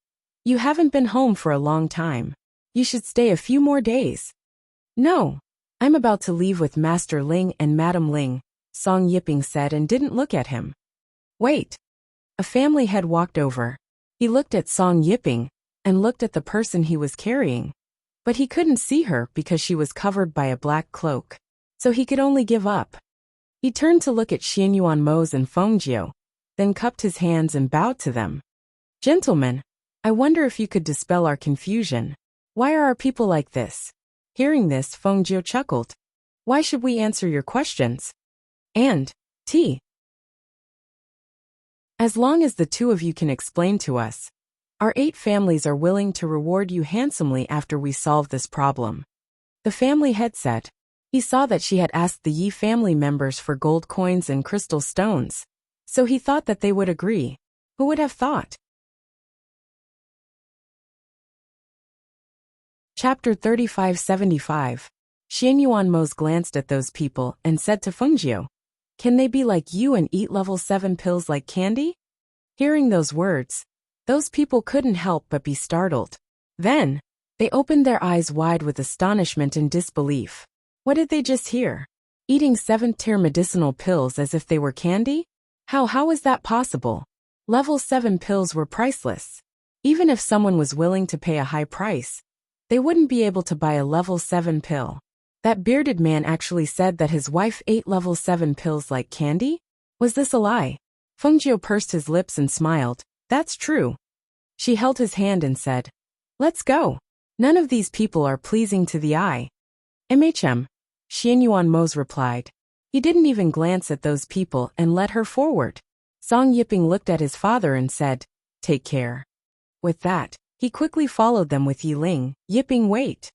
You haven't been home for a long time. You should stay a few more days. No. I'm about to leave with Master Ling and Madam Ling, Song Yiping said and didn't look at him. Wait. A family head walked over. He looked at Song Yiping and looked at the person he was carrying. But he couldn't see her because she was covered by a black cloak. So he could only give up. He turned to look at Xianyuan Mose and Fengjiu, then cupped his hands and bowed to them. Gentlemen, I wonder if you could dispel our confusion. Why are our people like this? Hearing this, Fengjiu chuckled. Why should we answer your questions? And, T. As long as the two of you can explain to us, our 8 families are willing to reward you handsomely after we solve this problem. The family head said. He saw that she had asked the Yi family members for gold coins and crystal stones, so he thought that they would agree. Who would have thought? Chapter 3575. Xianyuan Mose glanced at those people and said to Fengjiu, Can they be like you and eat level 7 pills like candy? Hearing those words, those people couldn't help but be startled. Then, they opened their eyes wide with astonishment and disbelief. What did they just hear? Eating 7th-tier medicinal pills as if they were candy? How is that possible? Level 7 pills were priceless. Even if someone was willing to pay a high price, they wouldn't be able to buy a level 7 pill. That bearded man actually said that his wife ate level 7 pills like candy? Was this a lie? Fengjiu pursed his lips and smiled. That's true. She held his hand and said, Let's go. None of these people are pleasing to the eye. Xianyuan Mose replied. He didn't even glance at those people and led her forward. Song Yiping looked at his father and said, Take care. With that, he quickly followed them with Yi Ling. Yiping, wait.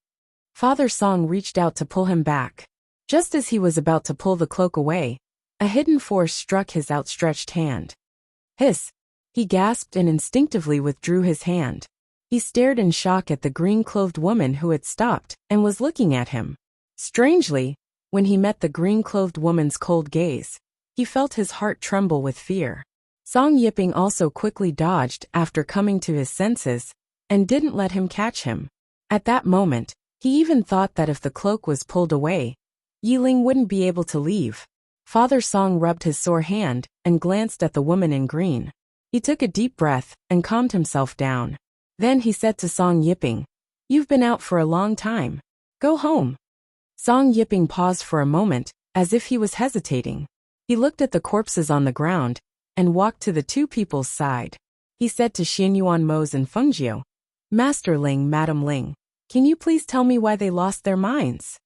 Father Song reached out to pull him back. Just as he was about to pull the cloak away, a hidden force struck his outstretched hand. Hiss! He gasped and instinctively withdrew his hand. He stared in shock at the green-clothed woman who had stopped and was looking at him. Strangely, when he met the green-clothed woman's cold gaze, he felt his heart tremble with fear. Song Yiping also quickly dodged after coming to his senses and didn't let him catch him. At that moment, he even thought that if the cloak was pulled away, Yi Ling wouldn't be able to leave. Father Song rubbed his sore hand and glanced at the woman in green. He took a deep breath and calmed himself down. Then he said to Song Yiping, You've been out for a long time. Go home. Song Yiping paused for a moment, as if he was hesitating. He looked at the corpses on the ground and walked to the two people's side. He said to Xianyuan Mose and Fengjiu, Master Ling, Madam Ling, can you please tell me why they lost their minds?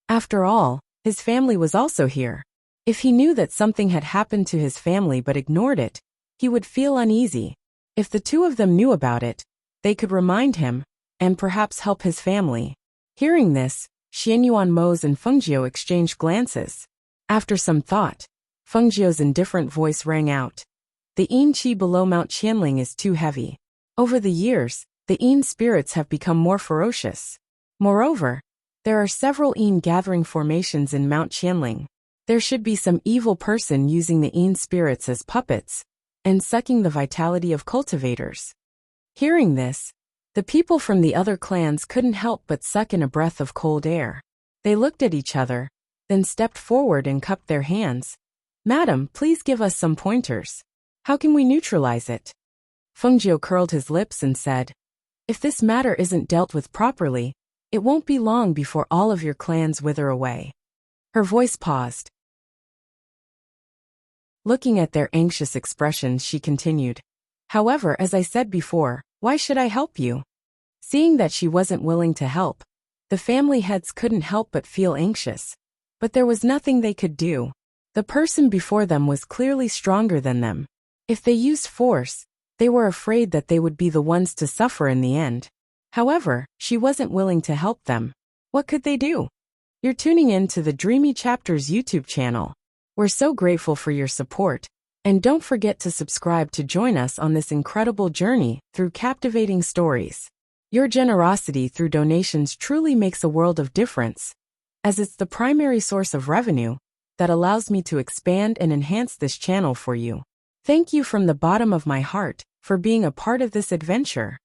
After all, his family was also here. If he knew that something had happened to his family but ignored it, he would feel uneasy. If the two of them knew about it, they could remind him, and perhaps help his family. Hearing this, Xianyuan Mose and Fengjiu exchanged glances. After some thought, Fengjiu's indifferent voice rang out. The Yin Qi below Mount Qianling is too heavy. Over the years, the Yin spirits have become more ferocious. Moreover, there are several Yin gathering formations in Mount Qianling. There should be some evil person using the Yin spirits as puppets and sucking the vitality of cultivators. Hearing this, the people from the other clans couldn't help but suck in a breath of cold air. They looked at each other, then stepped forward and cupped their hands. Madam, please give us some pointers. How can we neutralize it? Fengjiu curled his lips and said, If this matter isn't dealt with properly, it won't be long before all of your clans wither away. Her voice paused. Looking at their anxious expressions, she continued, However, as I said before, why should I help you? Seeing that she wasn't willing to help, the family heads couldn't help but feel anxious. But there was nothing they could do. The person before them was clearly stronger than them. If they used force, they were afraid that they would be the ones to suffer in the end. However, she wasn't willing to help them. What could they do? You're tuning in to the Dreamy Chapters YouTube channel. We're so grateful for your support, and don't forget to subscribe to join us on this incredible journey through captivating stories. Your generosity through donations truly makes a world of difference. as it's the primary source of revenue that allows me to expand and enhance this channel for you. Thank you from the bottom of my heart for being a part of this adventure.